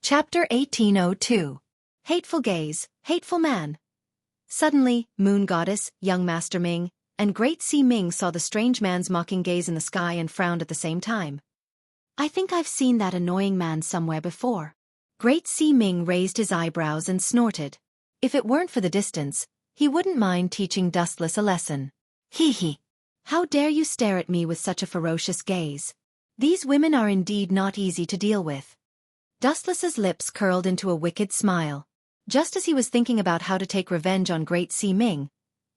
Chapter 1802. Hateful Gaze, Hateful Man. Suddenly, Moon Goddess, young Master Ming, and Great Sea Ming saw the strange man's mocking gaze in the sky and frowned at the same time. I think I've seen that annoying man somewhere before. Great Sea Ming raised his eyebrows and snorted. If it weren't for the distance, he wouldn't mind teaching Dustless a lesson. Hee hee. How dare you stare at me with such a ferocious gaze? These women are indeed not easy to deal with. Dustless's lips curled into a wicked smile. Just as he was thinking about how to take revenge on Great Sea Ming,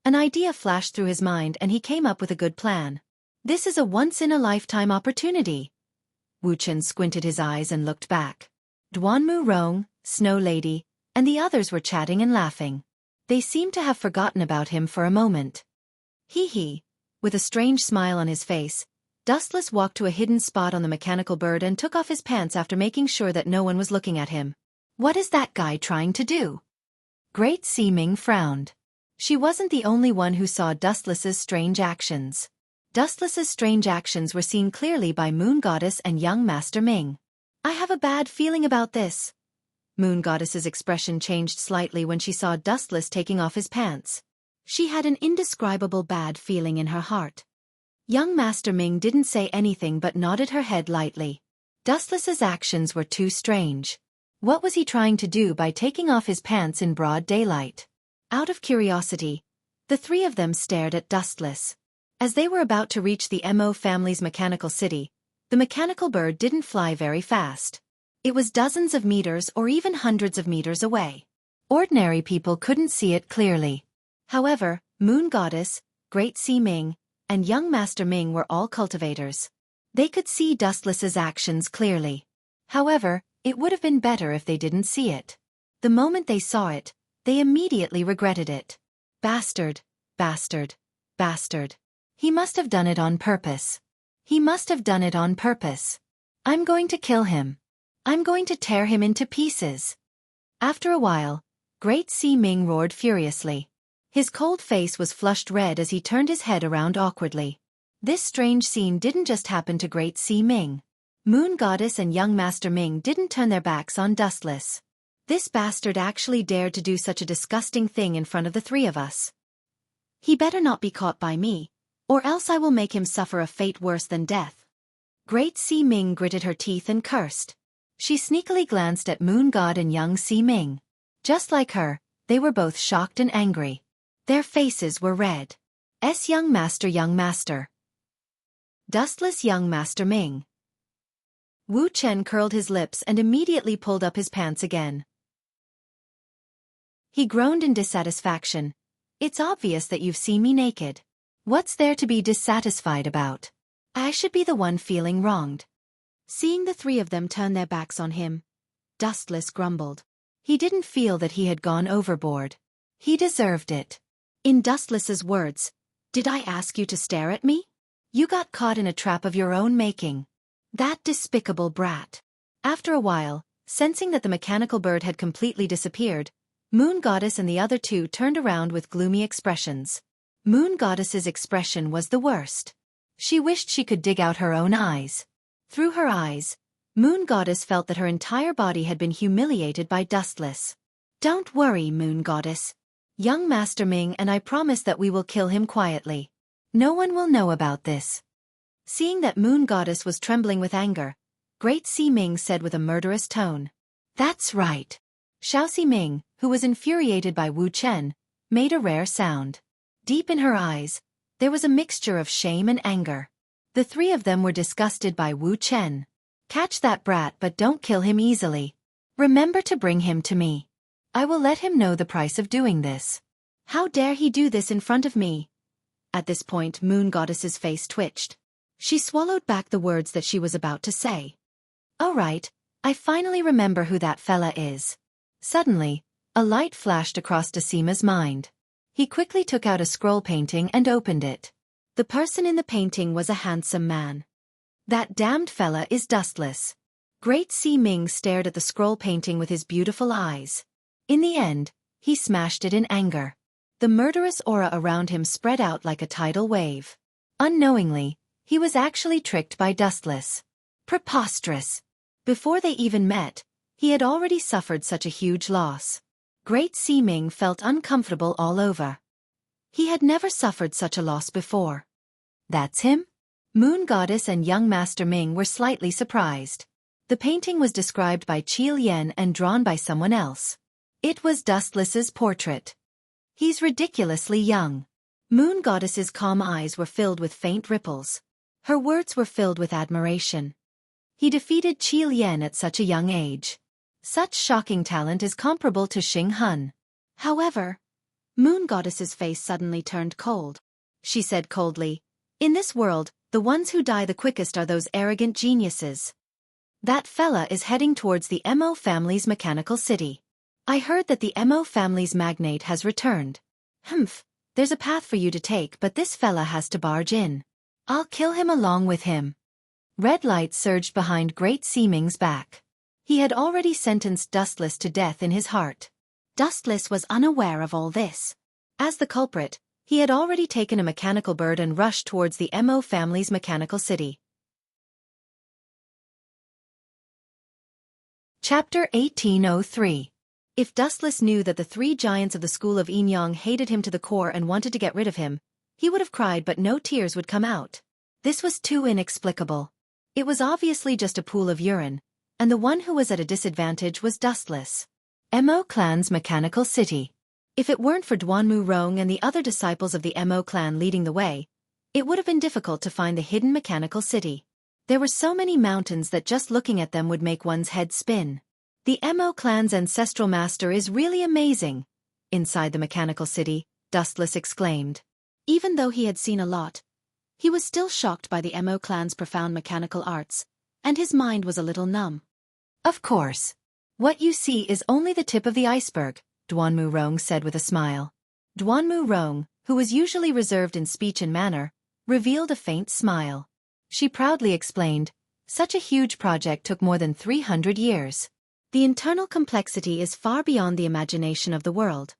an idea flashed through his mind and he came up with a good plan. This is a once-in-a-lifetime opportunity. Wuxian squinted his eyes and looked back. Duanmu Rong, Snow Lady, and the others were chatting and laughing. They seemed to have forgotten about him for a moment. Hee hee. With a strange smile on his face, Dustless walked to a hidden spot on the mechanical bird and took off his pants after making sure that no one was looking at him. What is that guy trying to do? Great Sea Ming frowned. She wasn't the only one who saw Dustless's strange actions. Dustless's strange actions were seen clearly by Moon Goddess and young Master Ming. I have a bad feeling about this. Moon Goddess's expression changed slightly when she saw Dustless taking off his pants. She had an indescribable bad feeling in her heart. Young Master Ming didn't say anything but nodded her head lightly. Dustless's actions were too strange. What was he trying to do by taking off his pants in broad daylight? Out of curiosity, the three of them stared at Dustless. As they were about to reach the Mo family's mechanical city, the mechanical bird didn't fly very fast. It was dozens of meters or even hundreds of meters away. Ordinary people couldn't see it clearly. However, Moon Goddess, Great Sea Ming, and young Master Ming were all cultivators. They could see Dustless's actions clearly. However, it would have been better if they didn't see it. The moment they saw it, they immediately regretted it. Bastard, bastard, bastard. He must have done it on purpose. He must have done it on purpose. I'm going to kill him. I'm going to tear him into pieces. After a while, Great Sea Ming roared furiously. His cold face was flushed red as he turned his head around awkwardly. This strange scene didn't just happen to Great Sea Ming. Moon Goddess and young Master Ming didn't turn their backs on Dustless. This bastard actually dared to do such a disgusting thing in front of the three of us. He better not be caught by me, or else I will make him suffer a fate worse than death. Great Sea Ming gritted her teeth and cursed. She sneakily glanced at Moon God and young Sea Ming. Just like her, they were both shocked and angry. Their faces were red. Young Master. Dustless young Master Ming. Wu Chen curled his lips and immediately pulled up his pants again. He groaned in dissatisfaction. It's obvious that you've seen me naked. What's there to be dissatisfied about? I should be the one feeling wronged. Seeing the three of them turn their backs on him, Dustless grumbled. He didn't feel that he had gone overboard. He deserved it. In Dustless's words, "Did I ask you to stare at me? You got caught in a trap of your own making. That despicable brat." After a while, sensing that the mechanical bird had completely disappeared, Moon Goddess and the other two turned around with gloomy expressions. Moon Goddess's expression was the worst. She wished she could dig out her own eyes. Through her eyes, Moon Goddess felt that her entire body had been humiliated by Dustless. Don't worry, Moon Goddess. Young Master Ming and I promise that we will kill him quietly. No one will know about this. Seeing that Moon Goddess was trembling with anger, Great Sea Ming said with a murderous tone. That's right. Xiaofan Ming, who was infuriated by Wu Chen, made a rare sound. Deep in her eyes, there was a mixture of shame and anger. The three of them were disgusted by Wu Chen. Catch that brat but don't kill him easily. Remember to bring him to me. I will let him know the price of doing this. How dare he do this in front of me? At this point Moon Goddess's face twitched. She swallowed back the words that she was about to say. All right, I finally remember who that fella is. Suddenly, a light flashed across Decima's mind. He quickly took out a scroll painting and opened it. The person in the painting was a handsome man. That damned fella is Dustless. Great Sea Ming stared at the scroll painting with his beautiful eyes. In the end, he smashed it in anger. The murderous aura around him spread out like a tidal wave. Unknowingly, he was actually tricked by Dustless. Preposterous. Before they even met, He had already suffered such a huge loss. Great Sea Ming felt uncomfortable all over. He had never suffered such a loss before. That's him? Moon Goddess and young Master Ming were slightly surprised. The painting was described by Qi Lian and drawn by someone else. It was Dustless's portrait. He's ridiculously young. Moon Goddess's calm eyes were filled with faint ripples. Her words were filled with admiration. He defeated Qi Lian at such a young age. Such shocking talent is comparable to Xing Hun. However, Moon Goddess's face suddenly turned cold. She said coldly, "In this world, the ones who die the quickest are those arrogant geniuses. That fella is heading towards the Mo family's mechanical city. I heard that the Mo family's magnate has returned. Humph, there's a path for you to take, but this fella has to barge in. I'll kill him along with him." Red light surged behind Great Sea Ming's back. He had already sentenced Dustless to death in his heart. Dustless was unaware of all this. As the culprit, he had already taken a mechanical bird and rushed towards the Mo family's mechanical city. Chapter 1803. If Dustless knew that the three giants of the school of Yinyang hated him to the core and wanted to get rid of him, he would have cried, but no tears would come out. This was too inexplicable. It was obviously just a pool of urine, and the one who was at a disadvantage was Dustless. Mo clan's mechanical city. If it weren't for Duanmu Rong and the other disciples of the Mo clan leading the way, it would have been difficult to find the hidden mechanical city. There were so many mountains that just looking at them would make one's head spin. The Mo clan's ancestral master is really amazing. Inside the mechanical city, Dustless exclaimed. Even though he had seen a lot, he was still shocked by the Mo clan's profound mechanical arts, and his mind was a little numb. Of course. What you see is only the tip of the iceberg, Duanmu Rong said with a smile. Duanmu Rong, who was usually reserved in speech and manner, revealed a faint smile. She proudly explained, "Such a huge project took more than 300 years. The internal complexity is far beyond the imagination of the world."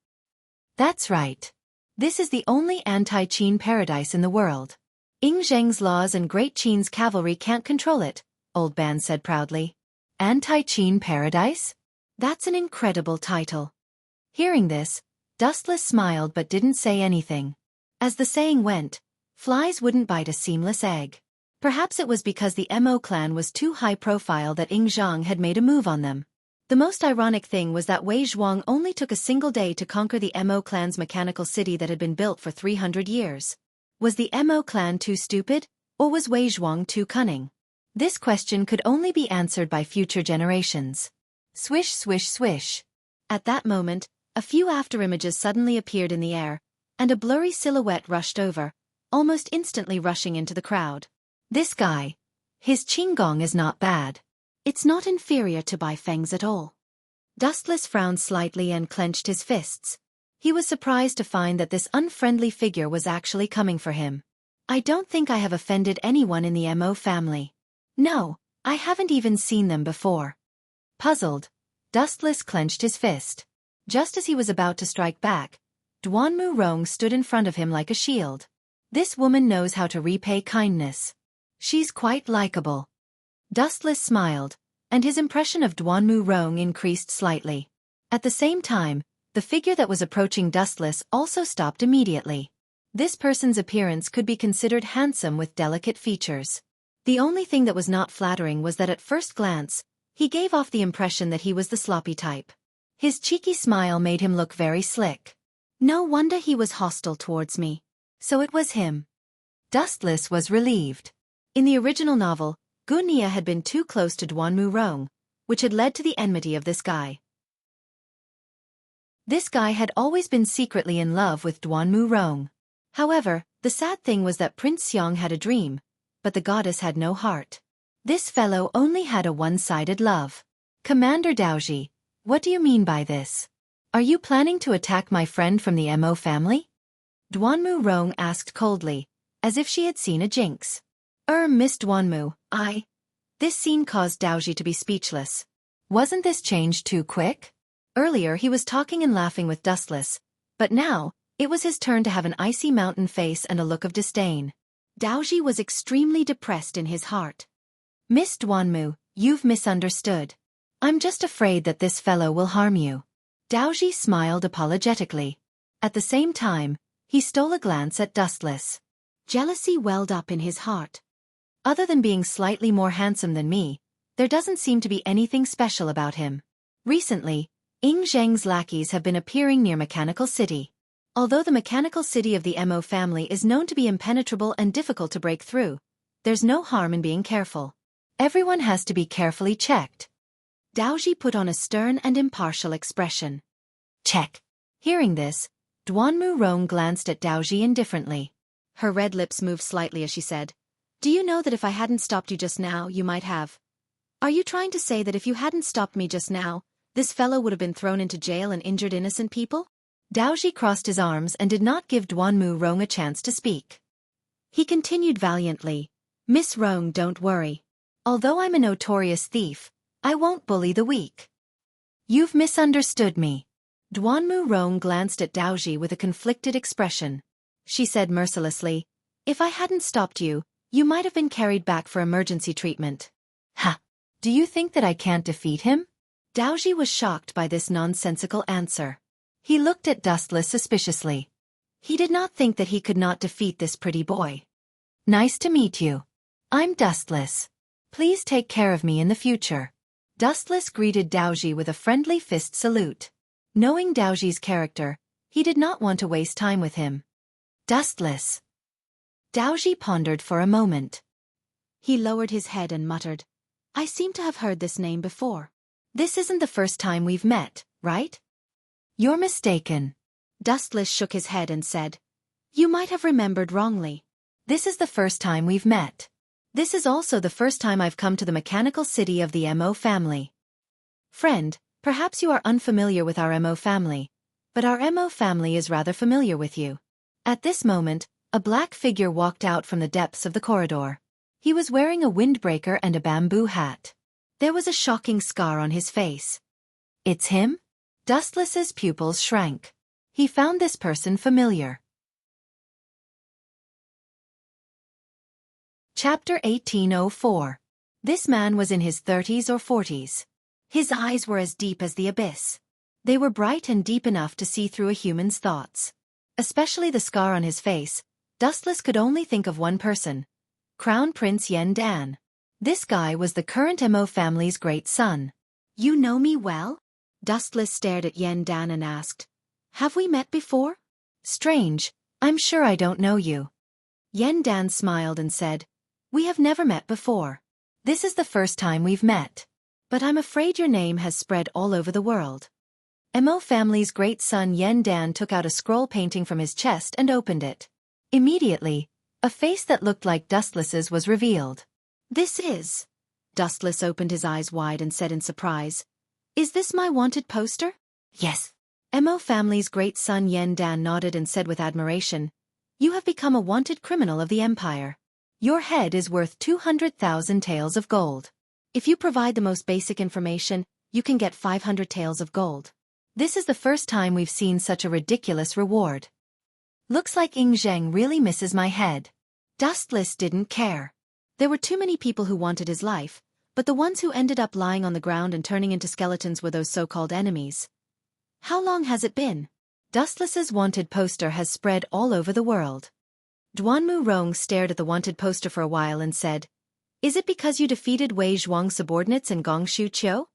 That's right. This is the only anti-Qin paradise in the world. Ying Zheng's laws and Great Qin's cavalry can't control it, Old Ban said proudly. Anti-Qin paradise? That's an incredible title. Hearing this, Dustless smiled but didn't say anything. As the saying went, flies wouldn't bite a seamless egg. Perhaps it was because the Mo clan was too high profile that Ying Zhang had made a move on them. The most ironic thing was that Wei Zhuang only took a single day to conquer the Mo clan's mechanical city that had been built for 300 years. Was the Mo clan too stupid, or was Wei Zhuang too cunning? This question could only be answered by future generations. Swish, swish, swish. At that moment, a few afterimages suddenly appeared in the air, and a blurry silhouette rushed over, almost instantly rushing into the crowd. This guy. His Qinggong is not bad. It's not inferior to Bai Feng's at all. Dustless frowned slightly and clenched his fists. He was surprised to find that this unfriendly figure was actually coming for him. I don't think I have offended anyone in the Mo family. No, I haven't even seen them before. Puzzled, Dustless clenched his fist. Just as he was about to strike back, Duanmu Rong stood in front of him like a shield. This woman knows how to repay kindness. She's quite likable. Dustless smiled, and his impression of Duanmu Rong increased slightly. At the same time, the figure that was approaching Dustless also stopped immediately. This person's appearance could be considered handsome with delicate features. The only thing that was not flattering was that at first glance, he gave off the impression that he was the sloppy type. His cheeky smile made him look very slick. No wonder he was hostile towards me. So it was him. Dustless was relieved. In the original novel, Gunia had been too close to Duanmu Rong, which had led to the enmity of this guy. This guy had always been secretly in love with Duanmu Rong. However, the sad thing was that Prince Xiang had a dream, but the goddess had no heart. This fellow only had a one-sided love. Commander Daoji, what do you mean by this? Are you planning to attack my friend from the Mo family? Duanmu Rong asked coldly, as if she had seen a jinx. Miss Duanmu, This scene caused Daoji to be speechless. Wasn't this change too quick? Earlier he was talking and laughing with Dustless, but now, it was his turn to have an icy mountain face and a look of disdain. Daoji was extremely depressed in his heart. Miss Duanmu, you've misunderstood. I'm just afraid that this fellow will harm you. Daoji smiled apologetically. At the same time, he stole a glance at Dustless. Jealousy welled up in his heart. Other than being slightly more handsome than me, there doesn't seem to be anything special about him. Recently, Ying Zheng's lackeys have been appearing near Mechanical City. Although the Mechanical City of the Mo family is known to be impenetrable and difficult to break through, there's no harm in being careful. Everyone has to be carefully checked. Daoji put on a stern and impartial expression. Check. Hearing this, Duanmu Rong glanced at Daoji indifferently. Her red lips moved slightly as she said, "Do you know that if I hadn't stopped you just now, you might have? Are you trying to say that if you hadn't stopped me just now, this fellow would have been thrown into jail and injured innocent people?" Daoji crossed his arms and did not give Duanmu Rong a chance to speak. He continued valiantly, "Miss Rong, don't worry. Although I'm a notorious thief, I won't bully the weak." "You've misunderstood me." Duanmu Rong glanced at Daoji with a conflicted expression. She said mercilessly, "If I hadn't stopped you, you might have been carried back for emergency treatment." "Ha! Do you think that I can't defeat him?" Daoji was shocked by this nonsensical answer. He looked at Dustless suspiciously. He did not think that he could not defeat this pretty boy. "Nice to meet you. I'm Dustless. Please take care of me in the future." Dustless greeted Daoji with a friendly fist salute. Knowing Daoji's character, he did not want to waste time with him. Dustless. Daoji pondered for a moment. He lowered his head and muttered, "I seem to have heard this name before. This isn't the first time we've met, right?" "You're mistaken." Dustless shook his head and said, "You might have remembered wrongly. This is the first time we've met. This is also the first time I've come to the Mechanical City of the Mo family. Friend, perhaps you are unfamiliar with our Mo family, but our Mo family is rather familiar with you." At this moment, a black figure walked out from the depths of the corridor. He was wearing a windbreaker and a bamboo hat. There was a shocking scar on his face. "It's him?" Dustless's pupils shrank. He found this person familiar. Chapter 1804. This man was in his 30s or 40s. His eyes were as deep as the abyss. They were bright and deep enough to see through a human's thoughts. Especially the scar on his face, Dustless could only think of one person. Crown Prince Yen Dan. This guy was the current Mo family's great son. "You know me well?" Dustless stared at Yen Dan and asked, "Have we met before?" "Strange, I'm sure I don't know you." Yen Dan smiled and said, "We have never met before. This is the first time we've met. But I'm afraid your name has spread all over the world." Mo family's great son Yen Dan took out a scroll painting from his chest and opened it. Immediately, a face that looked like Dustless's was revealed. "This is..." Dustless opened his eyes wide and said in surprise, "Is this my wanted poster?" "Yes." Mo family's great son Yen Dan nodded and said with admiration, "You have become a wanted criminal of the empire. Your head is worth 200,000 taels of gold. If you provide the most basic information, you can get 500 taels of gold. This is the first time we've seen such a ridiculous reward. Looks like Ying Zheng really misses my head." Dustless didn't care. There were too many people who wanted his life, but the ones who ended up lying on the ground and turning into skeletons were those so-called enemies. "How long has it been?" Dustless's wanted poster has spread all over the world. Duanmu Rong stared at the wanted poster for a while and said, "Is it because you defeated Wei Zhuang's subordinates in Gongshu Qiu?"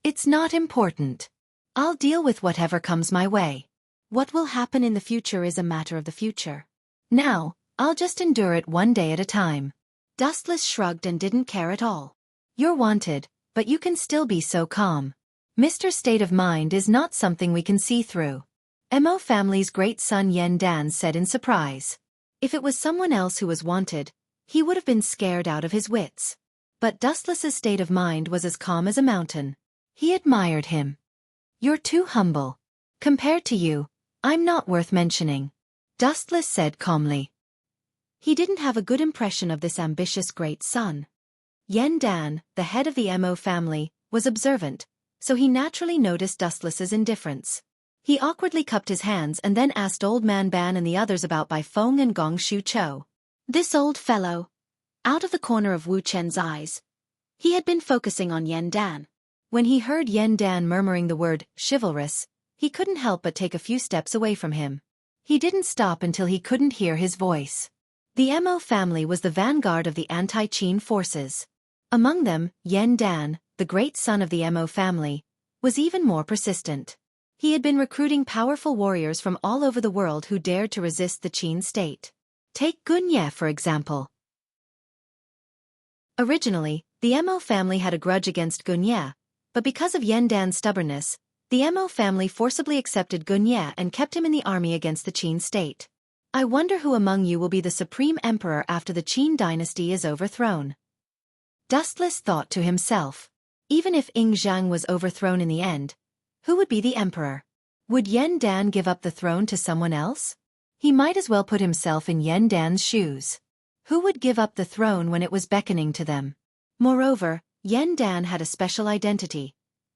"It's not important. I'll deal with whatever comes my way. What will happen in the future is a matter of the future. Now, I'll just endure it one day at a time." Dustless shrugged and didn't care at all. "You're wanted, but you can still be so calm. Mr. State of Mind is not something we can see through." Mo family's great son Yen Dan said in surprise. If it was someone else who was wanted, he would have been scared out of his wits. But Dustless's state of mind was as calm as a mountain. He admired him. "You're too humble. Compared to you, I'm not worth mentioning," Dustless said calmly. He didn't have a good impression of this ambitious great son. Yen Dan, the head of the Mo family, was observant, so he naturally noticed Dustless's indifference. He awkwardly cupped his hands and then asked Old Man Ban and the others about Bai Feng and Gong Shu Chou. This old fellow. Out of the corner of Wu Chen's eyes, he had been focusing on Yen Dan. When he heard Yen Dan murmuring the word chivalrous, he couldn't help but take a few steps away from him. He didn't stop until he couldn't hear his voice. The Mo family was the vanguard of the anti-Qin forces. Among them, Yen Dan, the great son of the Mo family, was even more persistent. He had been recruiting powerful warriors from all over the world who dared to resist the Qin state. Take Gunye for example. Originally, the Mo family had a grudge against Gunye, but because of Yen Dan's stubbornness, the Mo family forcibly accepted Gunye and kept him in the army against the Qin state. I wonder who among you will be the supreme emperor after the Qin dynasty is overthrown. Dustless thought to himself. Even if Ing Zhang was overthrown in the end, who would be the emperor? Would Yen Dan give up the throne to someone else? He might as well put himself in Yen Dan's shoes. Who would give up the throne when it was beckoning to them? Moreover, Yen Dan had a special identity.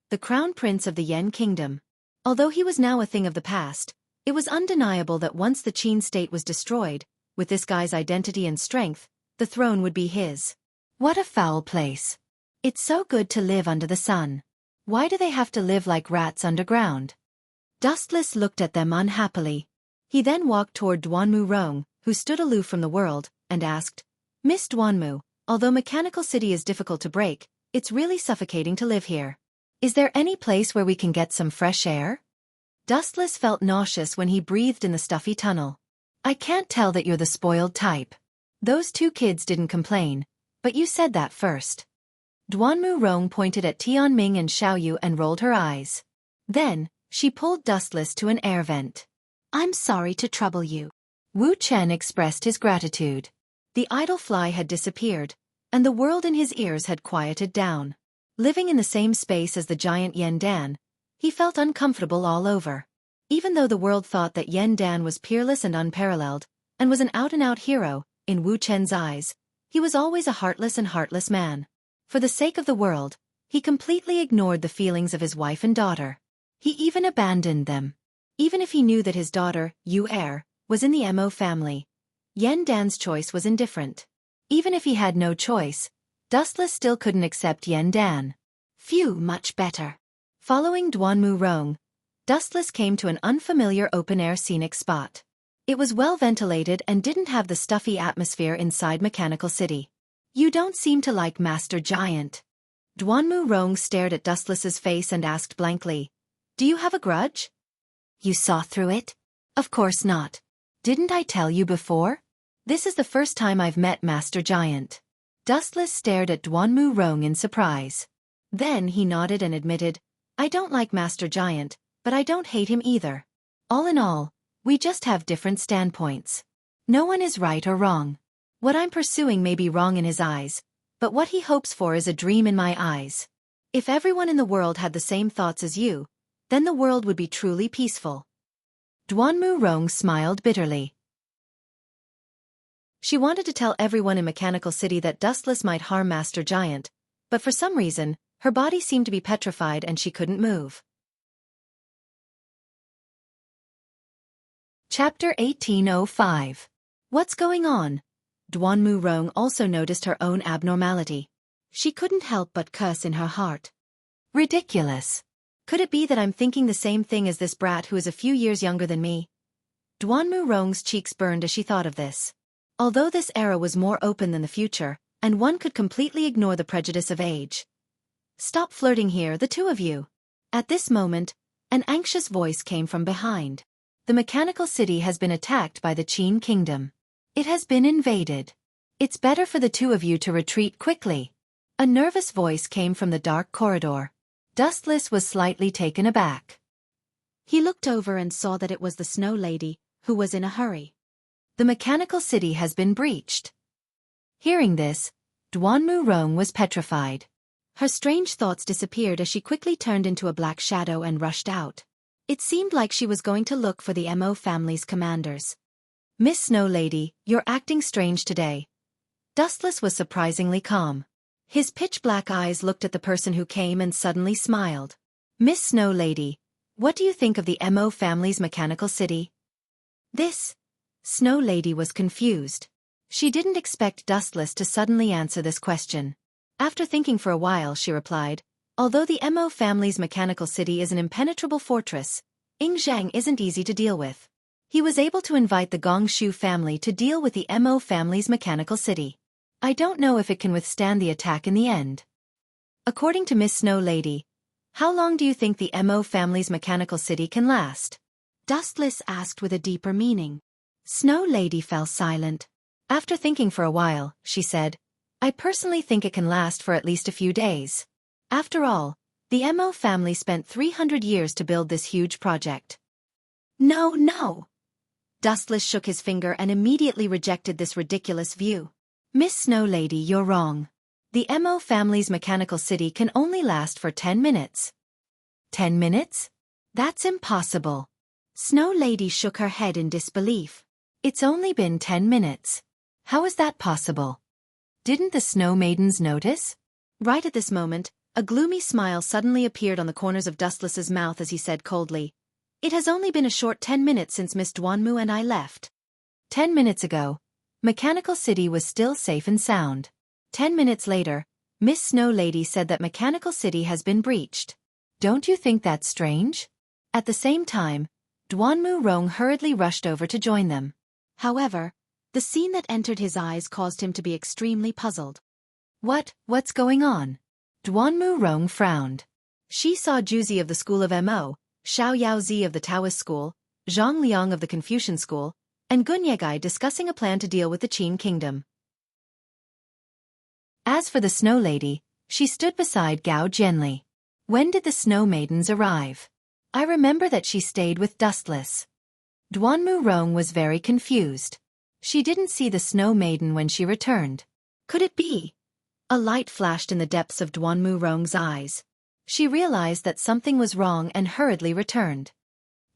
The crown prince of the Yen kingdom. Although he was now a thing of the past, it was undeniable that once the Qin state was destroyed, with this guy's identity and strength, the throne would be his. What a foul place. It's so good to live under the sun. Why do they have to live like rats underground? Dustless looked at them unhappily. He then walked toward Duanmu Rong, who stood aloof from the world, and asked, Miss Duanmu, although Mechanical City is difficult to break, it's really suffocating to live here. Is there any place where we can get some fresh air? Dustless felt nauseous when he breathed in the stuffy tunnel. I can't tell that you're the spoiled type. Those two kids didn't complain, but you said that first. Duanmu Rong pointed at Tianming and Xiaoyu and rolled her eyes. Then, she pulled Dustless to an air vent. I'm sorry to trouble you. Wu Chen expressed his gratitude. The idle fly had disappeared, and the world in his ears had quieted down. Living in the same space as the giant Yen Dan, he felt uncomfortable all over. Even though the world thought that Yen Dan was peerless and unparalleled, and was an out-and-out hero, in Wu Chen's eyes, he was always a heartless man. For the sake of the world, he completely ignored the feelings of his wife and daughter. He even abandoned them. Even if he knew that his daughter, Yu Er, was in the Mo family, Yen Dan's choice was indifferent. Even if he had no choice, Dustless still couldn't accept Yen Dan. Phew, much better. Following Duanmu Rong, Dustless came to an unfamiliar open-air scenic spot. It was well ventilated and didn't have the stuffy atmosphere inside Mechanical City. You don't seem to like Master Giant. Duanmu Rong stared at Dustless's face and asked blankly, Do you have a grudge? You saw through it? Of course not. Didn't I tell you before? This is the first time I've met Master Giant. Dustless stared at Duanmu Rong in surprise. Then he nodded and admitted, I don't like Master Giant, but I don't hate him either. All in all, we just have different standpoints. No one is right or wrong. What I'm pursuing may be wrong in his eyes, but what he hopes for is a dream in my eyes. If everyone in the world had the same thoughts as you, then the world would be truly peaceful. Duanmu Rong smiled bitterly. She wanted to tell everyone in Mechanical City that Dustless might harm Master Giant, but for some reason, her body seemed to be petrified and she couldn't move. Chapter 1805. What's going on? Duanmu Rong also noticed her own abnormality. She couldn't help but curse in her heart. Ridiculous. Could it be that I'm thinking the same thing as this brat who is a few years younger than me? Duanmu Rong's cheeks burned as she thought of this. Although this era was more open than the future, and one could completely ignore the prejudice of age. Stop flirting here, the two of you. At this moment, an anxious voice came from behind. The Mechanical City has been attacked by the Qin Kingdom. It has been invaded. It's better for the two of you to retreat quickly. A nervous voice came from the dark corridor. Dustless was slightly taken aback. He looked over and saw that it was the Snow Lady, who was in a hurry. The Mechanical City has been breached. Hearing this, Duanmu Rong was petrified. Her strange thoughts disappeared as she quickly turned into a black shadow and rushed out. It seemed like she was going to look for the Mo family's commanders. Miss Snow Lady, you're acting strange today. Dustless was surprisingly calm. His pitch-black eyes looked at the person who came and suddenly smiled. Miss Snow Lady, what do you think of the Mo family's Mechanical City? This Snow Lady was confused. She didn't expect Dustless to suddenly answer this question. After thinking for a while, she replied, Although the Mo family's mechanical city is an impenetrable fortress, Ying Zhang isn't easy to deal with. He was able to invite the Gongshu family to deal with the Mo family's mechanical city. I don't know if it can withstand the attack in the end. According to Miss Snow Lady, how long do you think the Mo family's mechanical city can last? Dustless asked with a deeper meaning. Snow Lady fell silent. After thinking for a while, she said, I personally think it can last for at least a few days. After all, the Mo family spent 300 years to build this huge project. No, no! Dustless shook his finger and immediately rejected this ridiculous view. Miss Snow Lady, you're wrong. The Mo family's mechanical city can only last for 10 minutes. 10 minutes? That's impossible. Snow Lady shook her head in disbelief. It's only been 10 minutes. How is that possible? Didn't the Snow Maidens notice? Right at this moment, a gloomy smile suddenly appeared on the corners of Dustless's mouth as he said coldly, It has only been a short 10 minutes since Miss Duanmu and I left. 10 minutes ago, Mechanical City was still safe and sound. 10 minutes later, Miss Snow Lady said that Mechanical City has been breached. Don't you think that's strange? At the same time, Duanmu Rong hurriedly rushed over to join them. However, the scene that entered his eyes caused him to be extremely puzzled. What's going on? Duanmu Rong frowned. She saw Juzi of the School of Mo, Xiao Yaozi of the Taoist School, Zhang Liang of the Confucian School, and Gun Yegai discussing a plan to deal with the Qin Kingdom. As for the Snow Lady, she stood beside Gao Jianli. When did the Snow Maidens arrive? I remember that she stayed with Dustless. Duanmu Rong was very confused. She didn't see the Snow Maiden when she returned. Could it be? A light flashed in the depths of Duanmu Rong's eyes. She realized that something was wrong and hurriedly returned.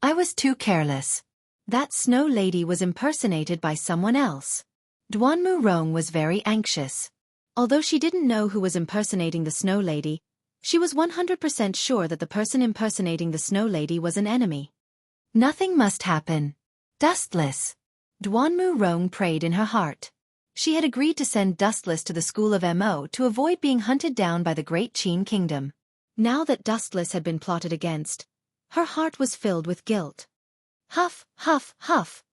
I was too careless. That Snow Lady was impersonated by someone else. Duanmu Rong was very anxious. Although she didn't know who was impersonating the Snow Lady, she was 100% sure that the person impersonating the Snow Lady was an enemy. Nothing must happen. Dustless. Duanmu Rong prayed in her heart. She had agreed to send Dustless to the School of Mo to avoid being hunted down by the great Qin Kingdom. Now that Dustless had been plotted against, her heart was filled with guilt. Huff, huff, huff.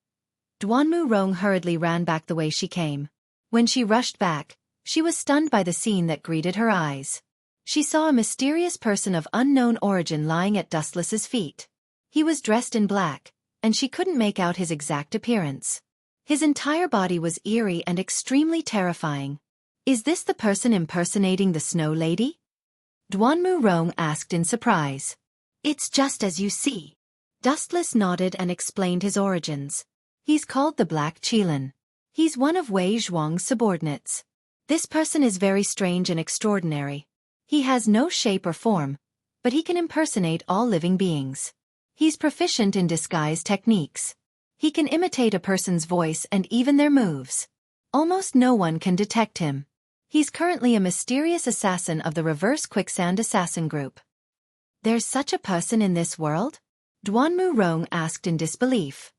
Duanmu Rong hurriedly ran back the way she came. When she rushed back, she was stunned by the scene that greeted her eyes. She saw a mysterious person of unknown origin lying at Dustless's feet. He was dressed in black, and she couldn't make out his exact appearance. His entire body was eerie and extremely terrifying. Is this the person impersonating the Snow Lady? Duanmu Rong asked in surprise. It's just as you see. Dustless nodded and explained his origins. He's called the Black Qilin. He's one of Wei Zhuang's subordinates. This person is very strange and extraordinary. He has no shape or form, but he can impersonate all living beings. He's proficient in disguise techniques. He can imitate a person's voice and even their moves. Almost no one can detect him. He's currently a mysterious assassin of the Reverse Quicksand Assassin Group. There's such a person in this world? Duanmu Rong asked in disbelief.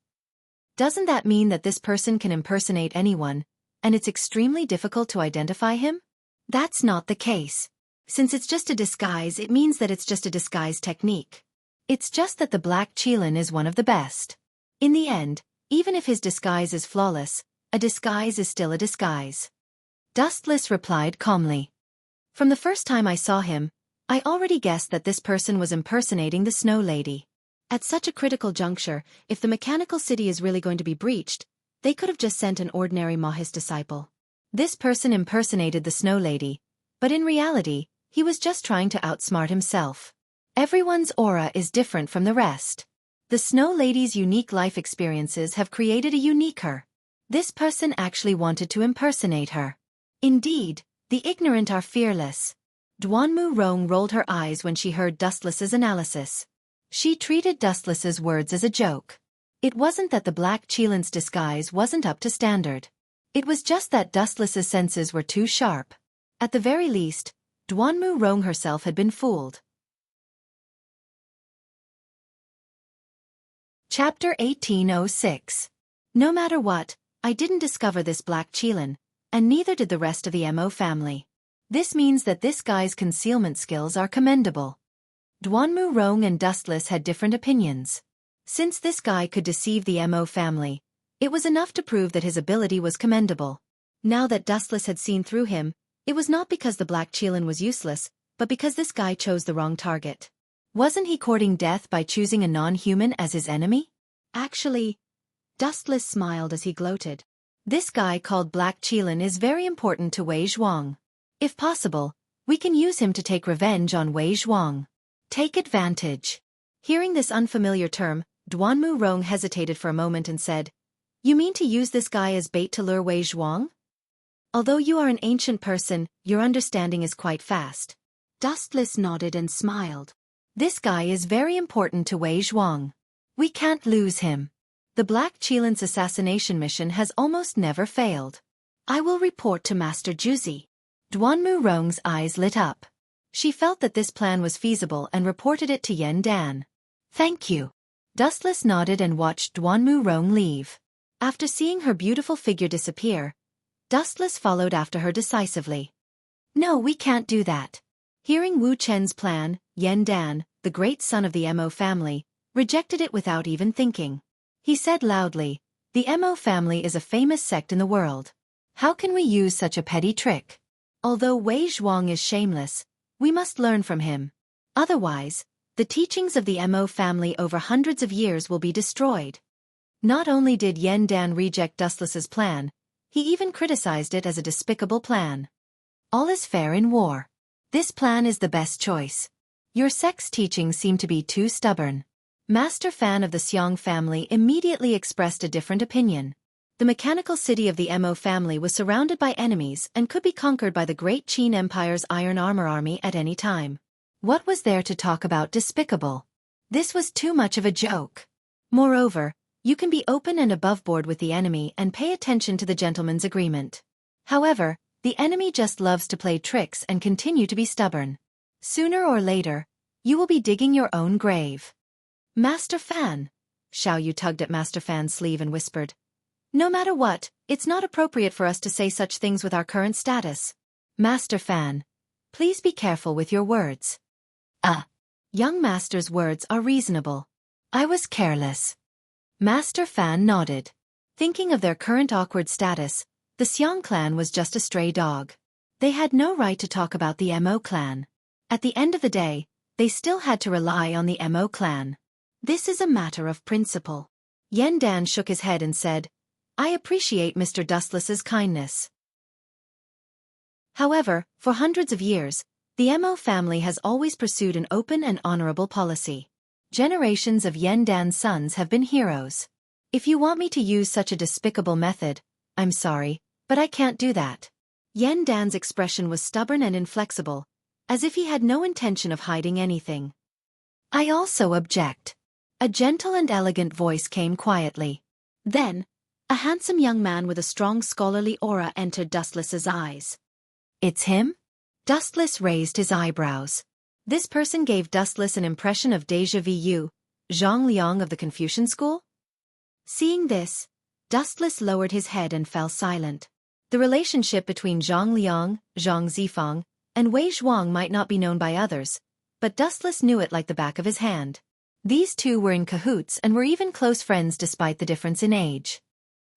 Doesn't that mean that this person can impersonate anyone, and it's extremely difficult to identify him? That's not the case. Since it's just a disguise, it means that it's just a disguise technique. It's just that the Black Qilin is one of the best. In the end, even if his disguise is flawless, a disguise is still a disguise. Dustless replied calmly. From the first time I saw him, I already guessed that this person was impersonating the Snow Lady. At such a critical juncture, if the mechanical city is really going to be breached, they could have just sent an ordinary Mahis disciple. This person impersonated the Snow Lady, but in reality, he was just trying to outsmart himself. Everyone's aura is different from the rest. The Snow Lady's unique life experiences have created a unique her. This person actually wanted to impersonate her. Indeed, the ignorant are fearless. Duanmu Rong rolled her eyes when she heard Dustless's analysis. She treated Dustless's words as a joke. It wasn't that the Black Qilin's disguise wasn't up to standard. It was just that Dustless's senses were too sharp. At the very least, Duanmu Rong herself had been fooled. Chapter 1806. No matter what, I didn't discover this Black Qilin, and neither did the rest of the Mo family. This means that this guy's concealment skills are commendable. Duanmu Rong and Dustless had different opinions. Since this guy could deceive the Mo family, it was enough to prove that his ability was commendable. Now that Dustless had seen through him, it was not because the Black Qilin was useless, but because this guy chose the wrong target. Wasn't he courting death by choosing a non-human as his enemy? Actually, Dustless smiled as he gloated. This guy called Black Qilin is very important to Wei Zhuang. If possible, we can use him to take revenge on Wei Zhuang. Take advantage. Hearing this unfamiliar term, Duanmu Rong hesitated for a moment and said, "You mean to use this guy as bait to lure Wei Zhuang? Although you are an ancient person, your understanding is quite fast." Dustless nodded and smiled. This guy is very important to Wei Zhuang. We can't lose him. The Black Qilin's assassination mission has almost never failed. I will report to Master Juzi. Duanmu Rong's eyes lit up. She felt that this plan was feasible and reported it to Yen Dan. Thank you. Dustless nodded and watched Duanmu Rong leave. After seeing her beautiful figure disappear, Dustless followed after her decisively. No, we can't do that. Hearing Wu Chen's plan, Yen Dan, the great son of the Mo family, rejected it without even thinking. He said loudly, "The Mo family is a famous sect in the world. How can we use such a petty trick? Although Wei Zhuang is shameless, we must learn from him. Otherwise, the teachings of the Mo family over hundreds of years will be destroyed." Not only did Yen Dan reject Dustless's plan, he even criticized it as a despicable plan. All is fair in war. This plan is the best choice. Your sect's teachings seem to be too stubborn. Master Fan of the Xiang family immediately expressed a different opinion. The mechanical city of the Mo family was surrounded by enemies and could be conquered by the Great Qin Empire's iron armor army at any time. What was there to talk about despicable? This was too much of a joke. Moreover, you can be open and aboveboard with the enemy and pay attention to the gentleman's agreement. However, the enemy just loves to play tricks and continue to be stubborn. Sooner or later, you will be digging your own grave. Master Fan. Xiao Yu tugged at Master Fan's sleeve and whispered, "No matter what, it's not appropriate for us to say such things with our current status. Master Fan, please be careful with your words." Young Master's words are reasonable. I was careless. Master Fan nodded. Thinking of their current awkward status, the Xiang clan was just a stray dog. They had no right to talk about the Mo clan. At the end of the day, they still had to rely on the Mo clan. This is a matter of principle. Yen Dan shook his head and said, "I appreciate Mr. Dustless's kindness." However, for hundreds of years, the Mo family has always pursued an open and honorable policy. Generations of Yen Dan's sons have been heroes. If you want me to use such a despicable method, I'm sorry, but I can't do that. Yen Dan's expression was stubborn and inflexible, as if he had no intention of hiding anything. I also object. A gentle and elegant voice came quietly. Then, a handsome young man with a strong scholarly aura entered Dustless's eyes. It's him? Dustless raised his eyebrows. This person gave Dustless an impression of Deja Vu, Zhang Liang of the Confucian school? Seeing this, Dustless lowered his head and fell silent. The relationship between Zhang Liang, Zhang Zifang, and Wei Zhuang might not be known by others, but Dustless knew it like the back of his hand. These two were in cahoots and were even close friends despite the difference in age.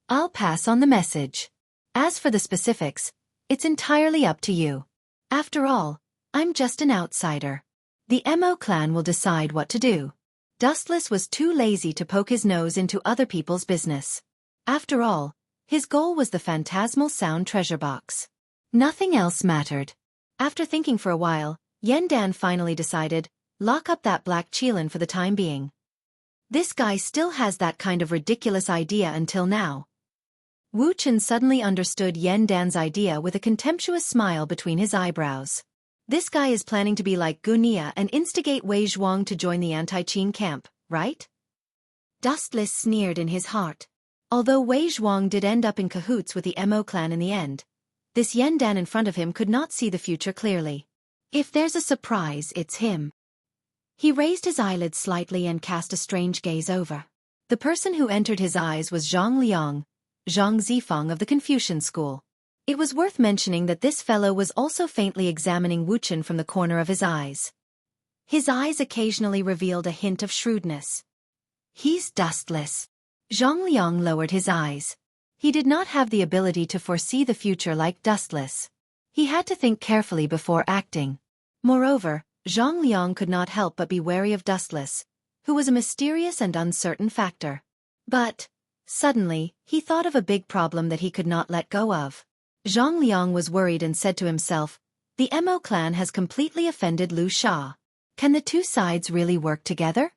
I'll pass on the message. As for the specifics, it's entirely up to you. After all, I'm just an outsider. The Mo clan will decide what to do. Dustless was too lazy to poke his nose into other people's business. After all, his goal was the phantasmal sound treasure box. Nothing else mattered. After thinking for a while, Yen Dan finally decided, lock up that Black Qilin for the time being. This guy still has that kind of ridiculous idea until now. Wu Chen suddenly understood Yen Dan's idea with a contemptuous smile between his eyebrows. This guy is planning to be like Gunia and instigate Wei Zhuang to join the anti-Qin camp, right? Dustless sneered in his heart. Although Wei Zhuang did end up in cahoots with the Mo clan in the end, this Yen Dan in front of him could not see the future clearly. If there's a surprise, it's him. He raised his eyelids slightly and cast a strange gaze over. The person who entered his eyes was Zhang Liang, Zhang Zifang of the Confucian school. It was worth mentioning that this fellow was also faintly examining Wuchen from the corner of his eyes. His eyes occasionally revealed a hint of shrewdness. He's dustless. Zhang Liang lowered his eyes. He did not have the ability to foresee the future like dustless. He had to think carefully before acting. Moreover, Zhang Liang could not help but be wary of dustless, who was a mysterious and uncertain factor. But, suddenly, he thought of a big problem that he could not let go of. Zhang Liang was worried and said to himself, the Mo clan has completely offended Liu Sha. Can the two sides really work together?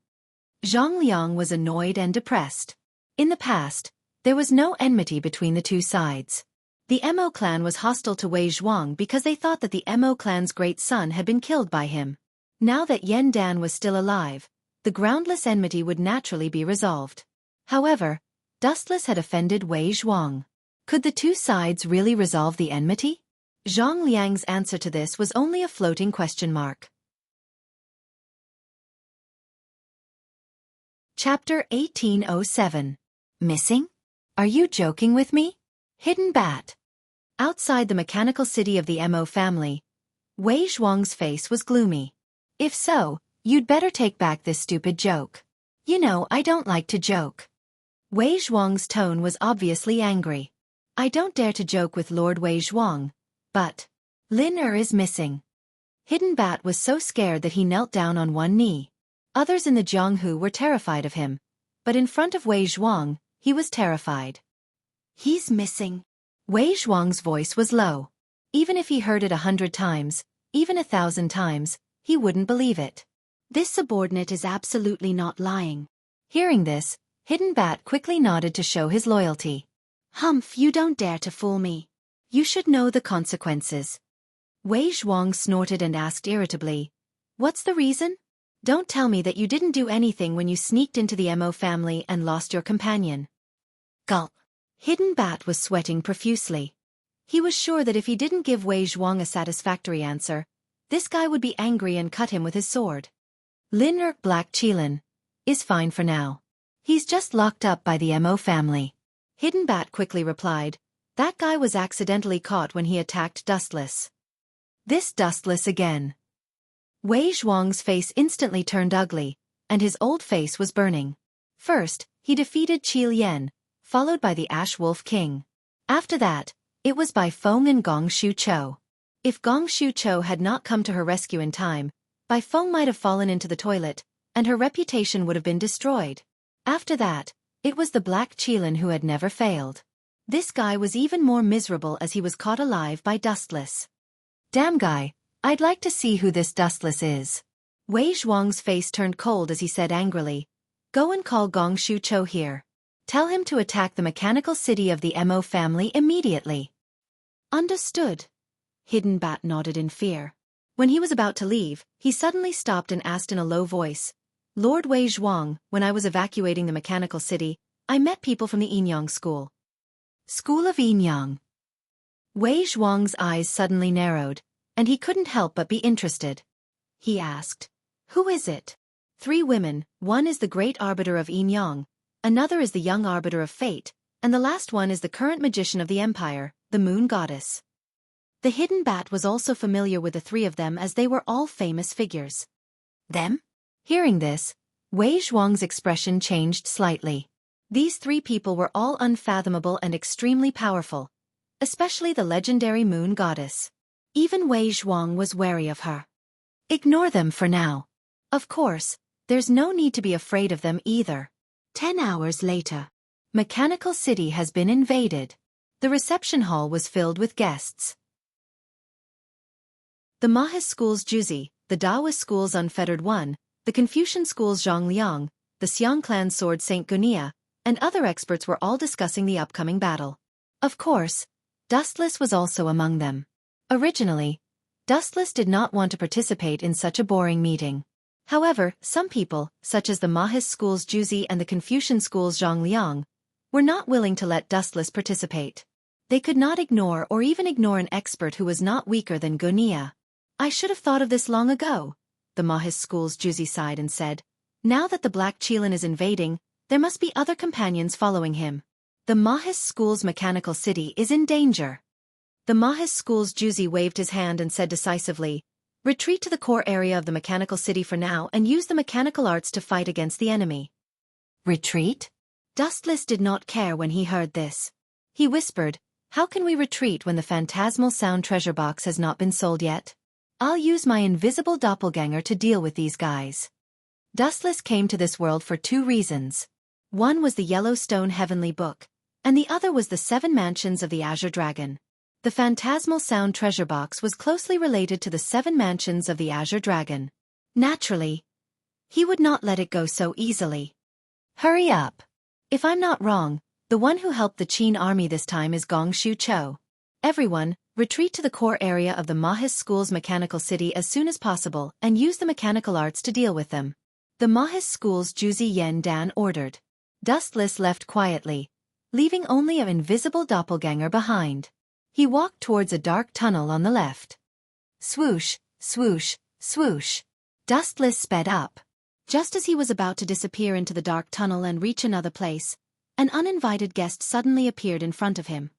Zhang Liang was annoyed and depressed. In the past, there was no enmity between the two sides. The Mo clan was hostile to Wei Zhuang because they thought that the Mo clan's great son had been killed by him. Now that Yan Dan was still alive, the groundless enmity would naturally be resolved. However, Dustless had offended Wei Zhuang. Could the two sides really resolve the enmity? Zhang Liang's answer to this was only a floating question mark. Chapter 1807. Missing? Are you joking with me? Hidden Bat. Outside the mechanical city of the Mo family, Wei Zhuang's face was gloomy. If so, you'd better take back this stupid joke. You know I don't like to joke. Wei Zhuang's tone was obviously angry. I don't dare to joke with Lord Wei Zhuang, but Lin is missing. Hidden Bat was so scared that he knelt down on one knee. Others in the Jianghu were terrified of him, but in front of Wei Zhuang, he was terrified. He's missing. Wei Zhuang's voice was low. Even if he heard it 100 times, even 1,000 times, he wouldn't believe it. This subordinate is absolutely not lying. Hearing this, Hidden Bat quickly nodded to show his loyalty. Humph, you don't dare to fool me. You should know the consequences. Wei Zhuang snorted and asked irritably, what's the reason? Don't tell me that you didn't do anything when you sneaked into the Mo family and lost your companion. Gulp. Hidden Bat was sweating profusely. He was sure that if he didn't give Wei Zhuang a satisfactory answer, this guy would be angry and cut him with his sword. Lin Black Qilin is fine for now. He's just locked up by the Mo family. Hidden Bat quickly replied, that guy was accidentally caught when he attacked Dustless. This Dustless again. Wei Zhuang's face instantly turned ugly, and his old face was burning. First, he defeated Qi Lian, followed by the Ash Wolf King. After that, it was Bai Feng and Gong Shu Chou. If Gong Shu Chou had not come to her rescue in time, Bai Feng might have fallen into the toilet, and her reputation would have been destroyed. After that, it was the Black Qilin who had never failed. This guy was even more miserable as he was caught alive by Dustless. Damn guy, I'd like to see who this Dustless is. Wei Zhuang's face turned cold as he said angrily, go and call Gong Shu Chou here. Tell him to attack the mechanical city of the Mo family immediately. Understood. Hidden Bat nodded in fear. When he was about to leave, he suddenly stopped and asked in a low voice, Lord Wei Zhuang, when I was evacuating the mechanical city, I met people from the Yinyang school. School of Yinyang. Wei Zhuang's eyes suddenly narrowed, and he couldn't help but be interested. He asked, who is it? 3 women, one is the great arbiter of Yinyang, another is the young arbiter of fate, and the last one is the current magician of the empire, the moon goddess. The Hidden Bat was also familiar with the 3 of them as they were all famous figures. Them? Hearing this, Wei Zhuang's expression changed slightly. These 3 people were all unfathomable and extremely powerful, especially the legendary moon goddess. Even Wei Zhuang was wary of her. Ignore them for now. Of course, there's no need to be afraid of them either. 10 hours later. Mechanical City has been invaded. The reception hall was filled with guests. The Maoist School's Juzi, the Daoist School's Unfettered One, the Confucian School's Zhang Liang, the Xiang Clan's Sword Saint Gunia, and other experts were all discussing the upcoming battle. Of course, Dustless was also among them. Originally, Dustless did not want to participate in such a boring meeting. However, some people, such as the Maoist School's Juzi and the Confucian School's Zhang Liang, were not willing to let Dustless participate. They could not ignore or even ignore an expert who was not weaker than Gunia. I should have thought of this long ago, the Maoist School's Juzi sighed and said. Now that the Black Qilin is invading, there must be other companions following him. The Maoist School's mechanical city is in danger. The Mahis School's Juzi waved his hand and said decisively, "Retreat to the core area of the mechanical city for now and use the mechanical arts to fight against the enemy." Retreat? Dustless did not care when he heard this. He whispered, "How can we retreat when the phantasmal sound treasure box has not been sold yet? I'll use my invisible doppelganger to deal with these guys." Dustless came to this world for 2 reasons. One was the Yellowstone Heavenly Book, and the other was the 7 mansions of the Azure Dragon. The phantasmal sound treasure box was closely related to the 7 mansions of the Azure Dragon. Naturally, he would not let it go so easily. Hurry up. If I'm not wrong, the one who helped the Qin army this time is Gong Shu Cho. Everyone, retreat to the core area of the Mahis School's mechanical city as soon as possible and use the mechanical arts to deal with them. The Mahis School's Juzi Yen Dan ordered. Dustless left quietly, leaving only an invisible doppelganger behind. He walked towards a dark tunnel on the left. Swoosh, swoosh, swoosh. Dustless sped up. Just as he was about to disappear into the dark tunnel and reach another place, an uninvited guest suddenly appeared in front of him.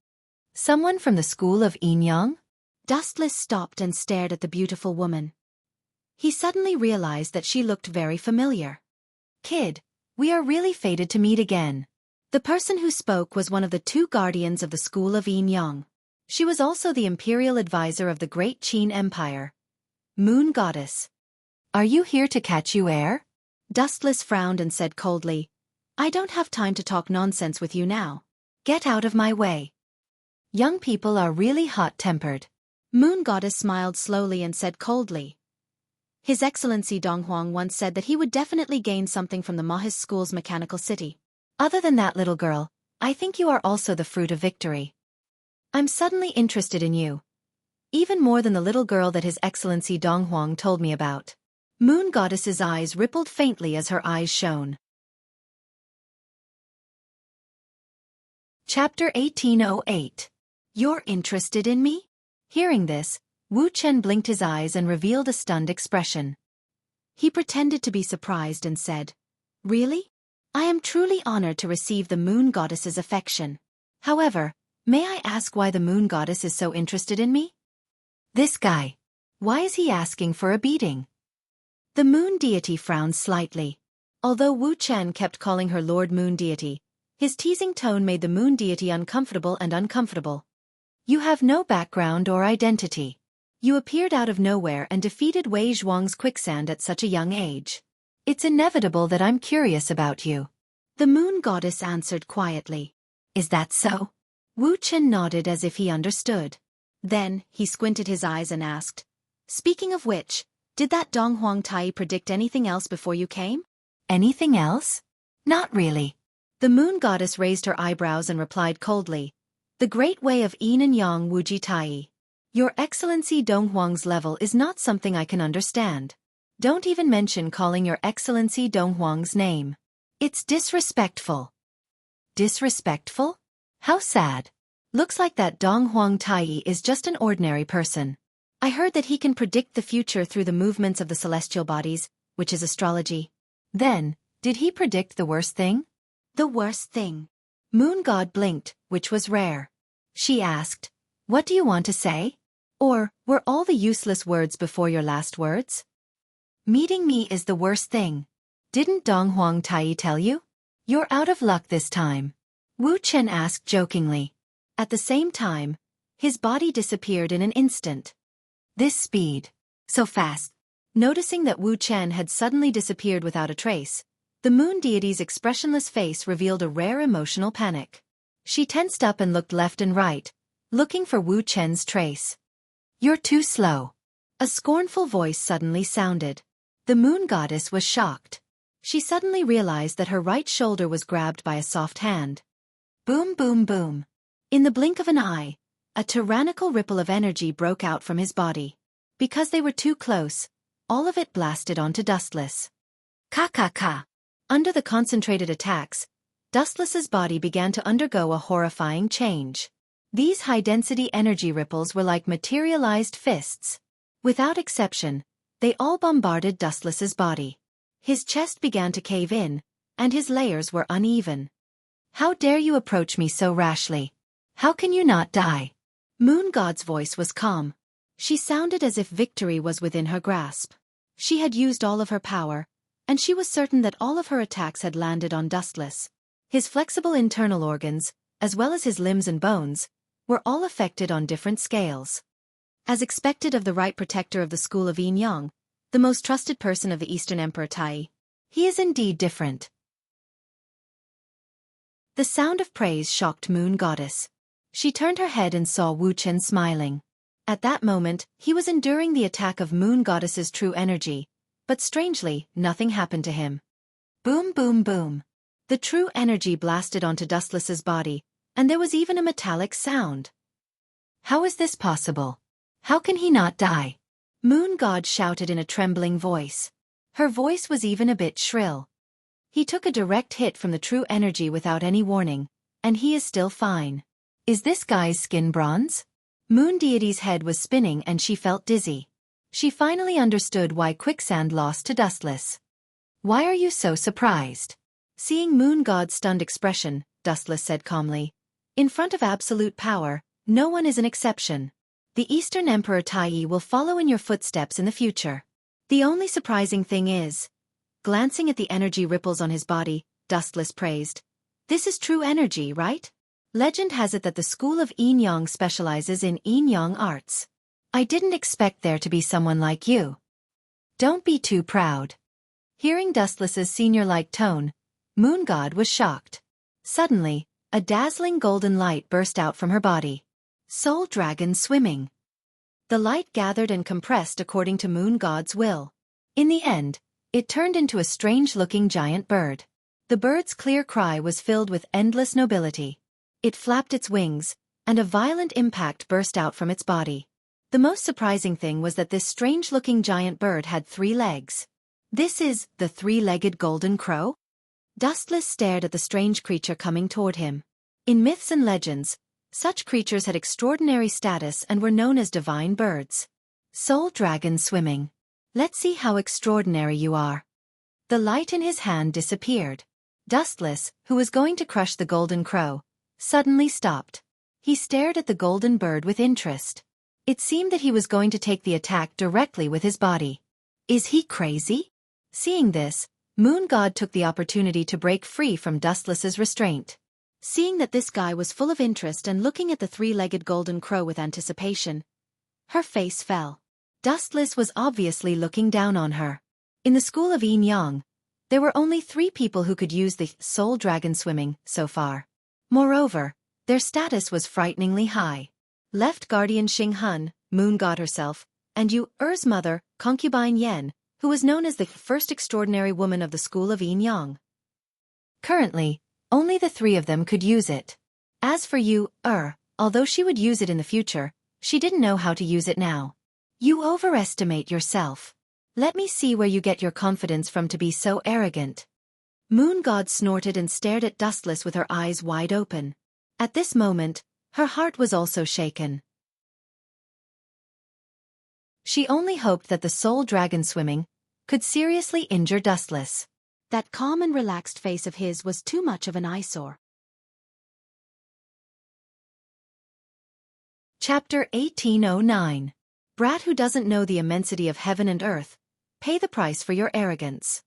Someone from the school of Inyang? Dustless stopped and stared at the beautiful woman. He suddenly realized that she looked very familiar. "Kid, we are really fated to meet again." The person who spoke was one of the 2 guardians of the school of Inyang. She was also the imperial advisor of the great Qin Empire. Moon Goddess. "Are you here to catch you air?" Dustless frowned and said coldly, "I don't have time to talk nonsense with you now. Get out of my way." Young people are really hot-tempered. Moon Goddess smiled slowly and said coldly, "His Excellency Donghuang once said that he would definitely gain something from the Mahis School's mechanical city. Other than that, little girl, I think you are also the fruit of victory. I'm suddenly interested in you. Even more than the little girl that His Excellency Donghuang told me about." Moon Goddess's eyes rippled faintly as her eyes shone. Chapter 1808. You're interested in me? Hearing this, Wu Chen blinked his eyes and revealed a stunned expression. He pretended to be surprised and said, "Really? I am truly honored to receive the Moon Goddess's affection. However, may I ask why the Moon Goddess is so interested in me? This guy. Why is he asking for a beating?" The Moon Deity frowned slightly. Although Wu Chen kept calling her Lord Moon Deity, his teasing tone made the Moon Deity uncomfortable and uncomfortable. "You have no background or identity. You appeared out of nowhere and defeated Wei Zhuang's quicksand at such a young age. It's inevitable that I'm curious about you." The Moon Goddess answered quietly. "Is that so?" Wu Chen nodded as if he understood. Then, he squinted his eyes and asked, "Speaking of which, did that Donghuang Tai predict anything else before you came?" "Anything else? Not really." The Moon Goddess raised her eyebrows and replied coldly, "The great way of Yin and Yang Wuji Tai. Your Excellency Donghuang's level is not something I can understand. Don't even mention calling Your Excellency Donghuang's name. It's disrespectful." Disrespectful? How sad. Looks like that Donghuang Tai is just an ordinary person. I heard that he can predict the future through the movements of the celestial bodies, which is astrology. Then, did he predict the worst thing? The worst thing. Moon God blinked, which was rare. She asked, "What do you want to say? Or, were all the useless words before your last words?" "Meeting me is the worst thing. Didn't Donghuang Tai tell you? You're out of luck this time." Wu Chen asked jokingly. At the same time, his body disappeared in an instant. This speed. So fast. Noticing that Wu Chen had suddenly disappeared without a trace, the Moon Deity's expressionless face revealed a rare emotional panic. She tensed up and looked left and right, looking for Wu Chen's trace. "You're too slow." A scornful voice suddenly sounded. The Moon Goddess was shocked. She suddenly realized that her right shoulder was grabbed by a soft hand. Boom, boom, boom. In the blink of an eye, a tyrannical ripple of energy broke out from his body. Because they were too close, all of it blasted onto Dustless. Ka ka ka. Under the concentrated attacks, Dustless's body began to undergo a horrifying change. These high-density energy ripples were like materialized fists. Without exception, they all bombarded Dustless's body. His chest began to cave in, and his layers were uneven. "How dare you approach me so rashly? How can you not die?" Moon God's voice was calm. She sounded as if victory was within her grasp. She had used all of her power, and she was certain that all of her attacks had landed on Dustless. His flexible internal organs, as well as his limbs and bones, were all affected on different scales. As expected of the right protector of the school of Yin Yang, the most trusted person of the Eastern Emperor Tai, he is indeed different. The sound of praise shocked Moon Goddess. She turned her head and saw Wuxian smiling. At that moment, he was enduring the attack of Moon Goddess's true energy, but strangely, nothing happened to him. Boom boom boom. The true energy blasted onto Dustless's body, and there was even a metallic sound. How is this possible? How can he not die? Moon God shouted in a trembling voice. Her voice was even a bit shrill. He took a direct hit from the true energy without any warning, and he is still fine. Is this guy's skin bronze? Moon Deity's head was spinning and she felt dizzy. She finally understood why Quicksand lost to Dustless. Why are you so surprised? Seeing Moon God's stunned expression, Dustless said calmly. In front of absolute power, no one is an exception. The Eastern Emperor Tai will follow in your footsteps in the future. The only surprising thing is, glancing at the energy ripples on his body, Dustless praised. This is true energy, right? Legend has it that the school of Yin Yang specializes in Yin Yang arts. I didn't expect there to be someone like you. Don't be too proud. Hearing Dustless's senior-like tone, Moon God was shocked. Suddenly, a dazzling golden light burst out from her body. Soul Dragon swimming. The light gathered and compressed according to Moon God's will. In the end, it turned into a strange-looking giant bird. The bird's clear cry was filled with endless nobility. It flapped its wings, and a violent impact burst out from its body. The most surprising thing was that this strange-looking giant bird had 3 legs. This is the 3-legged golden crow? Dustless stared at the strange creature coming toward him. In myths and legends, such creatures had extraordinary status and were known as divine birds. Soul Dragon swimming. Let's see how extraordinary you are. The light in his hand disappeared. Dustless, who was going to crush the golden crow, suddenly stopped. He stared at the golden bird with interest. It seemed that he was going to take the attack directly with his body. Is he crazy? Seeing this, Moon God took the opportunity to break free from Dustless's restraint. Seeing that this guy was full of interest and looking at the 3-legged golden crow with anticipation, her face fell. Dustless was obviously looking down on her. In the school of Yin Yang, there were only 3 people who could use the Soul Dragon swimming so far. Moreover, their status was frighteningly high. Left Guardian Xing Hun, Moon God herself, and Yu Er's mother, Concubine Yen, who was known as the first extraordinary woman of the school of Yin Yang. Currently, only the 3 of them could use it. As for Yu although she would use it in the future, she didn't know how to use it now. You overestimate yourself. Let me see where you get your confidence from to be so arrogant. Moon God snorted and stared at Dustless with her eyes wide open. At this moment, her heart was also shaken. She only hoped that the Soul Dragon swimming could seriously injure Dustless. That calm and relaxed face of his was too much of an eyesore. Chapter 1809. Brat who doesn't know the immensity of heaven and earth, pay the price for your arrogance.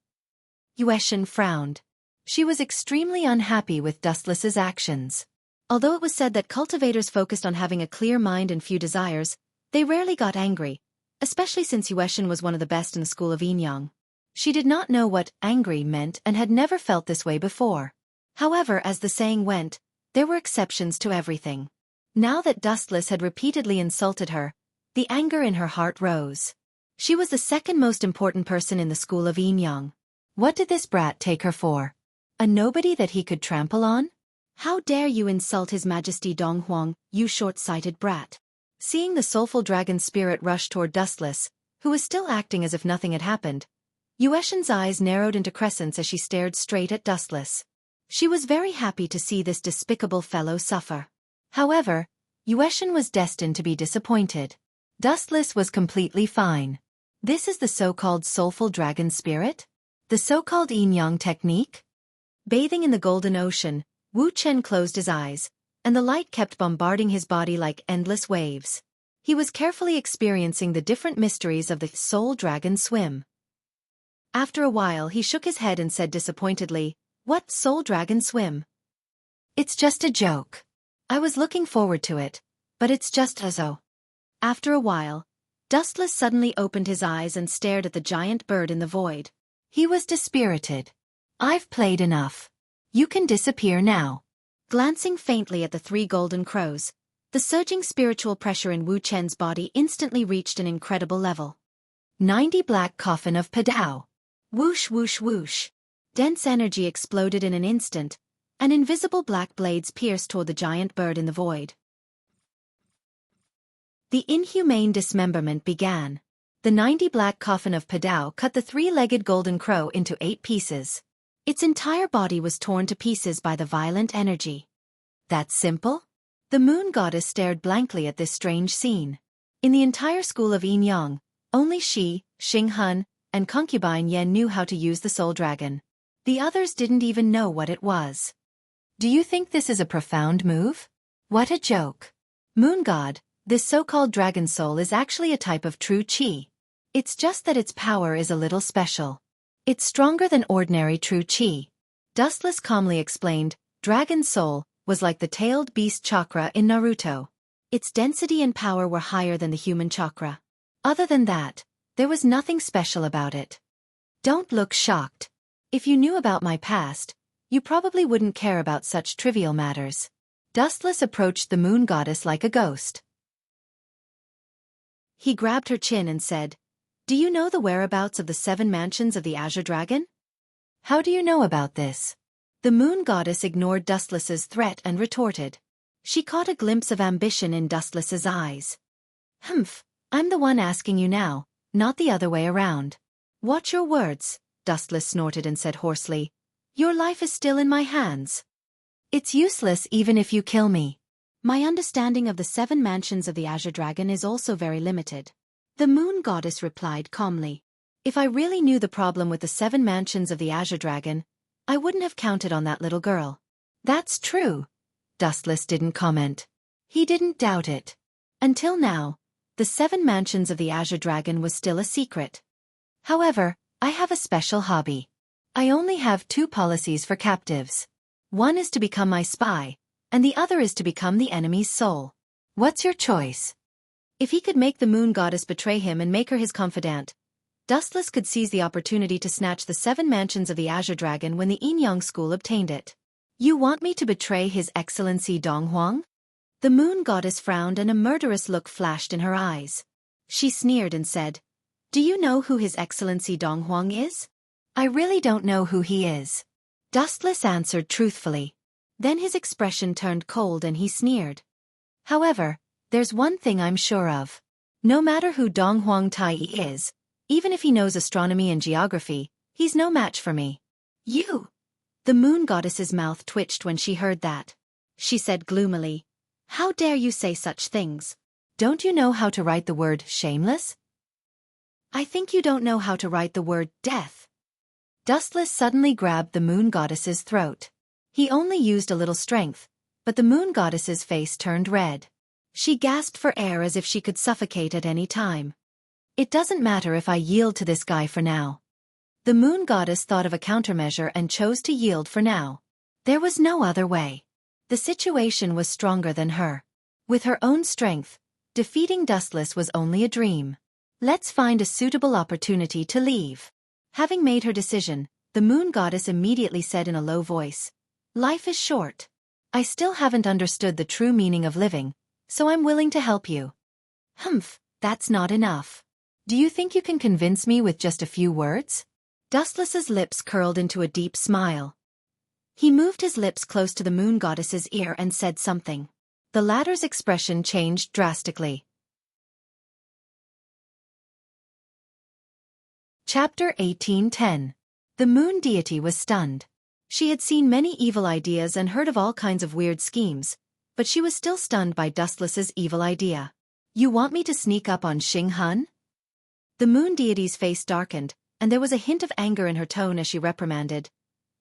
Yueshin frowned. She was extremely unhappy with Dustless's actions. Although it was said that cultivators focused on having a clear mind and few desires, they rarely got angry, especially since Yueshin was one of the best in the school of Yin Yang. She did not know what angry meant and had never felt this way before. However, as the saying went, there were exceptions to everything. Now that Dustless had repeatedly insulted her, the anger in her heart rose. She was the second most important person in the school of Yin Yang. What did this brat take her for? A nobody that he could trample on? How dare you insult His Majesty Dong Huang, you short-sighted brat? Seeing the soulful dragon spirit rush toward Dustless, who was still acting as if nothing had happened, Yueshin's eyes narrowed into crescents as she stared straight at Dustless. She was very happy to see this despicable fellow suffer. However, Yueshin was destined to be disappointed. Dustless was completely fine. This is the so-called soulful dragon spirit? The so-called Yin Yang technique? Bathing in the golden ocean, Wu Chen closed his eyes, and the light kept bombarding his body like endless waves. He was carefully experiencing the different mysteries of the Soul Dragon swim. After a while he shook his head and said disappointedly, "What Soul Dragon swim? It's just a joke. I was looking forward to it, but it's just a." After a while, Dustless suddenly opened his eyes and stared at the giant bird in the void. He was dispirited. "I've played enough. You can disappear now." Glancing faintly at the 3 golden crows, the surging spiritual pressure in Wu Chen's body instantly reached an incredible level. 90 Black Coffin of Padao. Whoosh whoosh whoosh. Dense energy exploded in an instant, and invisible black blades pierced toward the giant bird in the void. The inhumane dismemberment began. The 90 Black Coffin of Padao cut the 3-legged golden crow into 8 pieces. Its entire body was torn to pieces by the violent energy. That simple? The moon goddess stared blankly at this strange scene. In the entire school of Yin Yang, only she, Xing Hun, and concubine Yen knew how to use the soul dragon. The others didn't even know what it was. Do you think this is a profound move? What a joke. Moon god, this so-called dragon soul is actually a type of true qi. It's just that its power is a little special. It's stronger than ordinary true qi. Dustless calmly explained, dragon soul was like the tailed beast chakra in Naruto. Its density and power were higher than the human chakra. Other than that, there was nothing special about it. Don't look shocked. If you knew about my past, you probably wouldn't care about such trivial matters. Dustless approached the moon goddess like a ghost. He grabbed her chin and said, "Do you know the whereabouts of the 7 mansions of the Azure Dragon?" "How do you know about this?" The moon goddess ignored Dustless's threat and retorted. She caught a glimpse of ambition in Dustless's eyes. "Humph, I'm the one asking you now, not the other way around." "Watch your words," Dustless snorted and said hoarsely. "Your life is still in my hands. It's useless even if you kill me. My understanding of the 7 mansions of the Azure Dragon is also very limited." The moon goddess replied calmly. "If I really knew the problem with the 7 mansions of the Azure Dragon, I wouldn't have counted on that little girl." "That's true." Dustless didn't comment. He didn't doubt it. Until now, the 7 mansions of the Azure Dragon was still a secret. "However, I have a special hobby. I only have 2 policies for captives. One is to become my spy, and the other is to become the enemy's soul. What's your choice?" If he could make the moon goddess betray him and make her his confidant, Dustless could seize the opportunity to snatch the 7 mansions of the Azure Dragon when the Yin Yang school obtained it. "You want me to betray His Excellency Donghuang?" The moon goddess frowned and a murderous look flashed in her eyes. She sneered and said, "Do you know who His Excellency Donghuang is?" "I really don't know who he is." Dustless answered truthfully. Then his expression turned cold and he sneered. "However, there's one thing I'm sure of. No matter who Donghuang Tai is, even if he knows astronomy and geography, he's no match for me." "You?" The moon goddess's mouth twitched when she heard that. She said gloomily, "How dare you say such things? Don't you know how to write the word shameless? I think you don't know how to write the word death." Dustless suddenly grabbed the moon goddess's throat. He only used a little strength, but the moon goddess's face turned red. She gasped for air as if she could suffocate at any time. "It doesn't matter if I yield to this guy for now." The moon goddess thought of a countermeasure and chose to yield for now. There was no other way. The situation was stronger than her. With her own strength, defeating Dustless was only a dream. "Let's find a suitable opportunity to leave." Having made her decision, the moon goddess immediately said in a low voice, "Life is short. I still haven't understood the true meaning of living, so I'm willing to help you." "Humph, that's not enough. Do you think you can convince me with just a few words?" Dustless's lips curled into a deep smile. He moved his lips close to the moon goddess's ear and said something. The latter's expression changed drastically. Chapter 18:10. The moon deity was stunned. She had seen many evil ideas and heard of all kinds of weird schemes, but she was still stunned by Dustless's evil idea. "You want me to sneak up on Xing Hun?" The moon deity's face darkened, and there was a hint of anger in her tone as she reprimanded.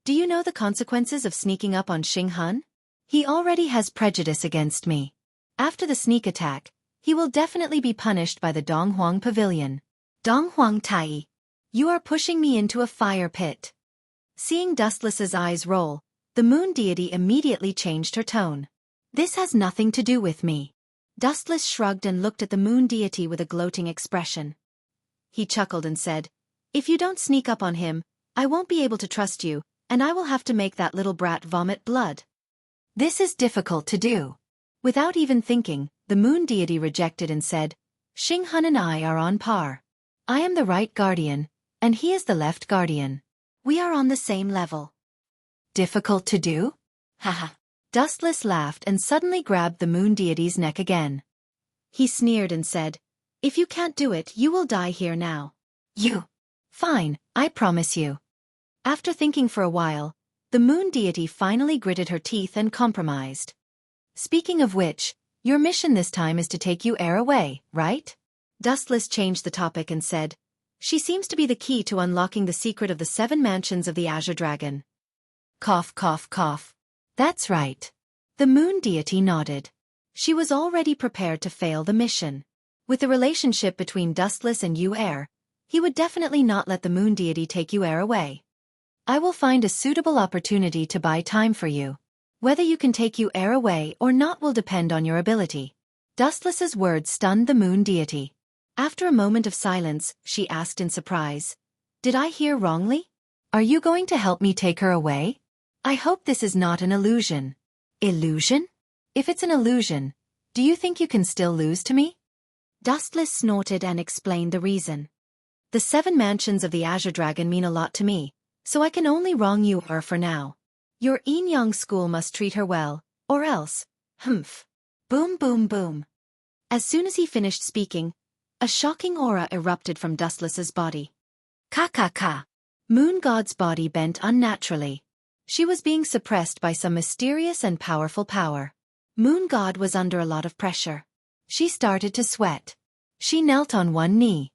"Do you know the consequences of sneaking up on Xing Hun? He already has prejudice against me. After the sneak attack, he will definitely be punished by the Donghuang Pavilion. Donghuang Tai. You are pushing me into a fire pit. Seeing Dustless's eyes roll, the moon deity immediately changed her tone. This has nothing to do with me. Dustless shrugged and looked at the moon deity with a gloating expression. He chuckled and said, "If you don't sneak up on him, I won't be able to trust you, and I will have to make that little brat vomit blood." This is difficult to do. Without even thinking, the moon deity rejected and said, "Xinghan and I are on par. I am the right guardian, and he is the left guardian. We are on the same level." Difficult to do? Haha. Dustless laughed and suddenly grabbed the moon deity's neck again. He sneered and said, "If you can't do it, you will die here now." You. Fine, I promise you. After thinking for a while, the moon deity finally gritted her teeth and compromised. Speaking of which, your mission this time is to take you air away, right? Dustless changed the topic and said, "She seems to be the key to unlocking the secret of the 7 mansions of the Azure Dragon." Cough, cough, cough. That's right. The moon deity nodded. She was already prepared to fail the mission. With the relationship between Dustless and Yu Air, he would definitely not let the moon deity take Yu Air away. I will find a suitable opportunity to buy time for you. Whether you can take Yu Air away or not will depend on your ability. Dustless's words stunned the moon deity. After a moment of silence, she asked in surprise, "Did I hear wrongly? Are you going to help me take her away? I hope this is not an illusion." Illusion? If it's an illusion, do you think you can still lose to me? Dustless snorted and explained the reason. The 7 mansions of the Azure Dragon mean a lot to me, so I can only wrong you her for now. Your Yin-Yang school must treat her well, or else, humph. Boom, boom, boom. As soon as he finished speaking, a shocking aura erupted from Dustless's body. Ka. Moon God's body bent unnaturally. She was being suppressed by some mysterious and powerful power. Moon God was under a lot of pressure. She started to sweat. She knelt on one knee.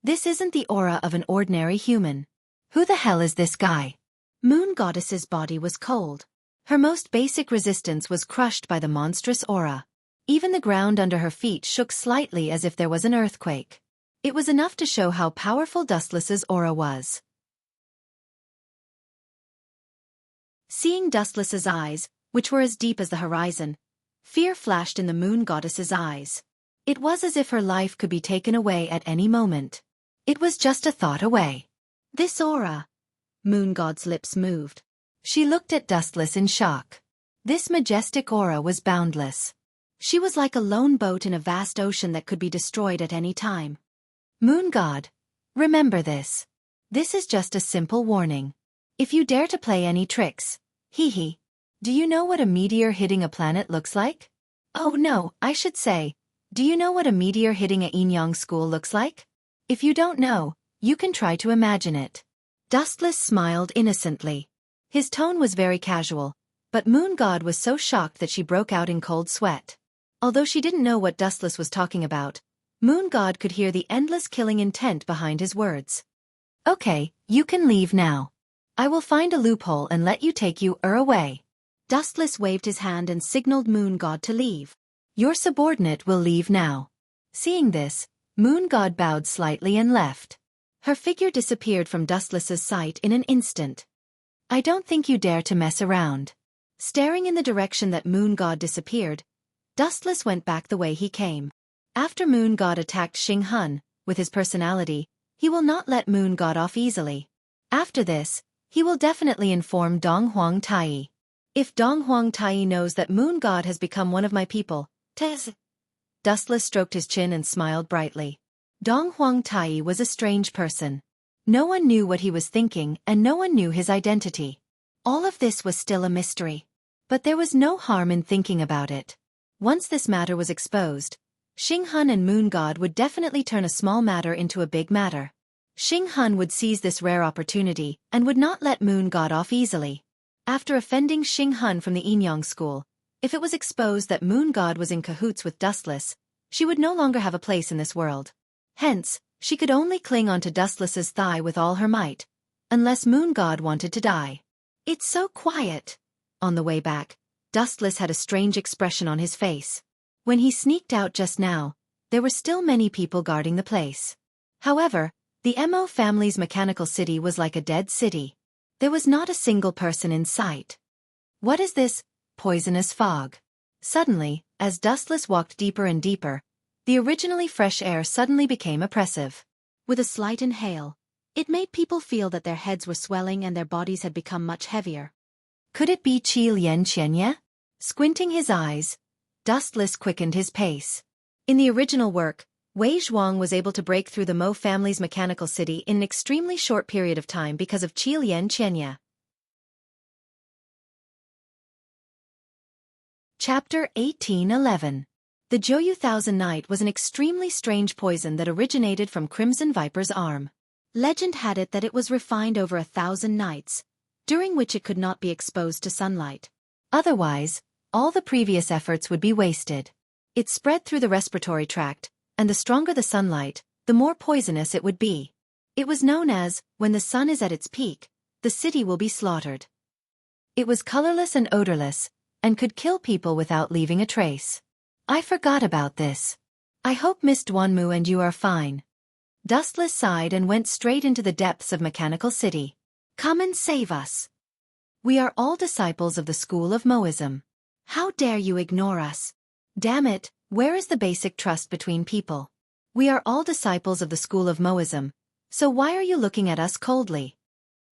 This isn't the aura of an ordinary human. Who the hell is this guy? Moon Goddess's body was cold. Her most basic resistance was crushed by the monstrous aura. Even the ground under her feet shook slightly as if there was an earthquake. It was enough to show how powerful Dustless's aura was. Seeing Dustless's eyes, which were as deep as the horizon, fear flashed in the Moon Goddess's eyes. It was as if her life could be taken away at any moment. It was just a thought away. This aura. Moon God's lips moved. She looked at Dustless in shock. This majestic aura was boundless. She was like a lone boat in a vast ocean that could be destroyed at any time. Moon God, remember this. This is just a simple warning. If you dare to play any tricks, hee. Do you know what a meteor hitting a planet looks like? Oh no, I should say, do you know what a meteor hitting a Yin-Yang school looks like? If you don't know, you can try to imagine it. Dustless smiled innocently. His tone was very casual, but Moon God was so shocked that she broke out in cold sweat. Although she didn't know what Dustless was talking about, Moon God could hear the endless killing intent behind his words. Okay, you can leave now. I will find a loophole and let you take Yu Air away. Dustless waved his hand and signaled Moon God to leave. Your subordinate will leave now. Seeing this, Moon God bowed slightly and left. Her figure disappeared from Dustless's sight in an instant. I don't think you dare to mess around. Staring in the direction that Moon God disappeared, Dustless went back the way he came. After Moon God attacked Xinghan, with his personality, he will not let Moon God off easily. After this, he will definitely inform Donghuang Tai. If Donghuang Tai knows that Moon God has become one of my people, Dustless stroked his chin and smiled brightly. Donghuang Tai was a strange person. No one knew what he was thinking and no one knew his identity. All of this was still a mystery. But there was no harm in thinking about it. Once this matter was exposed, Xinghan and Moon God would definitely turn a small matter into a big matter. Xinghan would seize this rare opportunity and would not let Moon God off easily. After offending Xinghan from the Yin-Yang school, if it was exposed that Moon God was in cahoots with Dustless, she would no longer have a place in this world. Hence, she could only cling onto Dustless's thigh with all her might, unless Moon God wanted to die. It's so quiet. On the way back, Dustless had a strange expression on his face. When he sneaked out just now, there were still many people guarding the place. However, the Mo family's mechanical city was like a dead city. There was not a single person in sight. What is this poisonous fog? Suddenly, as Dustless walked deeper and deeper, the originally fresh air suddenly became oppressive. With a slight inhale, it made people feel that their heads were swelling and their bodies had become much heavier. Could it be Qi Lian Qianye? Squinting his eyes, Dustless quickened his pace. In the original work, Wei Zhuang was able to break through the Mo family's mechanical city in an extremely short period of time because of Qi Lian Qianye. Chapter 1811. The Zhouyu Thousand Night was an extremely strange poison that originated from Crimson Viper's arm. Legend had it that it was refined over 1,000 nights, during which it could not be exposed to sunlight. Otherwise, all the previous efforts would be wasted. It spread through the respiratory tract, and the stronger the sunlight, the more poisonous it would be. It was known as, when the sun is at its peak, the city will be slaughtered. It was colorless and odorless, and could kill people without leaving a trace. I forgot about this. I hope Miss Duanmu and you are fine. Dustless sighed and went straight into the depths of Mechanical City. Come and save us. We are all disciples of the school of Moism. How dare you ignore us? Damn it, where is the basic trust between people? We are all disciples of the school of Moism, so why are you looking at us coldly?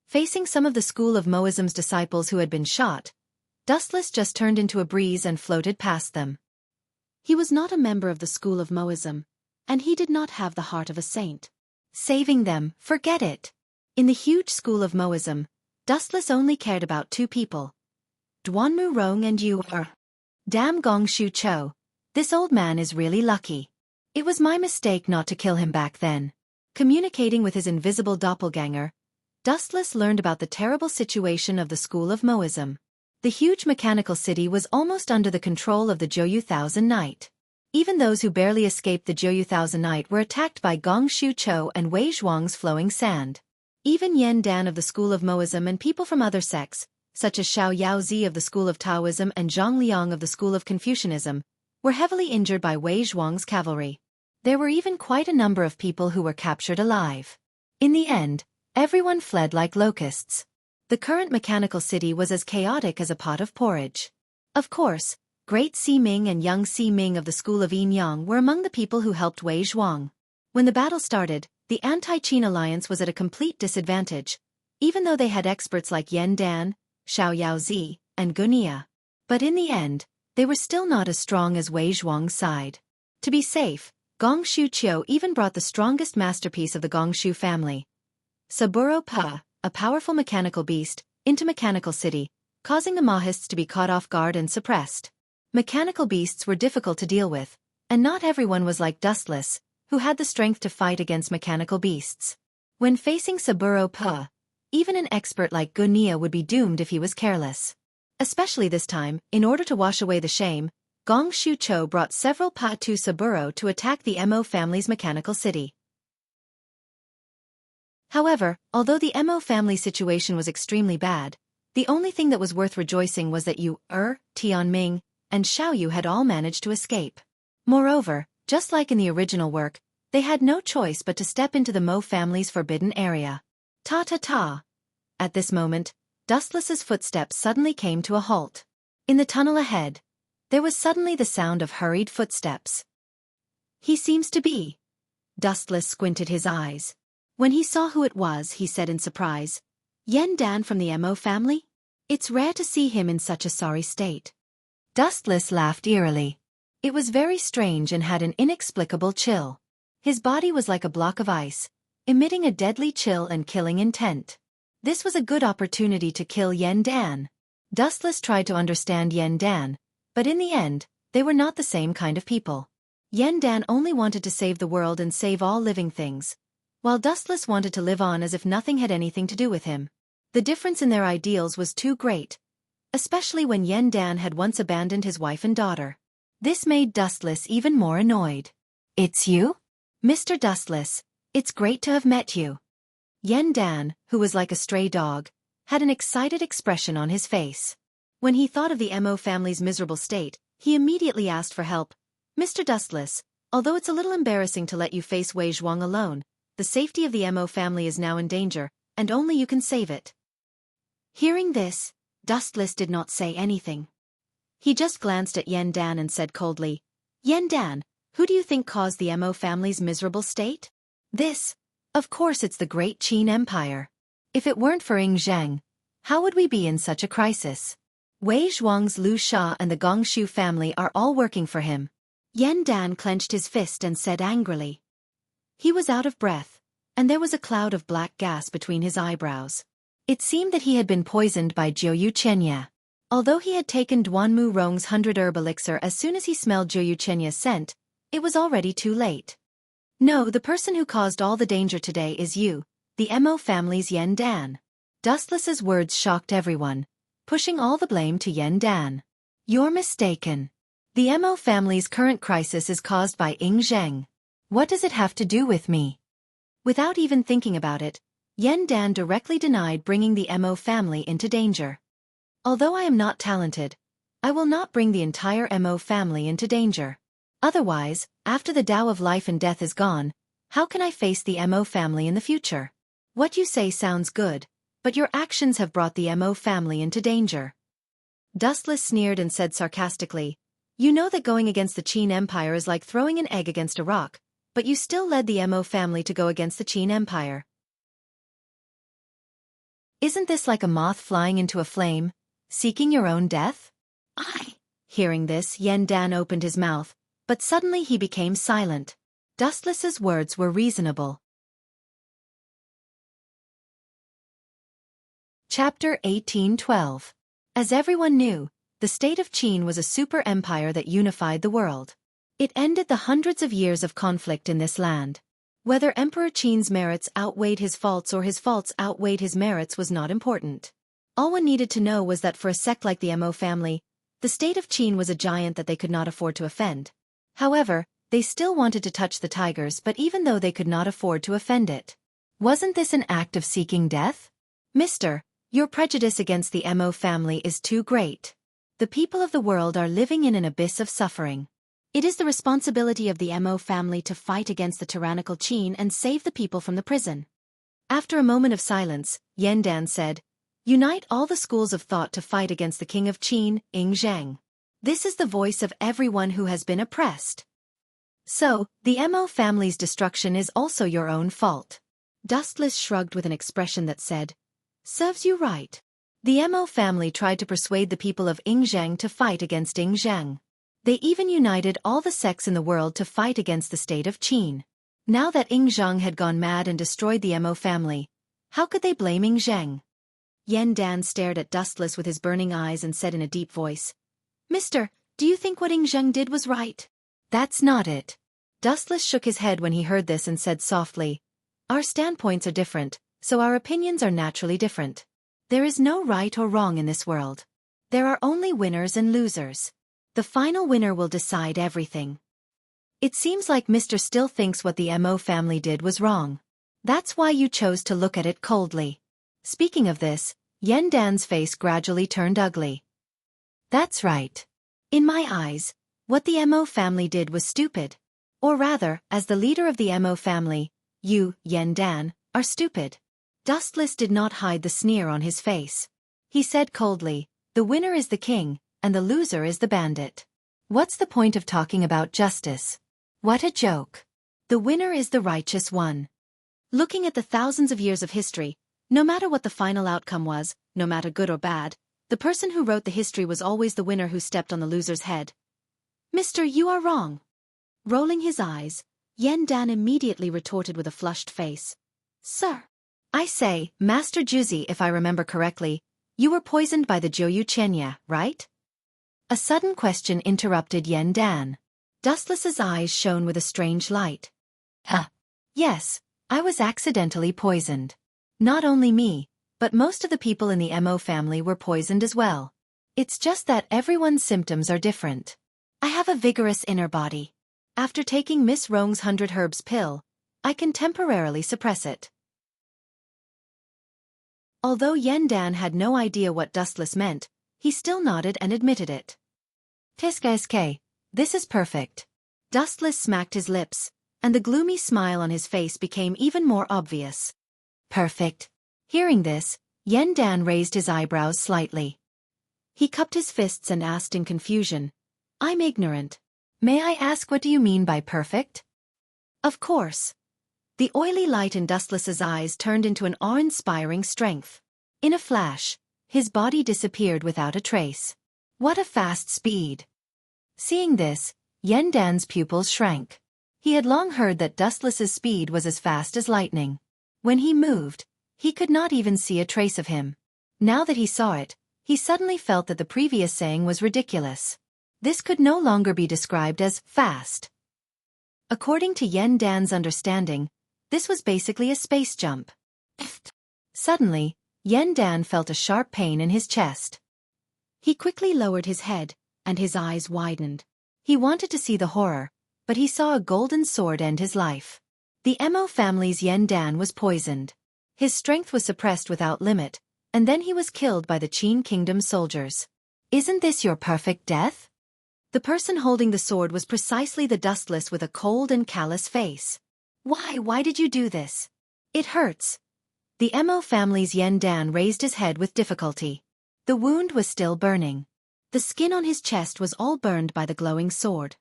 Facing some of the school of Moism's disciples who had been shot, Dustless just turned into a breeze and floated past them. He was not a member of the school of Moism, and he did not have the heart of a saint. Saving them, forget it. In the huge school of Moism, Dustless only cared about two people. Duanmu Rong and you are. Damn Gong Shu Cho, this old man is really lucky. It was my mistake not to kill him back then. Communicating with his invisible doppelganger, Dustless learned about the terrible situation of the school of Moism. The huge mechanical city was almost under the control of the Zhouyu Thousand Night. Even those who barely escaped the Zhouyu Thousand Night were attacked by Gong Shu Cho and Wei Zhuang's flowing sand. Even Yen Dan of the school of Moism and people from other sects, such as Xiao Yaozi of the school of Taoism and Zhang Liang of the school of Confucianism, were heavily injured by Wei Zhuang's cavalry. There were even quite a number of people who were captured alive. In the end, everyone fled like locusts. The current mechanical city was as chaotic as a pot of porridge. Of course, Great Si Ming and Young Si Ming of the school of Yin Yang were among the people who helped Wei Zhuang. When the battle started, the anti-Qin alliance was at a complete disadvantage, even though they had experts like Yen Dan, Xiao Yaozi, and Gunia. But in the end, they were still not as strong as Wei Zhuang's side. To be safe, Gong Shu Qiu even brought the strongest masterpiece of the Gong Shu family, Saburo Pa, a powerful mechanical beast, into Mechanical City, causing the Mahists to be caught off guard and suppressed. Mechanical beasts were difficult to deal with, and not everyone was like Dustless, who had the strength to fight against mechanical beasts. When facing Saburo Pa, even an expert like Gunia would be doomed if he was careless. Especially this time, in order to wash away the shame, Gong Shu Cho brought several Pa to Saburo to attack the Mo family's mechanical city. However, although the Mo family situation was extremely bad, the only thing that was worth rejoicing was that Tianming, and Xiaoyu had all managed to escape. Moreover, just like in the original work, they had no choice but to step into the Mo family's forbidden area. Ta-ta-ta. At this moment, Dustless's footsteps suddenly came to a halt. In the tunnel ahead, there was suddenly the sound of hurried footsteps. He seems to be. Dustless squinted his eyes. When he saw who it was, he said in surprise, Yen Dan from the Mo family? It's rare to see him in such a sorry state. Dustless laughed eerily. It was very strange and had an inexplicable chill. His body was like a block of ice, emitting a deadly chill and killing intent. This was a good opportunity to kill Yen Dan. Dustless tried to understand Yen Dan, but in the end, they were not the same kind of people. Yen Dan only wanted to save the world and save all living things, while Dustless wanted to live on as if nothing had anything to do with him. The difference in their ideals was too great, especially when Yen Dan had once abandoned his wife and daughter. This made Dustless even more annoyed. It's you? Mr. Dustless, it's great to have met you. Yen Dan, who was like a stray dog, had an excited expression on his face. When he thought of the Mo family's miserable state, he immediately asked for help. Mr. Dustless, although it's a little embarrassing to let you face Wei Zhuang alone, the safety of the Mo family is now in danger, and only you can save it. Hearing this, Dustless did not say anything. He just glanced at Yan Dan and said coldly, Yan Dan, who do you think caused the Mo family's miserable state? This. Of course it's the great Qin Empire. If it weren't for Ying Zheng, how would we be in such a crisis? Wei Zhuang's Lu Sha and the Gongshu family are all working for him. Yan Dan clenched his fist and said angrily. He was out of breath, and there was a cloud of black gas between his eyebrows. It seemed that he had been poisoned by Jiuyu Chenya. Although he had taken Duanmu Rong's 100-herb elixir as soon as he smelled Jiuyu Chenya's scent, it was already too late. No, the person who caused all the danger today is you, the Mo family's Yan Dan. Dustless's words shocked everyone, pushing all the blame to Yan Dan. You're mistaken. The Mo family's current crisis is caused by Ying Zheng. What does it have to do with me? Without even thinking about it, Yan Dan directly denied bringing the Mo family into danger. Although I am not talented, I will not bring the entire Mo family into danger. Otherwise, after the Tao of life and death is gone, how can I face the Mo family in the future? What you say sounds good, but your actions have brought the Mo family into danger. Dustless sneered and said sarcastically, You know that going against the Qin Empire is like throwing an egg against a rock, but you still led the Mo family to go against the Qin Empire. Isn't this like a moth flying into a flame, seeking your own death? Hearing this, Yan Dan opened his mouth, but suddenly he became silent. Dustless's words were reasonable. Chapter 1812. As everyone knew, the state of Qin was a super empire that unified the world. It ended the hundreds of years of conflict in this land. Whether Emperor Qin's merits outweighed his faults or his faults outweighed his merits was not important. All one needed to know was that for a sect like the Mo family, the state of Qin was a giant that they could not afford to offend. However, they still wanted to touch the tigers, but even though they could not afford to offend it. Wasn't this an act of seeking death? Mister, your prejudice against the Mo family is too great. The people of the world are living in an abyss of suffering. It is the responsibility of the Mo family to fight against the tyrannical Qin and save the people from the prison. After a moment of silence, Yan Dan said, Unite all the schools of thought to fight against the king of Qin, Ying Zheng. This is the voice of everyone who has been oppressed. So, the Mo family's destruction is also your own fault. Dustless shrugged with an expression that said, Serves you right. The Mo family tried to persuade the people of Ying Zheng to fight against Ying Zheng. They even united all the sects in the world to fight against the state of Qin. Now that Ying Zheng had gone mad and destroyed the Mo family, how could they blame Ying Zheng? Yan Dan stared at Dustless with his burning eyes and said in a deep voice, Mister, do you think what Ying Zheng did was right? That's not it. Dustless shook his head when he heard this and said softly, Our standpoints are different, so our opinions are naturally different. There is no right or wrong in this world. There are only winners and losers. The final winner will decide everything. It seems like Mr. still thinks what the Mo family did was wrong. That's why you chose to look at it coldly. Speaking of this, Yan Dan's face gradually turned ugly. That's right. In my eyes, what the Mo family did was stupid. Or rather, as the leader of the Mo family, you, Yan Dan, are stupid. Dustless did not hide the sneer on his face. He said coldly, The winner is the king, and the loser is the bandit. What's the point of talking about justice? What a joke. The winner is the righteous one. Looking at the thousands of years of history, no matter what the final outcome was, no matter good or bad, the person who wrote the history was always the winner who stepped on the loser's head. Mister, you are wrong. Rolling his eyes, Yan Dan immediately retorted with a flushed face. Sir. I say, Master Juzi, if I remember correctly, you were poisoned by the Jiuyu Chenya, right? A sudden question interrupted Yan Dan. Dustless's eyes shone with a strange light. Yes, I was accidentally poisoned. Not only me, but most of the people in the Mo family were poisoned as well. It's just that everyone's symptoms are different. I have a vigorous inner body. After taking Miss Rong's 100 herbs pill, I can temporarily suppress it. Although Yan Dan had no idea what Dustless meant, he still nodded and admitted it. Tisk, this is perfect. Dustless smacked his lips, and the gloomy smile on his face became even more obvious. Perfect. Hearing this, Yen Dan raised his eyebrows slightly. He cupped his fists and asked in confusion, I'm ignorant. May I ask, what do you mean by perfect? Of course. The oily light in Dustless's eyes turned into an awe-inspiring strength. In a flash, his body disappeared without a trace. What a fast speed! Seeing this, Yen Dan's pupils shrank. He had long heard that Dustless's speed was as fast as lightning. When he moved, he could not even see a trace of him. Now that he saw it, he suddenly felt that the previous saying was ridiculous. This could no longer be described as fast. According to Yen Dan's understanding, this was basically a space jump. Suddenly, Yen Dan felt a sharp pain in his chest. He quickly lowered his head, and his eyes widened. He wanted to see the horror, but he saw a golden sword end his life. The Mo family's Yen Dan was poisoned. His strength was suppressed without limit, and then he was killed by the Qin Kingdom soldiers. Isn't this your perfect death? The person holding the sword was precisely the Dustless with a cold and callous face. Why did you do this? It hurts. The Mo family's Yen Dan raised his head with difficulty. The wound was still burning. The skin on his chest was all burned by the glowing sword.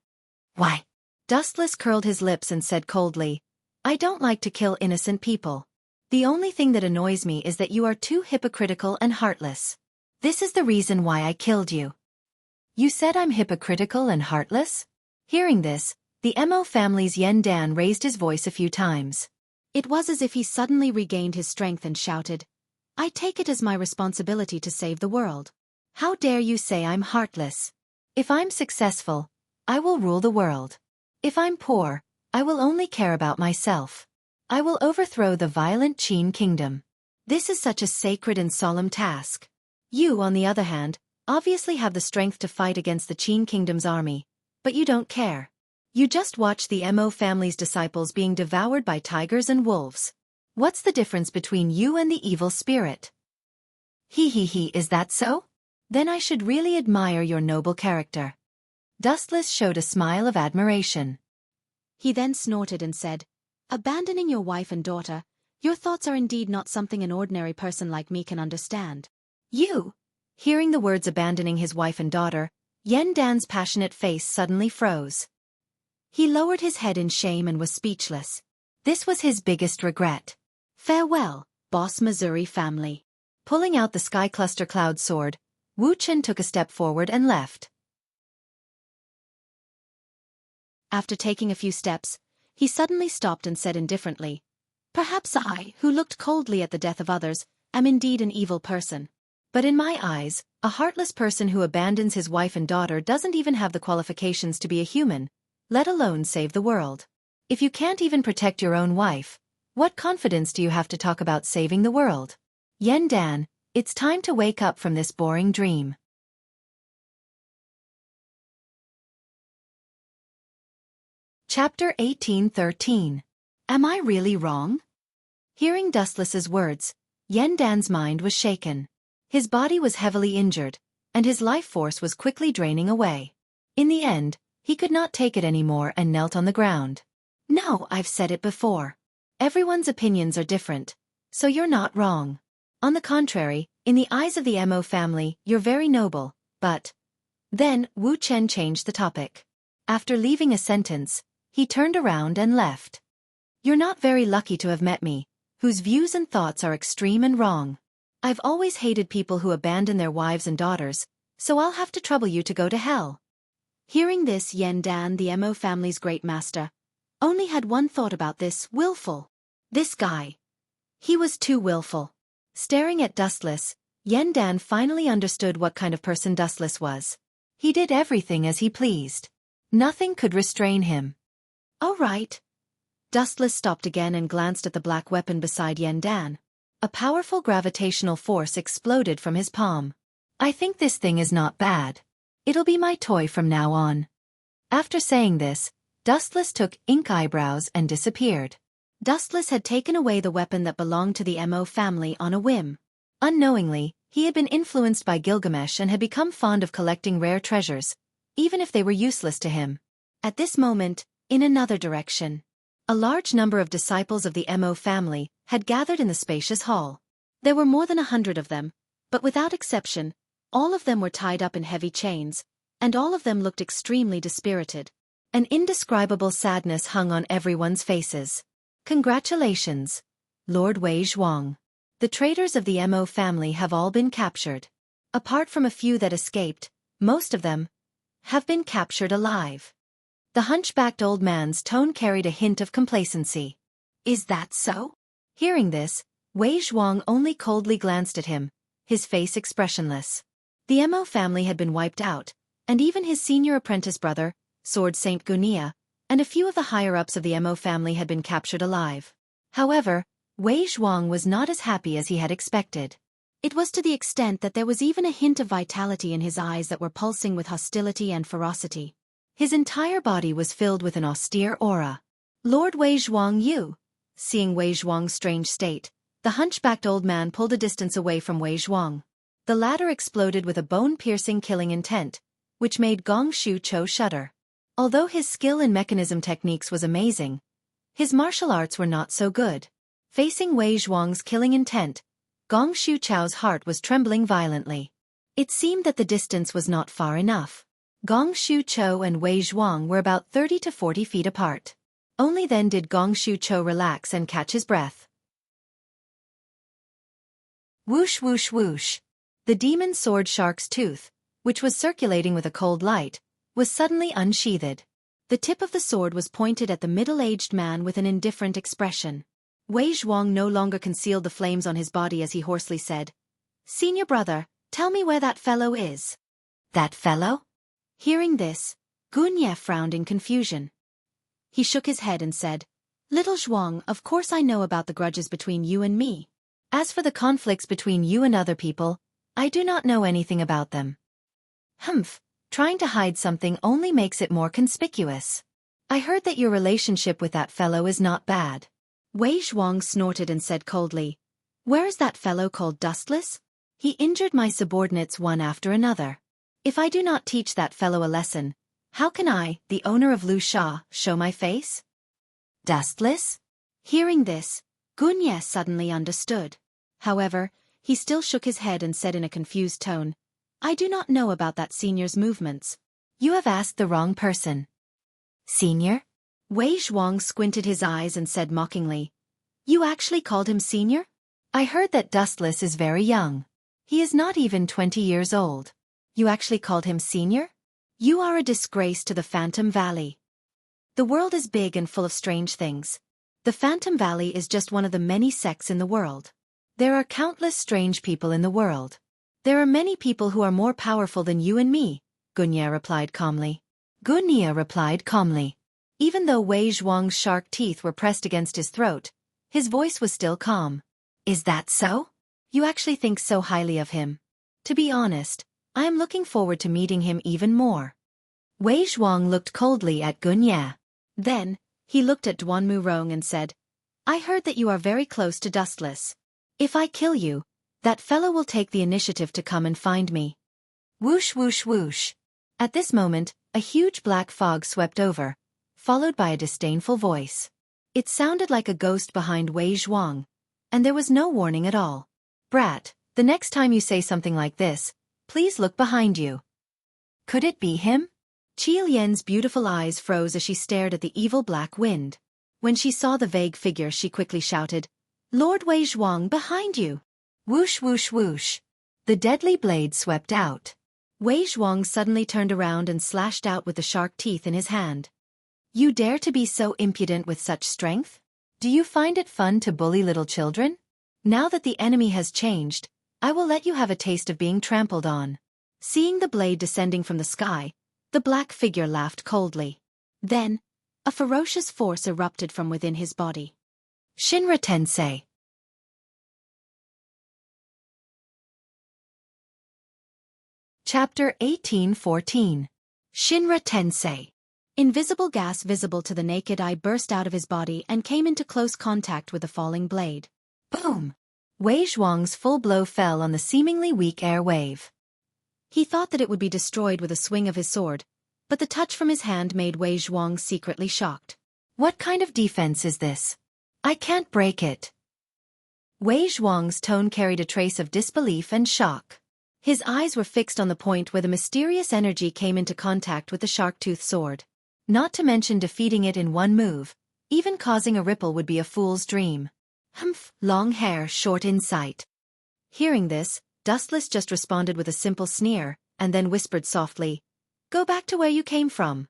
Why? Dustless curled his lips and said coldly, I don't like to kill innocent people. The only thing that annoys me is that you are too hypocritical and heartless. This is the reason why I killed you. You said I'm hypocritical and heartless? Hearing this, the Mo family's Yen Dan raised his voice a few times. It was as if he suddenly regained his strength and shouted, I take it as my responsibility to save the world. How dare you say I'm heartless? If I'm successful, I will rule the world. If I'm poor, I will only care about myself. I will overthrow the violent Qin kingdom. This is such a sacred and solemn task. You, on the other hand, obviously have the strength to fight against the Qin kingdom's army, but you don't care. You just watch the Mo family's disciples being devoured by tigers and wolves. What's the difference between you and the evil spirit? Is that so? Then I should really admire your noble character. Dustless showed a smile of admiration. He then snorted and said, Abandoning your wife and daughter, your thoughts are indeed not something an ordinary person like me can understand. You! Hearing the words abandoning his wife and daughter, Yen Dan's passionate face suddenly froze. He lowered his head in shame and was speechless. This was his biggest regret. Farewell, Boss Missouri family. Pulling out the Sky Cluster Cloud sword, Wuxia took a step forward and left. After taking a few steps, he suddenly stopped and said indifferently, Perhaps I, who looked coldly at the death of others, am indeed an evil person. But in my eyes, a heartless person who abandons his wife and daughter doesn't even have the qualifications to be a human, let alone save the world. If you can't even protect your own wife, what confidence do you have to talk about saving the world? Yen Dan, it's time to wake up from this boring dream. Chapter 18:13. Am I really wrong? Hearing Dustless's words, Yen Dan's mind was shaken. His body was heavily injured, and his life force was quickly draining away. In the end, he could not take it anymore and knelt on the ground. No, I've said it before. Everyone's opinions are different, so you're not wrong. On the contrary, in the eyes of the Mo family, you're very noble, but... Then, Wuxia changed the topic. After leaving a sentence, he turned around and left. You're not very lucky to have met me, whose views and thoughts are extreme and wrong. I've always hated people who abandon their wives and daughters, so I'll have to trouble you to go to hell. Hearing this, Yen Dan, the Mo family's great master, only had one thought about this: willful. This guy. He was too willful. Staring at Dustless, Yen Dan finally understood what kind of person Dustless was. He did everything as he pleased. Nothing could restrain him. All right. Dustless stopped again and glanced at the black weapon beside Yen Dan. A powerful gravitational force exploded from his palm. I think this thing is not bad. It'll be my toy from now on. After saying this, Dustless took ink eyebrows and disappeared. Dustless had taken away the weapon that belonged to the Mo family on a whim. Unknowingly, He had been influenced by Gilgamesh and had become fond of collecting rare treasures, even if they were useless to him. At this moment, in another direction, a large number of disciples of the Mo family had gathered in the spacious hall. There were more than 100 of them, but without exception, all of them were tied up in heavy chains, and all of them looked extremely dispirited. An indescribable sadness hung on everyone's faces. Congratulations, Lord Wei Zhuang. The traitors of the Mo family have all been captured. Apart from a few that escaped, most of them have been captured alive. The hunchbacked old man's tone carried a hint of complacency. Is that so? Hearing this, Wei Zhuang only coldly glanced at him, his face expressionless. The Mo family had been wiped out, and even his senior apprentice brother, Sword Saint Gunia, and a few of the higher-ups of the Mo family had been captured alive. However, Wei Zhuang was not as happy as he had expected. It was to the extent that there was even a hint of vitality in his eyes that were pulsing with hostility and ferocity. His entire body was filled with an austere aura. Lord Wei Zhuang, you! Seeing Wei Zhuang's strange state, the hunchbacked old man pulled a distance away from Wei Zhuang. The latter exploded with a bone-piercing killing intent, which made Gong Shu Cho shudder. Although his skill in mechanism techniques was amazing, his martial arts were not so good. Facing Wei Zhuang's killing intent, Gong Shu Chao's heart was trembling violently. It seemed that the distance was not far enough. Gong Shu Cho and Wei Zhuang were about 30 to 40 feet apart. Only then did Gong Shu Cho relax and catch his breath. Whoosh whoosh whoosh. The demon sword Shark's Tooth, which was circulating with a cold light, was suddenly unsheathed. The tip of the sword was pointed at the middle-aged man with an indifferent expression. Wei Zhuang no longer concealed the flames on his body as he hoarsely said, "Senior brother, tell me where that fellow is." That fellow? Hearing this, Gunya frowned in confusion. He shook his head and said, "Little Zhuang, of course I know about the grudges between you and me. As for the conflicts between you and other people, I do not know anything about them." Humph, trying to hide something only makes it more conspicuous. I heard that your relationship with that fellow is not bad. Wei Zhuang snorted and said coldly, "Where is that fellow called Dustless? He injured my subordinates one after another. If I do not teach that fellow a lesson, how can I, the owner of Lu Sha, show my face?" Dustless? Hearing this, Gunya suddenly understood. However, he still shook his head and said in a confused tone, "I do not know about that senior's movements." You have asked the wrong person. Senior? Wei Zhuang squinted his eyes and said mockingly, "You actually called him senior? I heard that Dustless is very young. He is not even 20 years old. You actually called him senior? You are a disgrace to the Phantom Valley." The world is big and full of strange things. The Phantom Valley is just one of the many sects in the world. There are countless strange people in the world. There are many people who are more powerful than you and me, Gunya replied calmly. Even though Wei Zhuang's shark teeth were pressed against his throat, his voice was still calm. "Is that so? You actually think so highly of him? To be honest, I am looking forward to meeting him even more." Wei Zhuang looked coldly at Gunya. Then, he looked at Duan Murong and said, "I heard that you are very close to Dustless. If I kill you, that fellow will take the initiative to come and find me." Whoosh whoosh whoosh. At this moment, a huge black fog swept over, followed by a disdainful voice. It sounded like a ghost behind Wei Zhuang, and there was no warning at all. "Brat, the next time you say something like this, please look behind you." Could it be him? Qi Lian's beautiful eyes froze as she stared at the evil black wind. When she saw the vague figure, she quickly shouted, "Lord Wei Zhuang, behind you!" Whoosh whoosh whoosh. The deadly blade swept out. Wei Zhuang suddenly turned around and slashed out with the shark teeth in his hand. "You dare to be so impudent with such strength? Do you find it fun to bully little children? Now that the enemy has changed, I will let you have a taste of being trampled on." Seeing the blade descending from the sky, the black figure laughed coldly. Then, a ferocious force erupted from within his body. Shinra Tensei. Chapter 1814. Shinra Tensei. Invisible gas visible to the naked eye burst out of his body and came into close contact with the falling blade. Boom! Wei Zhuang's full blow fell on the seemingly weak air wave. He thought that it would be destroyed with a swing of his sword, but the touch from his hand made Wei Zhuang secretly shocked. What kind of defense is this? I can't break it. Wei Zhuang's tone carried a trace of disbelief and shock. His eyes were fixed on the point where the mysterious energy came into contact with the shark-tooth sword. Not to mention defeating it in one move, even causing a ripple would be a fool's dream. Humph, long hair, short insight. Hearing this, Dustless just responded with a simple sneer, and then whispered softly, "Go back to where you came from."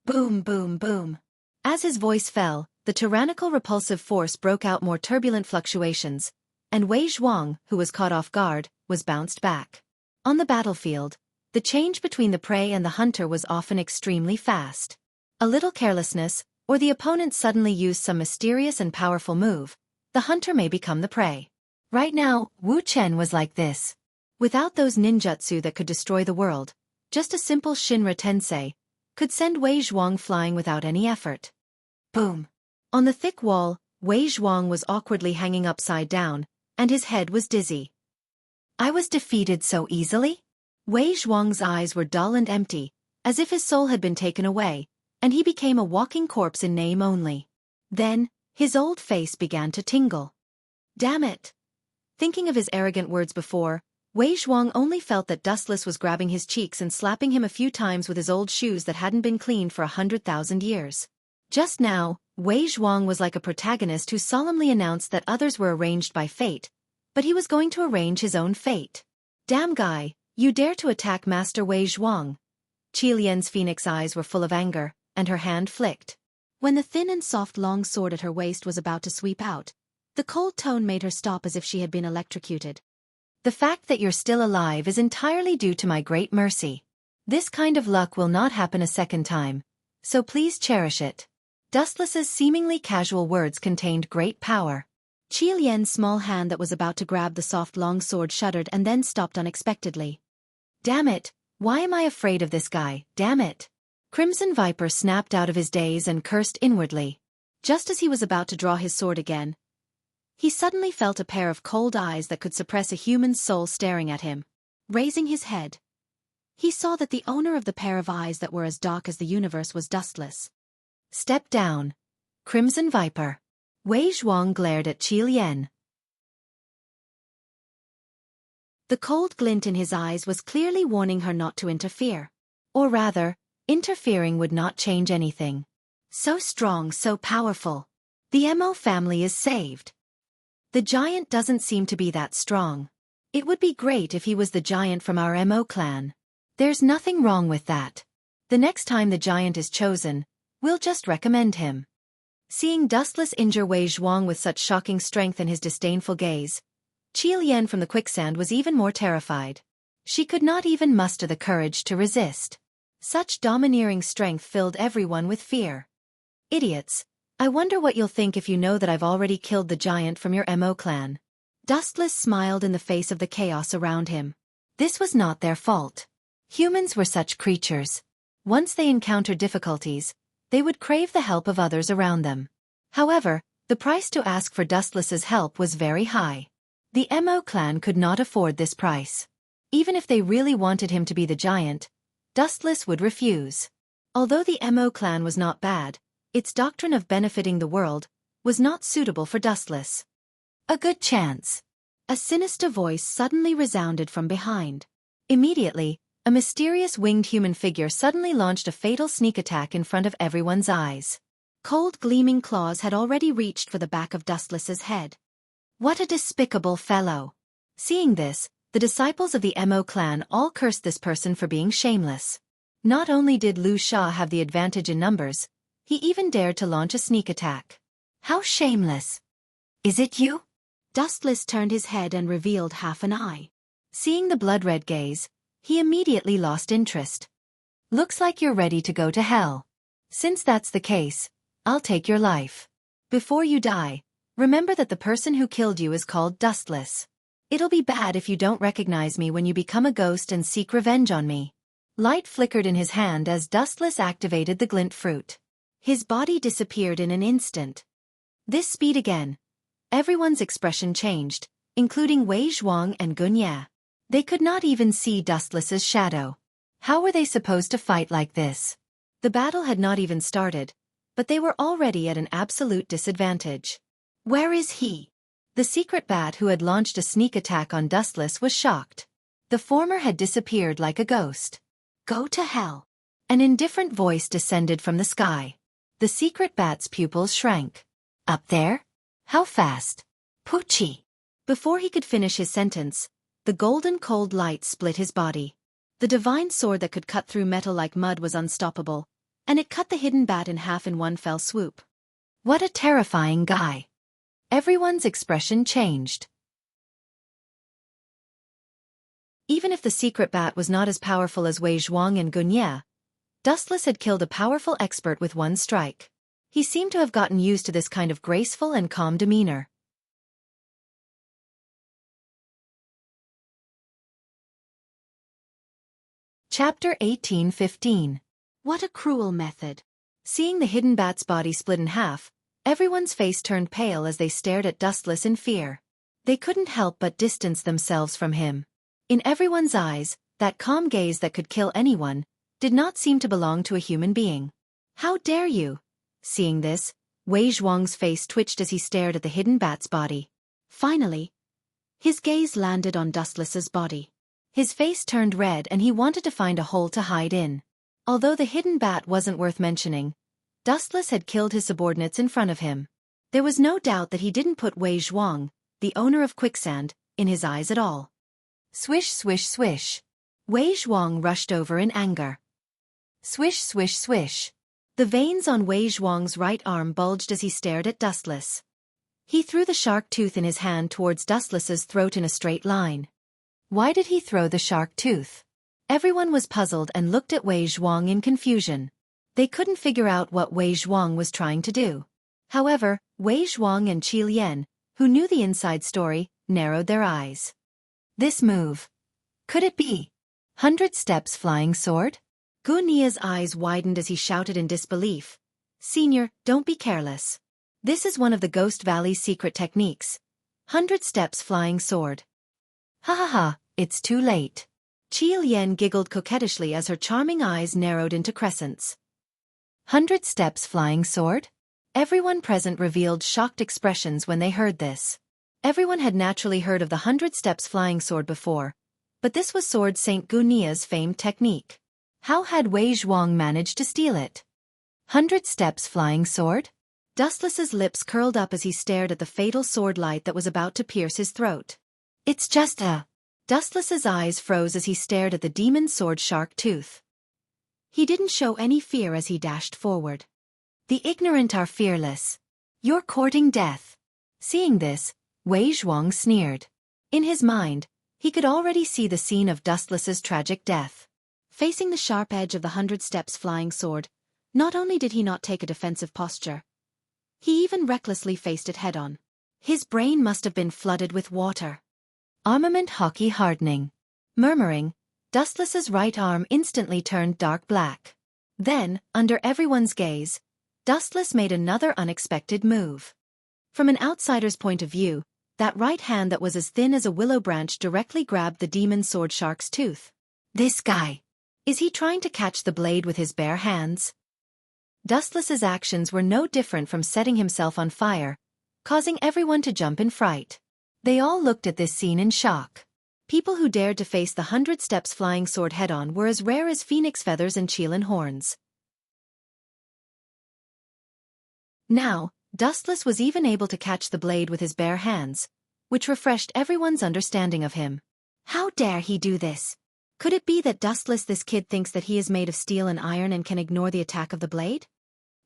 Boom, boom, boom. As his voice fell, the tyrannical repulsive force broke out more turbulent fluctuations, and Wei Zhuang, who was caught off guard, was bounced back. On the battlefield, the change between the prey and the hunter was often extremely fast. A little carelessness, or the opponent suddenly used some mysterious and powerful move, the hunter may become the prey. Right now, Wu Chen was like this. Without those ninjutsu that could destroy the world, just a simple Shinra Tensei could send Wei Zhuang flying without any effort. Boom. On the thick wall, Wei Zhuang was awkwardly hanging upside down, and his head was dizzy. I was defeated so easily? Wei Zhuang's eyes were dull and empty, as if his soul had been taken away, and he became a walking corpse in name only. Then, his old face began to tingle. Damn it! Thinking of his arrogant words before, Wei Zhuang only felt that Dustless was grabbing his cheeks and slapping him a few times with his old shoes that hadn't been cleaned for 100,000 years. Just now, Wei Zhuang was like a protagonist who solemnly announced that others were arranged by fate, but he was going to arrange his own fate. Damn guy, you dare to attack Master Wei Zhuang. Qi Lian's phoenix eyes were full of anger, and her hand flicked. When the thin and soft long sword at her waist was about to sweep out, the cold tone made her stop as if she had been electrocuted. The fact that you're still alive is entirely due to my great mercy. This kind of luck will not happen a second time, so please cherish it. Dustless's seemingly casual words contained great power. Qi Lian's small hand that was about to grab the soft long sword shuddered and then stopped unexpectedly. Damn it, why am I afraid of this guy, damn it? Crimson Viper snapped out of his daze and cursed inwardly. Just as he was about to draw his sword again, he suddenly felt a pair of cold eyes that could suppress a human's soul staring at him. Raising his head, he saw that the owner of the pair of eyes that were as dark as the universe was Dustless. Step down, Crimson Viper. Wei Zhuang glared at Qi Lian. The cold glint in his eyes was clearly warning her not to interfere. Or rather, interfering would not change anything. So strong, so powerful. The Mo family is saved. The giant doesn't seem to be that strong. It would be great if he was the giant from our Mo clan. There's nothing wrong with that. The next time the giant is chosen, we'll just recommend him. Seeing Dustless injure Wei Zhuang with such shocking strength in his disdainful gaze, Qi Lian from the quicksand was even more terrified. She could not even muster the courage to resist. Such domineering strength filled everyone with fear. Idiots, I wonder what you'll think if you know that I've already killed the giant from your Mo clan. Dustless smiled in the face of the chaos around him. This was not their fault. Humans were such creatures. Once they encountered difficulties, they would crave the help of others around them. However, the price to ask for Dustless's help was very high. The Mo clan could not afford this price. Even if they really wanted him to be the giant, Dustless would refuse. Although the Mo clan was not bad, its doctrine of benefiting the world was not suitable for Dustless. A good chance. A sinister voice suddenly resounded from behind. Immediately, a mysterious winged human figure suddenly launched a fatal sneak attack in front of everyone's eyes. Cold gleaming claws had already reached for the back of Dustless's head. What a despicable fellow! Seeing this, the disciples of the Mo clan all cursed this person for being shameless. Not only did Lu Sha have the advantage in numbers, he even dared to launch a sneak attack. How shameless! Is it you? Dustless turned his head and revealed half an eye. Seeing the blood-red gaze, he immediately lost interest. Looks like you're ready to go to hell. Since that's the case, I'll take your life. Before you die, remember that the person who killed you is called Dustless. It'll be bad if you don't recognize me when you become a ghost and seek revenge on me. Light flickered in his hand as Dustless activated the glint fruit. His body disappeared in an instant. This speed again. Everyone's expression changed, including Wei Zhuang and Gunye. They could not even see Dustless's shadow. How were they supposed to fight like this? The battle had not even started, but they were already at an absolute disadvantage. Where is he? The secret bat who had launched a sneak attack on Dustless was shocked. The former had disappeared like a ghost. Go to hell. An indifferent voice descended from the sky. The secret bat's pupils shrank. Up there? How fast? Poochie. Before he could finish his sentence, the golden cold light split his body. The divine sword that could cut through metal like mud was unstoppable, and it cut the hidden bat in half in one fell swoop. What a terrifying guy. Everyone's expression changed. Even if the secret bat was not as powerful as Wei Zhuang and Gunye, Dustless had killed a powerful expert with one strike. He seemed to have gotten used to this kind of graceful and calm demeanor. Chapter 18:15. What a cruel method. Seeing the hidden bat's body split in half, everyone's face turned pale as they stared at Dustless in fear. They couldn't help but distance themselves from him. In everyone's eyes, that calm gaze that could kill anyone did not seem to belong to a human being. How dare you? Seeing this, Wei Zhuang's face twitched as he stared at the hidden bat's body. Finally, his gaze landed on Dustless's body. His face turned red and he wanted to find a hole to hide in. Although the hidden bat wasn't worth mentioning, Dustless had killed his subordinates in front of him. There was no doubt that he didn't put Wei Zhuang, the owner of quicksand, in his eyes at all. Swish, swish, swish. Wei Zhuang rushed over in anger. Swish, swish, swish. The veins on Wei Zhuang's right arm bulged as he stared at Dustless. He threw the shark tooth in his hand towards Dustless's throat in a straight line. Why did he throw the shark tooth? Everyone was puzzled and looked at Wei Zhuang in confusion. They couldn't figure out what Wei Zhuang was trying to do. However, Wei Zhuang and Qi Lian, who knew the inside story, narrowed their eyes. This move. Could it be 100 steps flying sword? Gunye's eyes widened as he shouted in disbelief. Senior, don't be careless. This is one of the Ghost Valley's secret techniques. 100 steps flying sword. Ha ha ha, it's too late. Qi Lian giggled coquettishly as her charming eyes narrowed into crescents. 100 steps flying sword? Everyone present revealed shocked expressions when they heard this. Everyone had naturally heard of the 100 steps flying sword before, but this was Sword Saint Gunye's famed technique. How had Wei Zhuang managed to steal it? 100 steps flying sword? Dustless's lips curled up as he stared at the fatal sword light that was about to pierce his throat. It's just a... Dustless's eyes froze as he stared at the demon sword shark tooth. He didn't show any fear as he dashed forward. The ignorant are fearless. You're courting death. Seeing this, Wei Zhuang sneered. In his mind, he could already see the scene of Dustless's tragic death. Facing the sharp edge of the 100 steps flying sword, not only did he not take a defensive posture, he even recklessly faced it head-on. His brain must have been flooded with water. Armament hockey hardening. Murmuring, Dustless's right arm instantly turned dark black. Then, under everyone's gaze, Dustless made another unexpected move. From an outsider's point of view, that right hand that was as thin as a willow branch directly grabbed the demon sword shark's tooth. This guy. Is he trying to catch the blade with his bare hands? Dustless's actions were no different from setting himself on fire, causing everyone to jump in fright. They all looked at this scene in shock. People who dared to face the 100 steps flying sword head-on were as rare as phoenix feathers and Qilin horns. Now, Dustless was even able to catch the blade with his bare hands, which refreshed everyone's understanding of him. How dare he do this? Could it be that Dustless, this kid, thinks that he is made of steel and iron and can ignore the attack of the blade?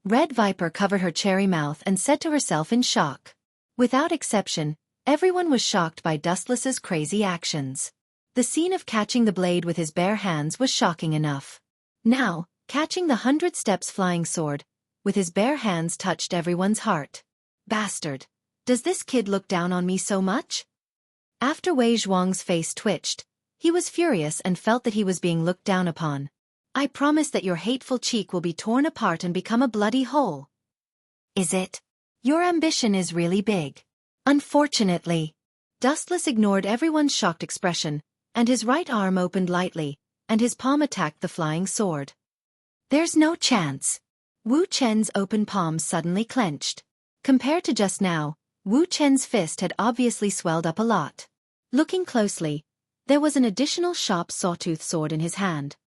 Red Viper covered her cherry mouth and said to herself in shock. Without exception, everyone was shocked by Dustless's crazy actions. The scene of catching the blade with his bare hands was shocking enough. Now, catching the 100 steps flying sword with his bare hands touched everyone's heart. Bastard! Does this kid look down on me so much? After Wei Zhuang's face twitched, he was furious and felt that he was being looked down upon. I promise that your hateful cheek will be torn apart and become a bloody hole. Is it? Your ambition is really big. Unfortunately. Dustless ignored everyone's shocked expression, and his right arm opened lightly, and his palm attacked the flying sword. There's no chance. Wu Chen's open palm suddenly clenched. Compared to just now, Wu Chen's fist had obviously swelled up a lot. Looking closely, there was an additional sharp sawtooth sword in his hand.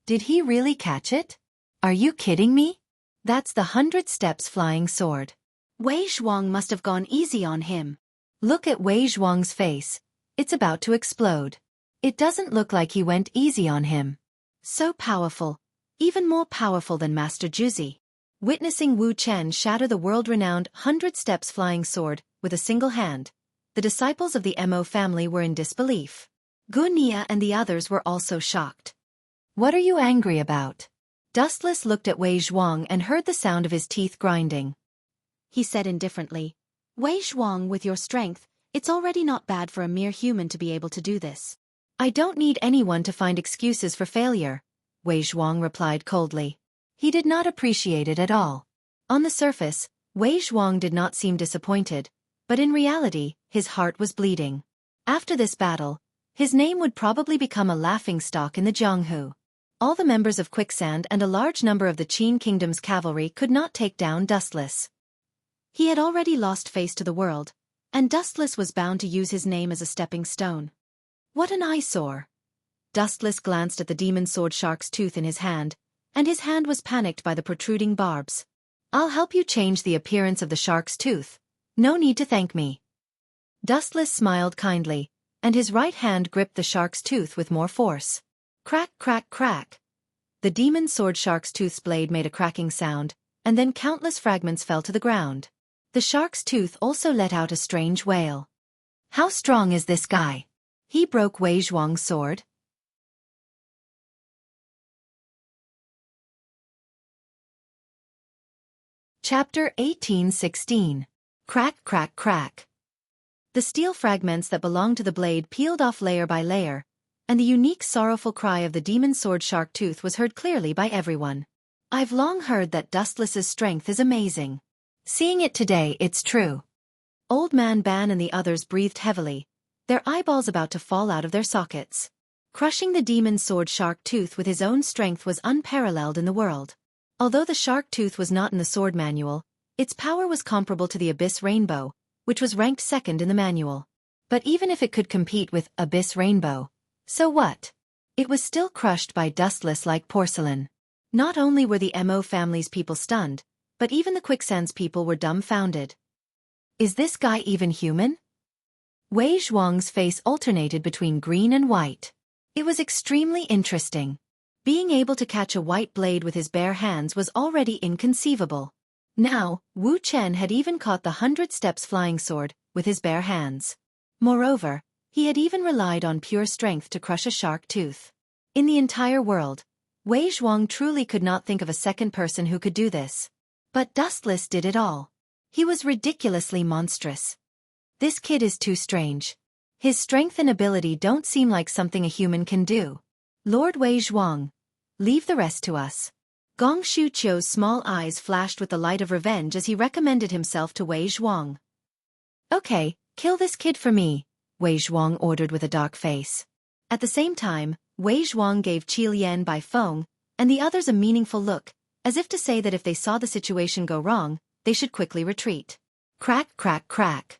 Did he really catch it? Are you kidding me? That's the 100 steps flying sword. Wei Zhuang must have gone easy on him. Look at Wei Zhuang's face. It's about to explode. It doesn't look like he went easy on him. So powerful, even more powerful than Master Juzi. Witnessing Wu Chen shatter the world-renowned 100 steps flying sword with a single hand, the disciples of the Mo family were in disbelief. Gunia and the others were also shocked. What are you angry about? Dustless looked at Wei Zhuang and heard the sound of his teeth grinding. He said indifferently, Wei Zhuang, with your strength, it's already not bad for a mere human to be able to do this. I don't need anyone to find excuses for failure, Wei Zhuang replied coldly. He did not appreciate it at all. On the surface, Wei Zhuang did not seem disappointed, but in reality, his heart was bleeding. After this battle, his name would probably become a laughingstock in the Jianghu. All the members of Quicksand and a large number of the Qin Kingdom's cavalry could not take down Dustless. He had already lost face to the world, and Dustless was bound to use his name as a stepping stone. What an eyesore! Dustless glanced at the demon sword shark's tooth in his hand, and his hand was panicked by the protruding barbs. I'll help you change the appearance of the shark's tooth. No need to thank me. Dustless smiled kindly, and his right hand gripped the shark's tooth with more force. Crack, crack, crack. The demon sword shark's tooth's blade made a cracking sound, and then countless fragments fell to the ground. The shark's tooth also let out a strange wail. How strong is this guy? He broke Wei Zhuang's sword. Chapter 18:16. Crack, crack, crack. The steel fragments that belonged to the blade peeled off layer by layer, and the unique sorrowful cry of the demon sword shark tooth was heard clearly by everyone. I've long heard that Dustless's strength is amazing. Seeing it today, it's true. Old Man Ban and the others breathed heavily, their eyeballs about to fall out of their sockets. Crushing the demon sword shark tooth with his own strength was unparalleled in the world. Although the shark tooth was not in the sword manual, its power was comparable to the Abyss Rainbow, which was ranked second in the manual. But even if it could compete with Abyss Rainbow, so what? It was still crushed by Dustless like porcelain. Not only were the Mo family's people stunned, but even the Quicksand's people were dumbfounded. Is this guy even human? Wei Zhuang's face alternated between green and white. It was extremely interesting. Being able to catch a white blade with his bare hands was already inconceivable. Now, Wu Chen had even caught the 100 steps flying sword with his bare hands. Moreover, he had even relied on pure strength to crush a shark tooth. In the entire world, Wei Zhuang truly could not think of a second person who could do this. But Dustless did it all. He was ridiculously monstrous. This kid is too strange. His strength and ability don't seem like something a human can do. Lord Wei Zhuang, leave the rest to us. Gong Shuqiu's small eyes flashed with the light of revenge as he recommended himself to Wei Zhuang. Okay, kill this kid for me, Wei Zhuang ordered with a dark face. At the same time, Wei Zhuang gave Qi Lian Bai Feng and the others a meaningful look, as if to say that if they saw the situation go wrong, they should quickly retreat. Crack, crack, crack.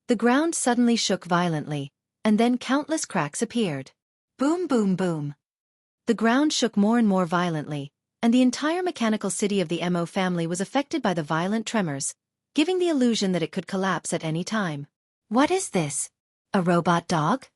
The ground suddenly shook violently, and then countless cracks appeared. Boom, boom, boom. The ground shook more and more violently, and the entire mechanical city of the Mo family was affected by the violent tremors, giving the illusion that it could collapse at any time. What is this? A robot dog?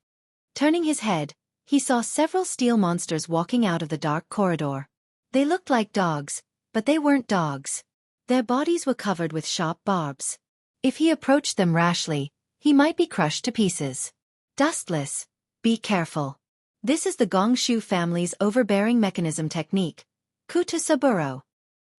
Turning his head, he saw several steel monsters walking out of the dark corridor. They looked like dogs, but they weren't dogs. Their bodies were covered with sharp barbs. If he approached them rashly, he might be crushed to pieces. Dustless, be careful. This is the Gongshu family's overbearing mechanism technique, Kuta Saburo.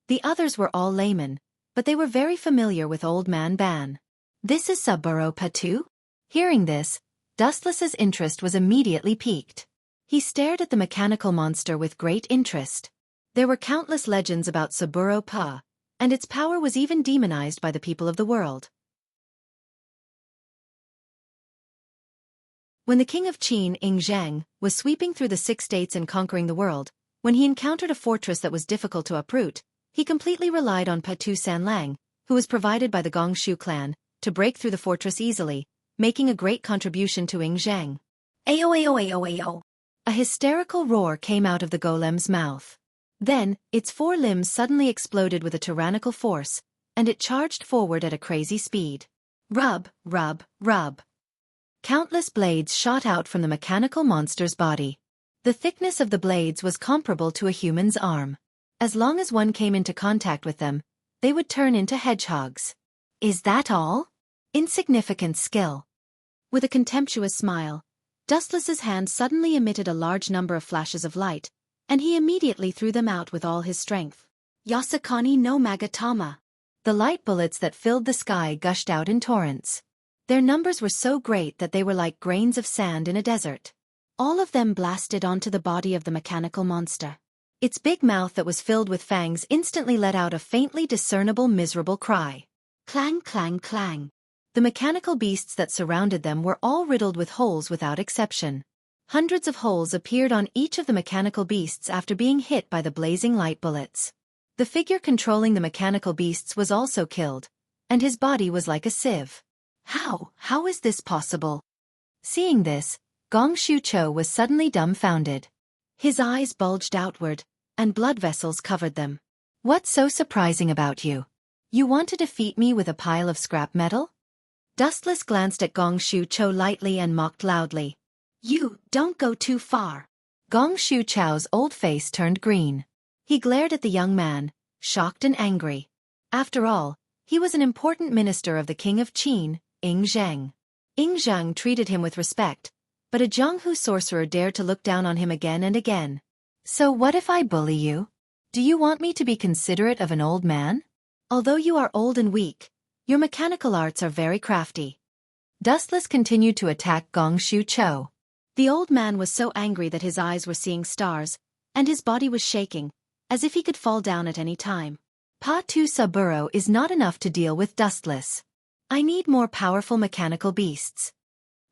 The others were all laymen, but they were very familiar with Old Man Ban. This is Saburo Patu? Hearing this, Dustless's interest was immediately piqued. He stared at the mechanical monster with great interest. There were countless legends about Saburo Pa, and its power was even demonized by the people of the world. When the king of Qin, Ing Zheng, was sweeping through the 6 states and conquering the world, when he encountered a fortress that was difficult to uproot, he completely relied on Patu Sanlang, who was provided by the Gongshu clan, to break through the fortress easily, making a great contribution to Ing Zheng. Ayo ayo ayo ayo. A hysterical roar came out of the golem's mouth. Then, its 4 limbs suddenly exploded with a tyrannical force, and it charged forward at a crazy speed. Rub, rub, rub. Countless blades shot out from the mechanical monster's body. The thickness of the blades was comparable to a human's arm. As long as one came into contact with them, they would turn into hedgehogs. Is that all? Insignificant skill. With a contemptuous smile, Dustless's hand suddenly emitted a large number of flashes of light, and he immediately threw them out with all his strength. Yasakani no Magatama. The light bullets that filled the sky gushed out in torrents. Their numbers were so great that they were like grains of sand in a desert. All of them blasted onto the body of the mechanical monster. Its big mouth that was filled with fangs instantly let out a faintly discernible miserable cry. Clang, clang, clang. The mechanical beasts that surrounded them were all riddled with holes without exception. Hundreds of holes appeared on each of the mechanical beasts after being hit by the blazing light bullets. The figure controlling the mechanical beasts was also killed, and his body was like a sieve. How is this possible? Seeing this, Gong Shucho was suddenly dumbfounded. His eyes bulged outward, and blood vessels covered them. What's so surprising about you? You want to defeat me with a pile of scrap metal? Dustless glanced at Gong Shucho lightly and mocked loudly. You don't go too far. Gong Shucho's old face turned green. He glared at the young man, shocked and angry. After all, he was an important minister of the king of Qin, Ing Zheng. Ing Zheng treated him with respect, but a Zhonghu sorcerer dared to look down on him again and again. So what if I bully you? Do you want me to be considerate of an old man? Although you are old and weak, your mechanical arts are very crafty. Dustless continued to attack Gong Shucho. The old man was so angry that his eyes were seeing stars, and his body was shaking, as if he could fall down at any time. Patu Saburo is not enough to deal with Dustless. I need more powerful mechanical beasts.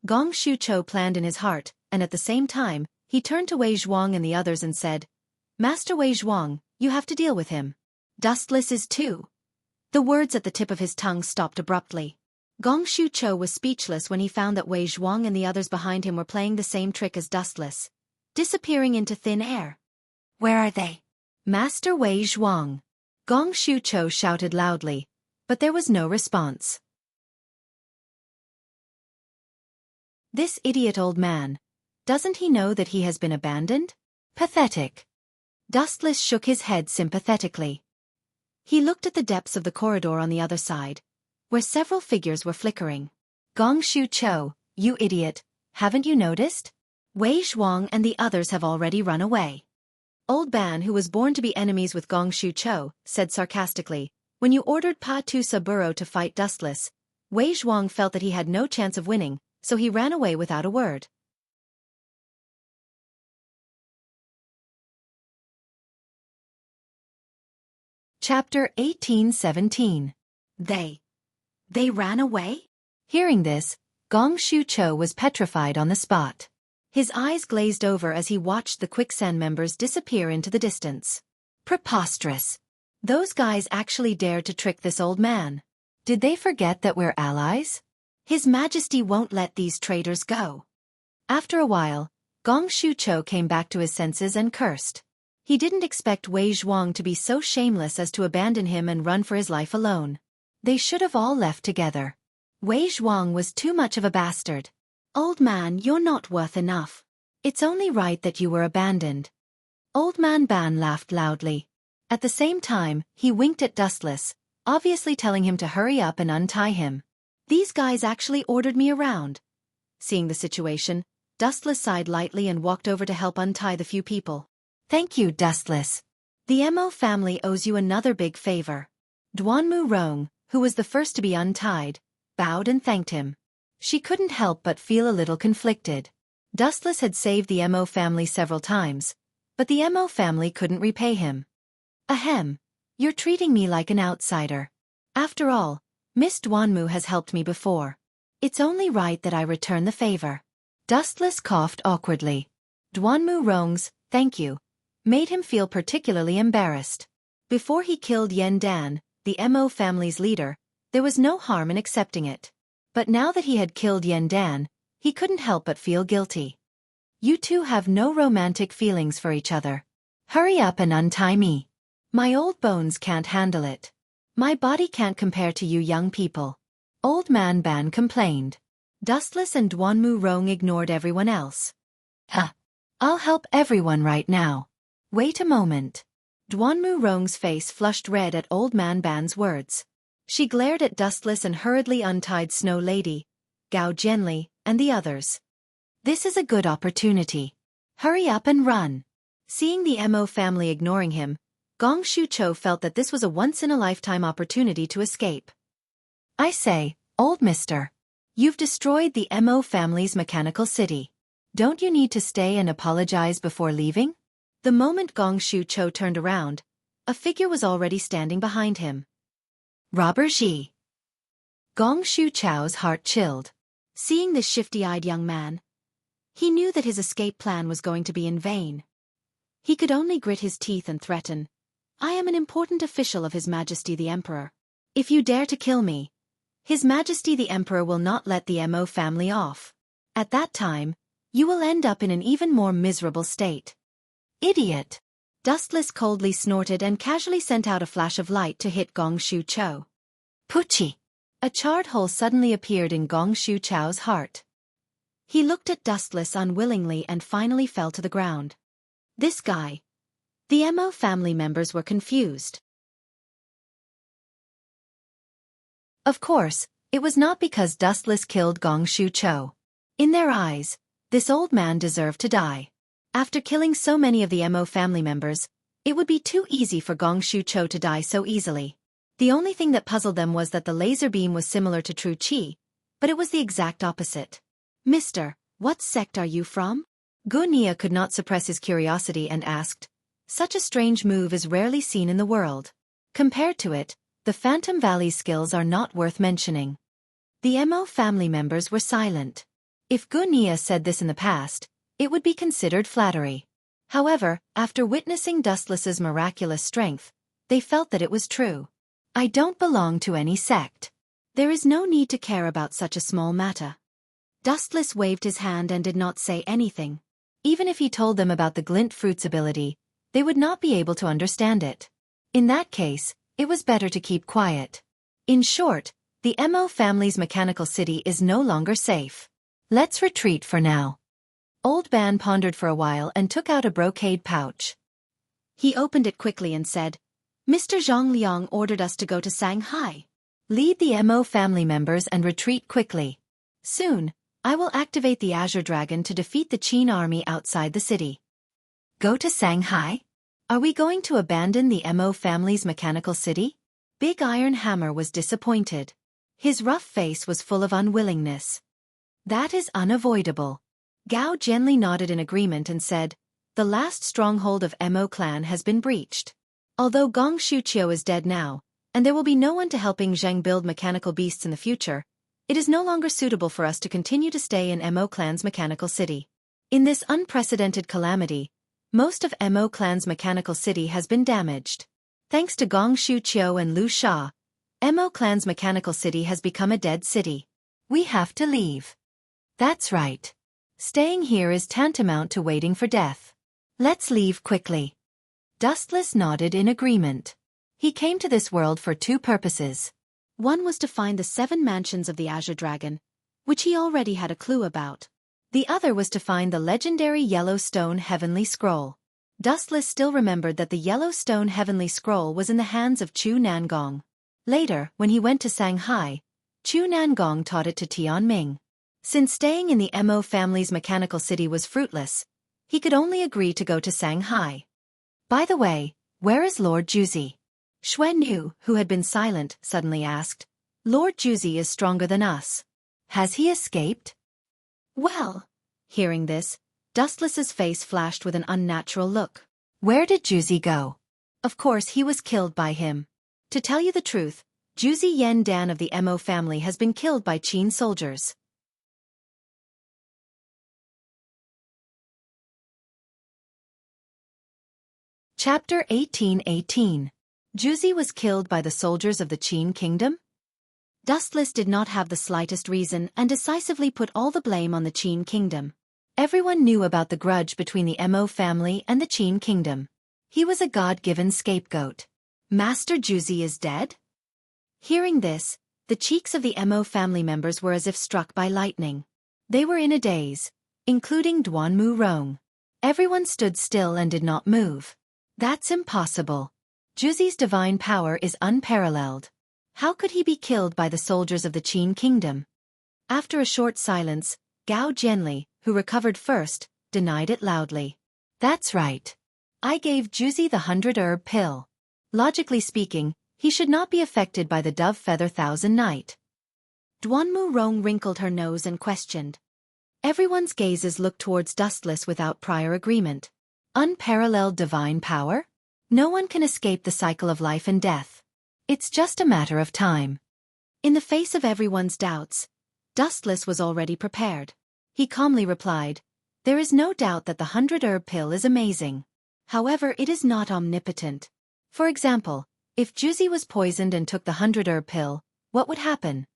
Gong Shucho planned in his heart, and at the same time, he turned to Wei Zhuang and the others and said, Master Wei Zhuang, you have to deal with him. Dustless is too. The words at the tip of his tongue stopped abruptly. Gong Shucho was speechless when he found that Wei Zhuang and the others behind him were playing the same trick as Dustless, disappearing into thin air. Where are they? Master Wei Zhuang. Gong Shucho shouted loudly, but there was no response. This idiot old man. Doesn't he know that he has been abandoned? Pathetic. Dustless shook his head sympathetically. He looked at the depths of the corridor on the other side, where several figures were flickering. Gong Shucho, you idiot, haven't you noticed? Wei Zhuang and the others have already run away. Old Ban, who was born to be enemies with Gong Shucho, said sarcastically, when you ordered Patu Saburo to fight Dustless, Wei Zhuang felt that he had no chance of winning, so he ran away without a word. Chapter 1817. They ran away? Hearing this, Gong Shucho was petrified on the spot. His eyes glazed over as he watched the quicksand members disappear into the distance. Preposterous. Those guys actually dared to trick this old man. Did they forget that we're allies? His Majesty won't let these traitors go. After a while, Gong Shucho came back to his senses and cursed. He didn't expect Wei Zhuang to be so shameless as to abandon him and run for his life alone. They should have all left together. Wei Zhuang was too much of a bastard. Old man, you're not worth enough. It's only right that you were abandoned. Old man Ban laughed loudly. At the same time, he winked at Dustless, obviously telling him to hurry up and untie him. These guys actually ordered me around. Seeing the situation, Dustless sighed lightly and walked over to help untie the few people. Thank you, Dustless. The Mo family owes you another big favor. Duanmu Rong, who was the first to be untied, bowed and thanked him. She couldn't help but feel a little conflicted. Dustless had saved the Mo family several times, but the Mo family couldn't repay him. Ahem, you're treating me like an outsider. After all, Miss Duanmu has helped me before. It's only right that I return the favor. Dustless coughed awkwardly. Duanmu Rong's, thank you, made him feel particularly embarrassed. Before he killed Yen Dan, the Mo family's leader, there was no harm in accepting it. But now that he had killed Yen Dan, he couldn't help but feel guilty. You two have no romantic feelings for each other. Hurry up and untie me. My old bones can't handle it. My body can't compare to you young people. Old Man Ban complained. Dustless and Duanmu Rong ignored everyone else. I'll help everyone right now. Wait a moment. Duanmu Rong's face flushed red at Old Man Ban's words. She glared at Dustless and hurriedly untied Snow Lady, Gao Jianli, and the others. This is a good opportunity. Hurry up and run. Seeing the Mo family ignoring him, Gong Shucho felt that this was a once-in-a-lifetime opportunity to escape. I say, old mister. You've destroyed the Mo family's mechanical city. Don't you need to stay and apologize before leaving? The moment Gong Shucho turned around, a figure was already standing behind him. Robber Ji. Gong Shucho's heart chilled. Seeing this shifty-eyed young man, he knew that his escape plan was going to be in vain. He could only grit his teeth and threaten, I am an important official of His Majesty the Emperor. If you dare to kill me, His Majesty the Emperor will not let the Mo family off. At that time, you will end up in an even more miserable state. Idiot! Dustless coldly snorted and casually sent out a flash of light to hit Gong Shucho. Puchi! A charred hole suddenly appeared in Gong Shucho's heart. He looked at Dustless unwillingly and finally fell to the ground. This guy. The Mo family members were confused. Of course, it was not because Dustless killed Gong Shucho. In their eyes, this old man deserved to die. After killing so many of the Mo family members, it would be too easy for Gong Shucho to die so easily. The only thing that puzzled them was that the laser beam was similar to true Qi, but it was the exact opposite. Mister, what sect are you from? Gunia could not suppress his curiosity and asked. Such a strange move is rarely seen in the world. Compared to it, the Phantom Valley's skills are not worth mentioning. The Mo family members were silent. If Gunia said this in the past, it would be considered flattery. However, after witnessing Dustless's miraculous strength, they felt that it was true. I don't belong to any sect. There is no need to care about such a small matter. Dustless waved his hand and did not say anything. Even if he told them about the glint fruit's ability, they would not be able to understand it. In that case, it was better to keep quiet. In short, the Mo family's mechanical city is no longer safe. Let's retreat for now. Old Ban pondered for a while and took out a brocade pouch. He opened it quickly and said, Mr. Zhang Liang ordered us to go to Shanghai. Lead the Mo family members and retreat quickly. Soon, I will activate the Azure Dragon to defeat the Qin army outside the city. Go to Shanghai? Are we going to abandon the Mo family's mechanical city? Big Iron Hammer was disappointed. His rough face was full of unwillingness. That is unavoidable. Gao Jianli nodded in agreement and said, the last stronghold of Mo clan has been breached. Although Gong Shuqiu is dead now, and there will be no one to helping Zheng build mechanical beasts in the future, it is no longer suitable for us to continue to stay in Mo clan's mechanical city. In this unprecedented calamity, most of Mo clan's mechanical city has been damaged. Thanks to Gong Shuqiu and Lu Sha, Mo clan's mechanical city has become a dead city. We have to leave. That's right. Staying here is tantamount to waiting for death. Let's leave quickly. Dustless nodded in agreement. He came to this world for two purposes. One was to find the 7 mansions of the Azure Dragon, which he already had a clue about. The other was to find the legendary Yellowstone Heavenly Scroll. Dustless still remembered that the Yellowstone Heavenly Scroll was in the hands of Chu Nangong. Later, when he went to Shanghai, Chu Nangong taught it to Tianming. Since staying in the Mo family's mechanical city was fruitless, he could only agree to go to Shanghai. By the way, where is Lord Juzi? Xuan Yu, who had been silent, suddenly asked. Lord Juzi is stronger than us. Has he escaped? Well, hearing this, Dustless's face flashed with an unnatural look. Where did Juzi go? Of course he was killed by him. To tell you the truth, Juzi Yen Dan of the Mo family has been killed by Qin soldiers. Chapter 18:18. Juzi was killed by the soldiers of the Qin kingdom? Dustless did not have the slightest reason and decisively put all the blame on the Qin kingdom. Everyone knew about the grudge between the Mo family and the Qin kingdom. He was a god-given scapegoat. Master Juzi is dead? Hearing this, the cheeks of the Mo family members were as if struck by lightning. They were in a daze, including Duanmu Rong. Everyone stood still and did not move. That's impossible. Juzi's divine power is unparalleled. How could he be killed by the soldiers of the Qin kingdom? After a short silence, Gao Jianli, who recovered first, denied it loudly. That's right. I gave Juzi the 100-herb pill. Logically speaking, he should not be affected by the dove feather thousand night. Duanmu Rong wrinkled her nose and questioned. Everyone's gazes looked towards Dustless without prior agreement. Unparalleled divine power? No one can escape the cycle of life and death. It's just a matter of time. In the face of everyone's doubts, Dustless was already prepared. He calmly replied, there is no doubt that the 100-herb pill is amazing. However, it is not omnipotent. For example, if Juzi was poisoned and took the 100-herb pill, what would happen?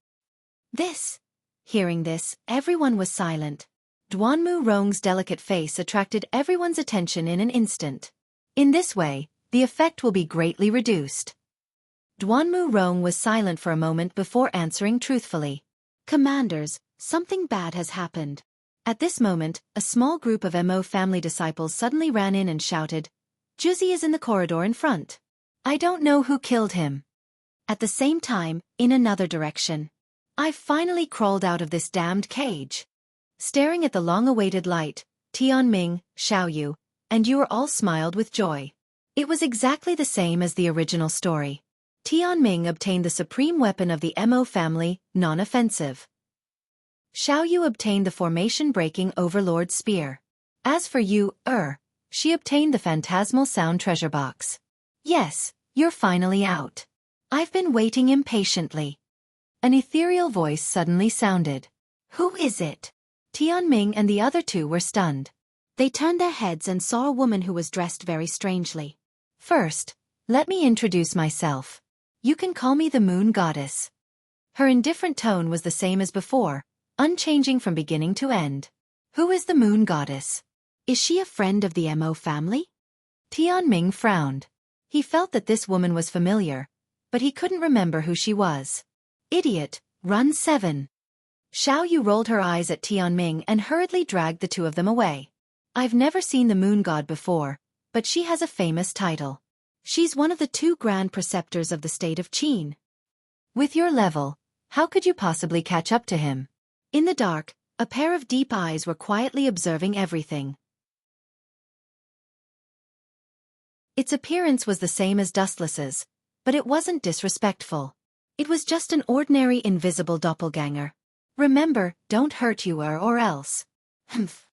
Hearing this, everyone was silent. Duanmu Rong's delicate face attracted everyone's attention in an instant. In this way, the effect will be greatly reduced. Duanmu Rong was silent for a moment before answering truthfully. Commanders, something bad has happened. At this moment, a small group of Mo family disciples suddenly ran in and shouted, Juzi is in the corridor in front. I don't know who killed him. At the same time, in another direction. I've finally crawled out of this damned cage. Staring at the long-awaited light, Tianming, Xiaoyu, and you all smiled with joy. It was exactly the same as the original story. Tianming obtained the supreme weapon of the Mo family, non-offensive. Xiaoyu obtained the formation-breaking Overlord spear. As for you, she obtained the phantasmal sound treasure box. Yes, you're finally out. I've been waiting impatiently. An ethereal voice suddenly sounded. Who is it? Tianming and the other two were stunned. They turned their heads and saw a woman who was dressed very strangely. First, let me introduce myself. You can call me the Moon Goddess. Her indifferent tone was the same as before, unchanging from beginning to end. Who is the Moon Goddess? Is she a friend of the Mo family? Tianming frowned. He felt that this woman was familiar, but he couldn't remember who she was. Idiot, run 7. Xiaoyu rolled her eyes at Tianming and hurriedly dragged the two of them away. I've never seen the moon god before, but she has a famous title. She's one of the 2 grand preceptors of the state of Qin. With your level, how could you possibly catch up to him? In the dark, a pair of deep eyes were quietly observing everything. Its appearance was the same as Dustless's, but it wasn't disrespectful. It was just an ordinary invisible doppelganger. Remember, don't hurt you or else. Humph.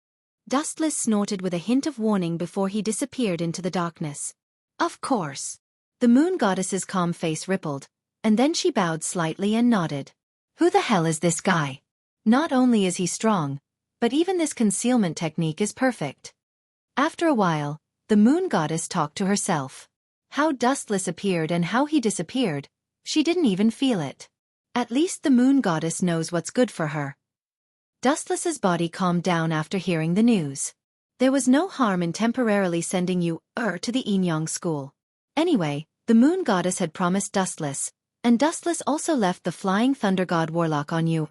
Dustless snorted with a hint of warning before he disappeared into the darkness. Of course. The moon goddess's calm face rippled, and then she bowed slightly and nodded. Who the hell is this guy? Not only is he strong, but even this concealment technique is perfect. After a while, the moon goddess talked to herself. How Dustless appeared and how he disappeared, she didn't even feel it. At least the moon goddess knows what's good for her. Dustless's body calmed down after hearing the news. There was no harm in temporarily sending you, to the Yin-Yang school. Anyway, the moon goddess had promised Dustless, and Dustless also left the flying thunder god warlock on you,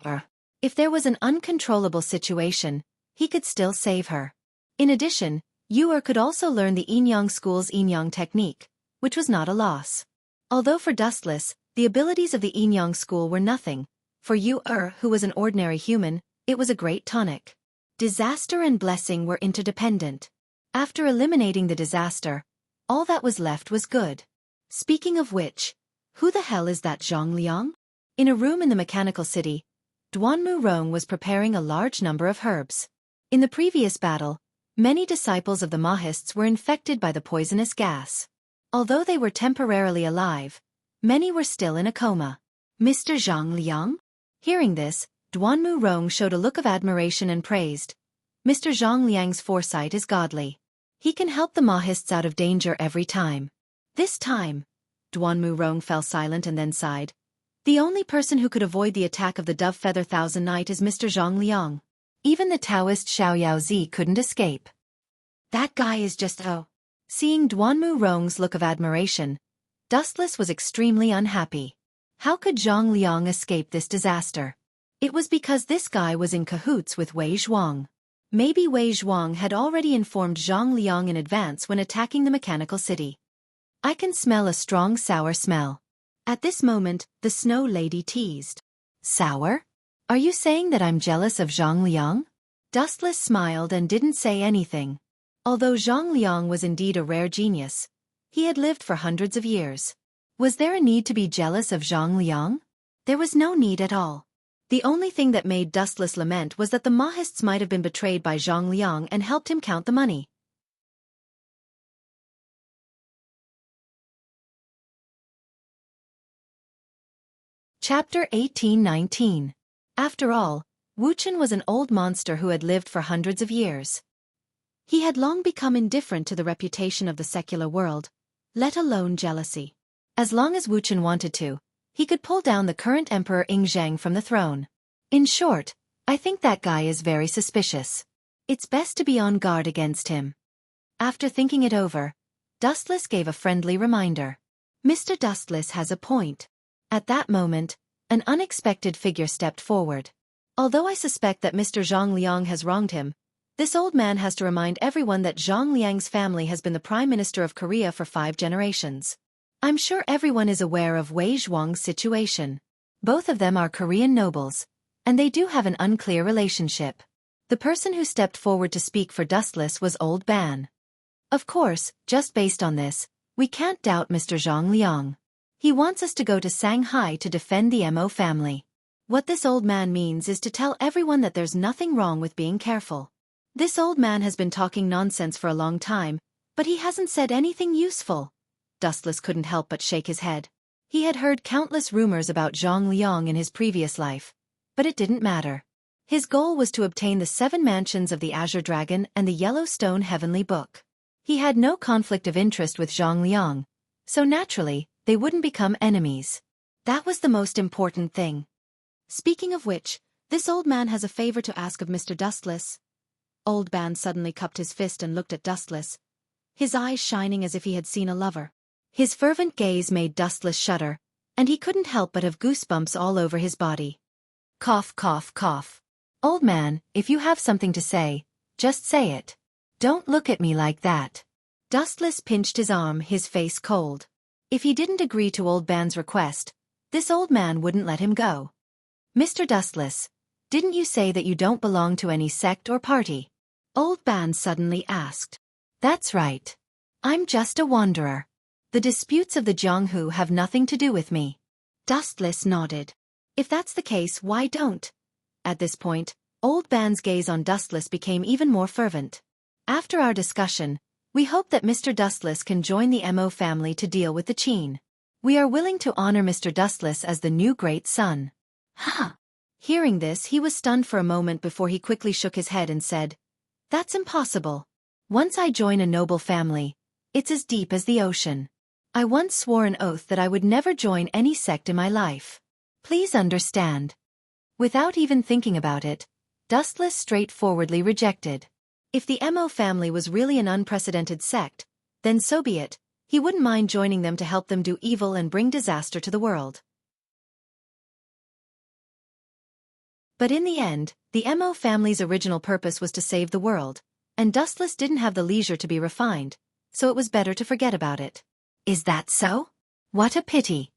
If there was an uncontrollable situation, he could still save her. In addition, you could also learn the Yin-Yang school's Yin-Yang technique, which was not a loss. Although for Dustless, the abilities of the Yin-Yang school were nothing, for you, who was an ordinary human, it was a great tonic. Disaster and blessing were interdependent. After eliminating the disaster, all that was left was good. Speaking of which, who the hell is that Zhang Liang? In a room in the mechanical city, Duanmu Rong was preparing a large number of herbs. In the previous battle, many disciples of the Mahists were infected by the poisonous gas. Although they were temporarily alive, many were still in a coma. Mr. Zhang Liang? Hearing this, Duanmu Rong showed a look of admiration and praised. Mr. Zhang Liang's foresight is godly. He can help the Mahists out of danger every time. This time, Duanmu Rong fell silent and then sighed. The only person who could avoid the attack of the Dove Feather Thousand Knight is Mr. Zhang Liang. Even the Taoist Xiao Yaozi couldn't escape. That guy is just Seeing Duanmu Rong's look of admiration, Dustless was extremely unhappy. How could Zhang Liang escape this disaster? It was because this guy was in cahoots with Wei Zhuang. Maybe Wei Zhuang had already informed Zhang Liang in advance when attacking the mechanical city. I can smell a strong sour smell. At this moment, the Snow Lady teased. Sour? Are you saying that I'm jealous of Zhang Liang? Dustless smiled and didn't say anything. Although Zhang Liang was indeed a rare genius, he had lived for hundreds of years. Was there a need to be jealous of Zhang Liang? There was no need at all. The only thing that made Dustless lament was that the Mahists might have been betrayed by Zhang Liang and helped him count the money. Chapter 18-19. After all, Wuchen was an old monster who had lived for hundreds of years. He had long become indifferent to the reputation of the secular world, let alone jealousy. As long as Wuchen wanted to, he could pull down the current Emperor Ing Zhang from the throne. In short, I think that guy is very suspicious. It's best to be on guard against him. After thinking it over, Dustless gave a friendly reminder. Mr. Dustless has a point. At that moment, an unexpected figure stepped forward. Although I suspect that Mr. Zhang Liang has wronged him, this old man has to remind everyone that Zhang Liang's family has been the Prime Minister of Korea for 5 generations. I'm sure everyone is aware of Wei Zhuang's situation. Both of them are Korean nobles, and they do have an unclear relationship. The person who stepped forward to speak for Dustless was Old Ban. Of course, just based on this, we can't doubt Mr. Zhang Liang. He wants us to go to Shanghai to defend the Mo family. What this old man means is to tell everyone that there's nothing wrong with being careful. This old man has been talking nonsense for a long time, but he hasn't said anything useful. Dustless couldn't help but shake his head. He had heard countless rumors about Zhang Liang in his previous life, but it didn't matter. His goal was to obtain the 7 mansions of the Azure Dragon and the Yellowstone Heavenly Book. He had no conflict of interest with Zhang Liang, so naturally, they wouldn't become enemies. That was the most important thing. Speaking of which, this old man has a favor to ask of Mr. Dustless. Old Ban suddenly cupped his fist and looked at Dustless, his eyes shining as if he had seen a lover. His fervent gaze made Dustless shudder, and he couldn't help but have goosebumps all over his body. Cough, cough, cough. Old man, if you have something to say, just say it. Don't look at me like that. Dustless pinched his arm, his face cold. If he didn't agree to Old Ban's request, this old man wouldn't let him go. Mr. Dustless, didn't you say that you don't belong to any sect or party? Old Ban suddenly asked. That's right. I'm just a wanderer. The disputes of the Jianghu have nothing to do with me. Dustless nodded. If that's the case, why don't? At this point, Old Ban's gaze on Dustless became even more fervent. After our discussion, we hope that Mr. Dustless can join the Mo family to deal with the Qin. We are willing to honor Mr. Dustless as the new great son. Huh. Hearing this, he was stunned for a moment before he quickly shook his head and said, That's impossible. Once I join a noble family, it's as deep as the ocean. I once swore an oath that I would never join any sect in my life. Please understand. Without even thinking about it, Dustless straightforwardly rejected. If the Mo family was really an unprecedented sect, then so be it. He wouldn't mind joining them to help them do evil and bring disaster to the world. But in the end, the Mo family's original purpose was to save the world, and Dustless didn't have the leisure to be refined, so it was better to forget about it. Is that so? What a pity.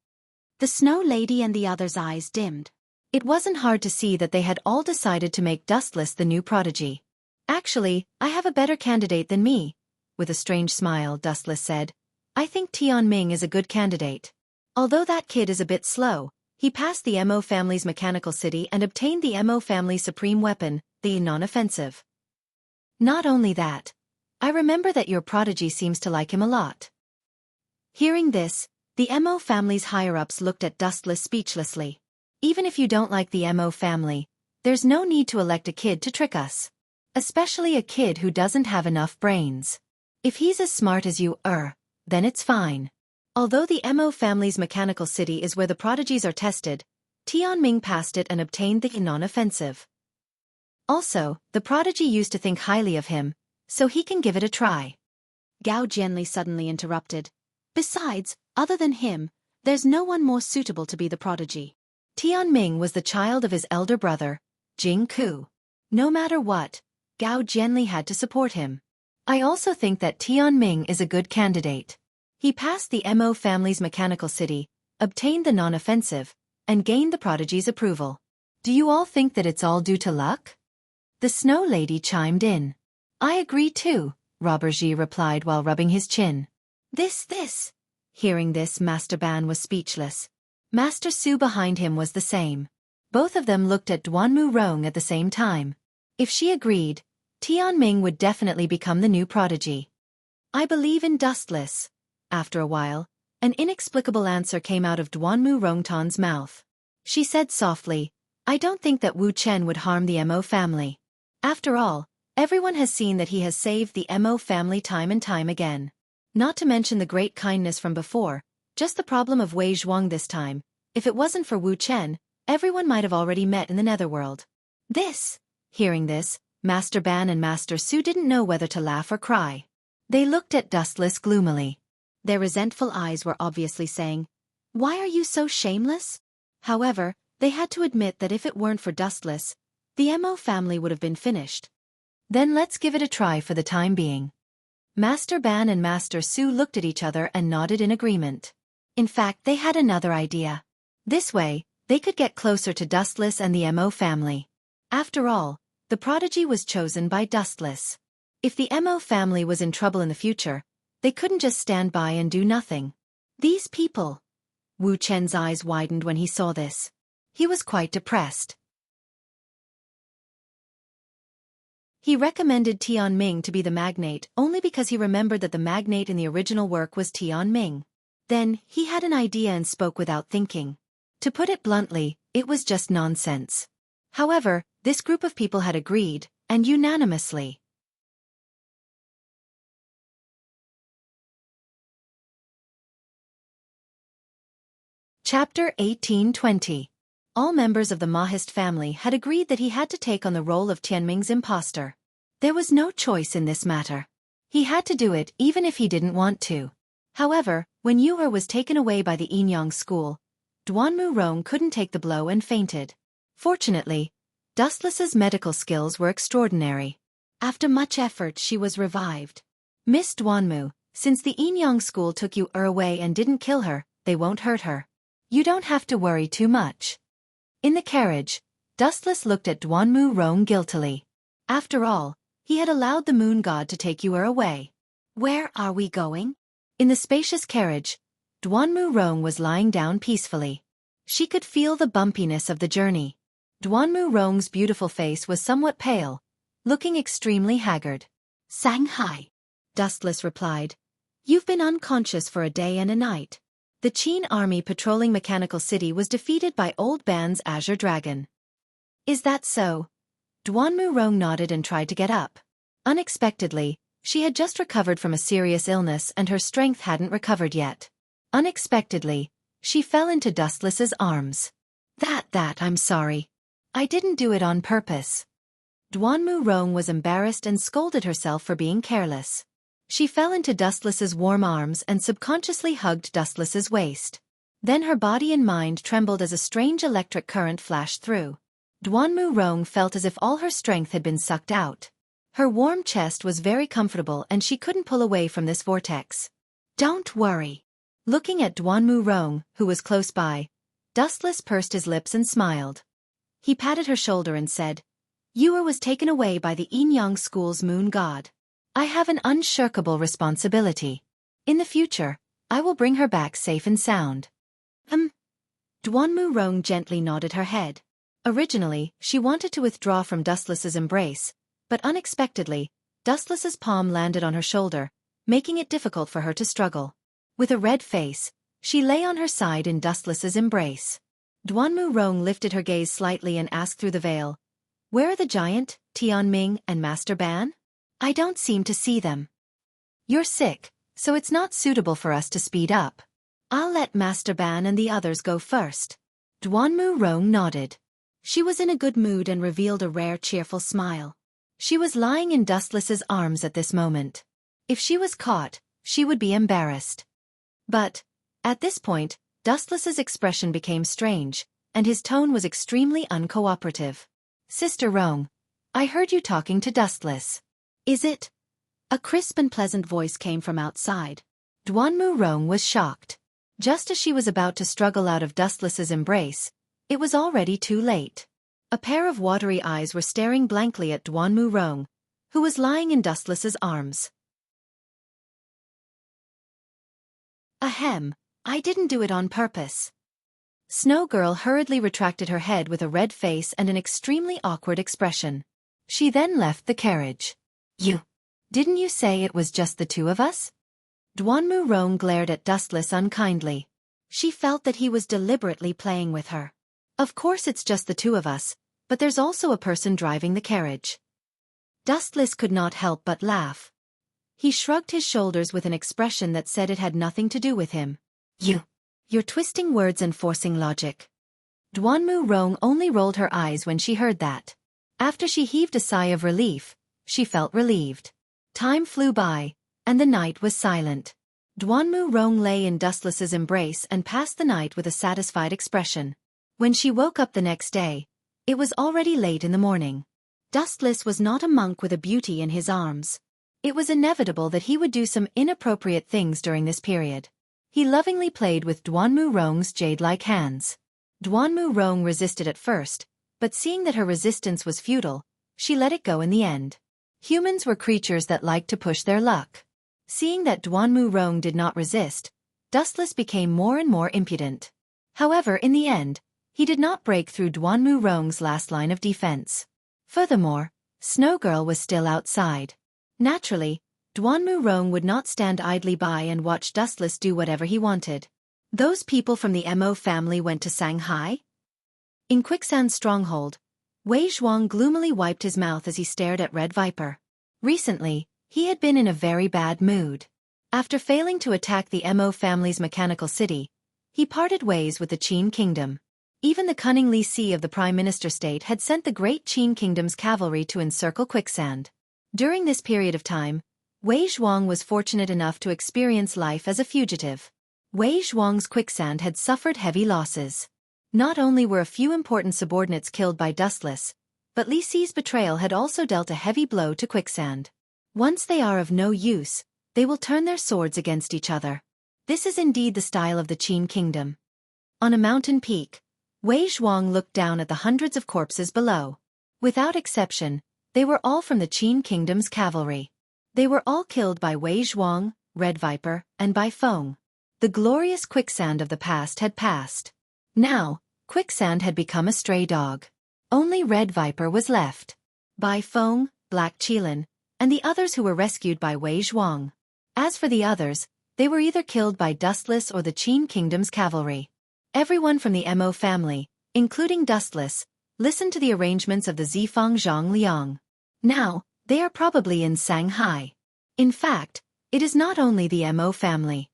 The Snow Lady and the others' eyes dimmed. It wasn't hard to see that they had all decided to make Dustless the new prodigy. Actually, I have a better candidate than me. With a strange smile, Dustless said. I think Tian Ming is a good candidate. Although that kid is a bit slow, he passed the Mo family's mechanical city and obtained the Mo family's supreme weapon, the non-offensive. Not only that, I remember that your prodigy seems to like him a lot. Hearing this, the Mo family's higher-ups looked at Dustless speechlessly. Even if you don't like the Mo family, there's no need to elect a kid to trick us. Especially a kid who doesn't have enough brains. If he's as smart as you, then it's fine. Although the Mo family's mechanical city is where the prodigies are tested, Tianming passed it and obtained the non-offensive. Also, the prodigy used to think highly of him, so he can give it a try. Gao Jianli suddenly interrupted. Besides, other than him, there's no one more suitable to be the prodigy. Tianming was the child of his elder brother, Jing Ku. No matter what, Gao Jianli had to support him. I also think that Tianming is a good candidate. He passed the Mo family's mechanical city, obtained the non-offensive, and gained the prodigy's approval. Do you all think that it's all due to luck? The Snow Lady chimed in. I agree too, Roberji replied while rubbing his chin. This. Hearing this, Master Ban was speechless. Master Su behind him was the same. Both of them looked at Duanmu Rong at the same time. If she agreed, Tianming would definitely become the new prodigy. I believe in Dustless. After a while, an inexplicable answer came out of Duanmu Rongtan's mouth. She said softly, I don't think that Wu Chen would harm the Mo family. After all, everyone has seen that he has saved the Mo family time and time again. Not to mention the great kindness from before, just the problem of Wei Zhuang this time. If it wasn't for Wu Chen, everyone might have already met in the netherworld. Hearing this, Master Ban and Master Su didn't know whether to laugh or cry. They looked at Dustless gloomily. Their resentful eyes were obviously saying, Why are you so shameless? However, they had to admit that if it weren't for Dustless, the Mo family would have been finished. Then let's give it a try for the time being. Master Ban and Master Su looked at each other and nodded in agreement. In fact, they had another idea. This way, they could get closer to Dustless and the Mo family. After all, the prodigy was chosen by Dustless. If the Mo family was in trouble in the future, they couldn't just stand by and do nothing. These people. Wu Chen's eyes widened when he saw this. He was quite depressed. He recommended Tianming to be the magnate only because he remembered that the magnate in the original work was Tianming. Then, he had an idea and spoke without thinking. To put it bluntly, it was just nonsense. However, this group of people had agreed, and unanimously. Chapter 1820. All members of the Mahist family had agreed that he had to take on the role of Tianming's impostor. There was no choice in this matter. He had to do it even if he didn't want to. However, when Yuer was taken away by the Yinyang school, Duanmu Rong couldn't take the blow and fainted. Fortunately, Dustless's medical skills were extraordinary. After much effort, she was revived. Miss Duanmu, since the Yinyang school took you away and didn't kill her, they won't hurt her. You don't have to worry too much. In the carriage, Dustless looked at Duanmu Rong guiltily. After all, he had allowed the moon god to take you away. Where are we going? In the spacious carriage, Duanmu Rong was lying down peacefully. She could feel the bumpiness of the journey. Duanmu Rong's beautiful face was somewhat pale, looking extremely haggard. Shanghai, Dustless replied. You've been unconscious for a day and a night. The Qin army patrolling Mechanical City was defeated by Old Ban's Azure Dragon. Is that so? Duanmu Rong nodded and tried to get up. Unexpectedly, she had just recovered from a serious illness and her strength hadn't recovered yet. Unexpectedly, she fell into Dustless's arms. I'm sorry. I didn't do it on purpose. Duanmu Rong was embarrassed and scolded herself for being careless. She fell into Dustless's warm arms and subconsciously hugged Dustless's waist. Then her body and mind trembled as a strange electric current flashed through. Duanmu Rong felt as if all her strength had been sucked out. Her warm chest was very comfortable and she couldn't pull away from this vortex. Don't worry. Looking at Duanmu Rong, who was close by, Dustless pursed his lips and smiled. He patted her shoulder and said, Yuer was taken away by the Yinyang school's moon god. I have an unshirkable responsibility. In the future, I will bring her back safe and sound. Duanmu Rong gently nodded her head. Originally, she wanted to withdraw from Dustless's embrace, but unexpectedly, Dustless's palm landed on her shoulder, making it difficult for her to struggle. With a red face, she lay on her side in Dustless's embrace. Duanmu Rong lifted her gaze slightly and asked through the veil, Where are the giant, Tianming, and Master Ban? I don't seem to see them. You're sick, so it's not suitable for us to speed up. I'll let Master Ban and the others go first. Duanmu Rong nodded. She was in a good mood and revealed a rare cheerful smile. She was lying in Dustless's arms at this moment. If she was caught, she would be embarrassed. But, at this point, Dustless's expression became strange, and his tone was extremely uncooperative. Sister Rong, I heard you talking to Dustless. Is it? A crisp and pleasant voice came from outside. Duanmu Rong was shocked. Just as she was about to struggle out of Dustless's embrace, it was already too late. A pair of watery eyes were staring blankly at Duanmu Rong, who was lying in Dustless's arms. Ahem, I didn't do it on purpose. Snow Girl hurriedly retracted her head with a red face and an extremely awkward expression. She then left the carriage. Didn't you say it was just the two of us? Duanmu Rong glared at Dustless unkindly. She felt that he was deliberately playing with her. Of course it's just the two of us, but there's also a person driving the carriage. Dustless could not help but laugh. He shrugged his shoulders with an expression that said it had nothing to do with him. You're twisting words and forcing logic. Duanmu Rong only rolled her eyes when she heard that. After she heaved a sigh of relief, she felt relieved. Time flew by, and the night was silent. Duanmu Rong lay in Dustless's embrace and passed the night with a satisfied expression. When she woke up the next day, it was already late in the morning. Dustless was not a monk with a beauty in his arms. It was inevitable that he would do some inappropriate things during this period. He lovingly played with Duanmu Rong's jade-like hands. Duanmu Rong resisted at first, but seeing that her resistance was futile, she let it go in the end. Humans were creatures that liked to push their luck. Seeing that Duanmu Rong did not resist, Dustless became more and more impudent. However, in the end, he did not break through Duanmu Rong's last line of defense. Furthermore, Snow Girl was still outside. Naturally, Duanmu Rong would not stand idly by and watch Dustless do whatever he wanted. Those people from the Mo family went to Shanghai? In Quicksand's stronghold, Wei Zhuang gloomily wiped his mouth as he stared at Red Viper. Recently, he had been in a very bad mood. After failing to attack the Mo family's mechanical city, he parted ways with the Qin kingdom. Even the cunning Li Si of the Prime Minister state had sent the great Qin kingdom's cavalry to encircle Quicksand. During this period of time, Wei Zhuang was fortunate enough to experience life as a fugitive. Wei Zhuang's Quicksand had suffered heavy losses. Not only were a few important subordinates killed by Dustless, but Li Si's betrayal had also dealt a heavy blow to Quicksand. Once they are of no use, they will turn their swords against each other. This is indeed the style of the Qin kingdom. On a mountain peak, Wei Zhuang looked down at the hundreds of corpses below. Without exception, they were all from the Qin kingdom's cavalry. They were all killed by Wei Zhuang, Red Viper, and Bai Feng. The glorious Quicksand of the past had passed. Now, Quicksand had become a stray dog. Only Red Viper was left. Bai Feng, Black Qilin, and the others who were rescued by Wei Zhuang. As for the others, they were either killed by Dustless or the Qin kingdom's cavalry. Everyone from the Mo family, including Dustless, listened to the arrangements of the Zifang Zhang Liang. Now, they are probably in Shanghai. In fact, it is not only the Mo family.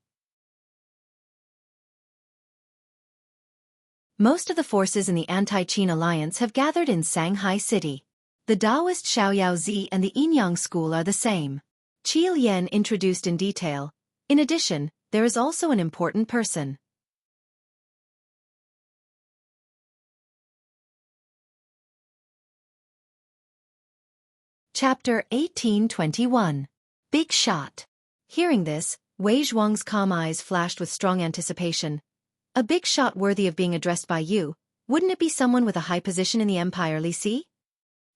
Most of the forces in the anti-Qin alliance have gathered in Shanghai City. The Taoist Xiao Zi and the Yinyang school are the same. Qi Lian introduced in detail. In addition, there is also an important person. Chapter 1821. Big Shot. Hearing this, Wei Zhuang's calm eyes flashed with strong anticipation. A big shot worthy of being addressed by you, wouldn't it be someone with a high position in the Empire, Li Si?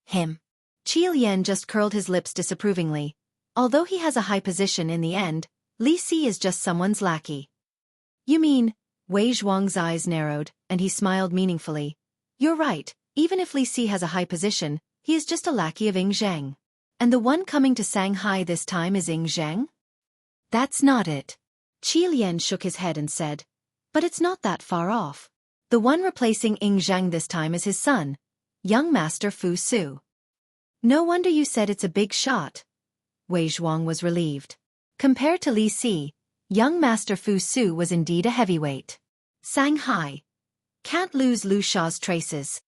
Him. Qi Lian just curled his lips disapprovingly. Although he has a high position in the end, Li Si is just someone's lackey. You mean? Wei Zhuang's eyes narrowed, and he smiled meaningfully. You're right, even if Li Si has a high position, he is just a lackey of Ying Zheng. And the one coming to Shanghai this time is Ying Zheng? That's not it. Qi Lian shook his head and said. But it's not that far off. The one replacing Ying Zheng this time is his son, young Master Fu Su. No wonder you said it's a big shot. Wei Zhuang was relieved. Compared to Li Si, young Master Fu Su was indeed a heavyweight. Shanghai. Can't lose Lu Sha's traces.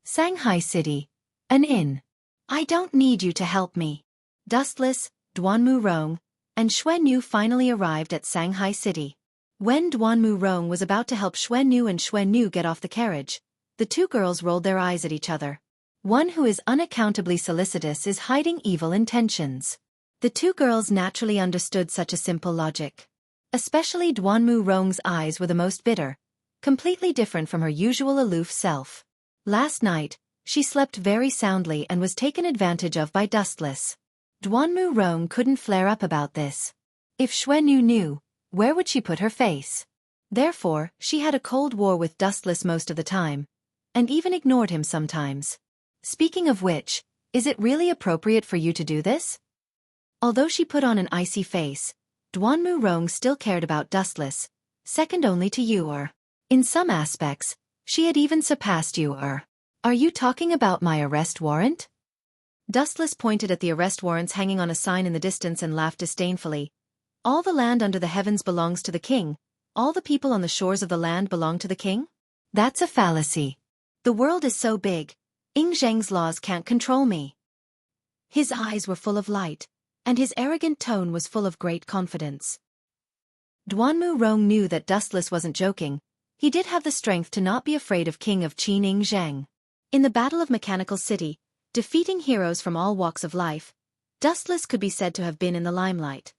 Shanghai City. An inn. I don't need you to help me. Dustless, Duanmu Rong, and Xuan Yu finally arrived at Shanghai City. When Duanmu Rong was about to help Xuan Yu get off the carriage, the two girls rolled their eyes at each other. One who is unaccountably solicitous is hiding evil intentions. The two girls naturally understood such a simple logic. Especially Duanmu Rong's eyes were the most bitter, completely different from her usual aloof self. Last night, she slept very soundly and was taken advantage of by Dustless. Duanmu Rong couldn't flare up about this. If Xuan Yu knew, where would she put her face? Therefore, she had a cold war with Dustless most of the time, and even ignored him sometimes. Speaking of which, is it really appropriate for you to do this? Although she put on an icy face, Duanmu Rong still cared about Dustless, second only to Yu. In some aspects, she had even surpassed Yu. Are you talking about my arrest warrant? Dustless pointed at the arrest warrants hanging on a sign in the distance and laughed disdainfully. All the land under the heavens belongs to the king. All the people on the shores of the land belong to the king? That's a fallacy. The world is so big, Ying Zheng's laws can't control me. His eyes were full of light, and his arrogant tone was full of great confidence. Duanmu Rong knew that Dustless wasn't joking. He did have the strength to not be afraid of King of Qin Ying Zheng. In the Battle of Mechanical City, defeating heroes from all walks of life, Dustless could be said to have been in the limelight.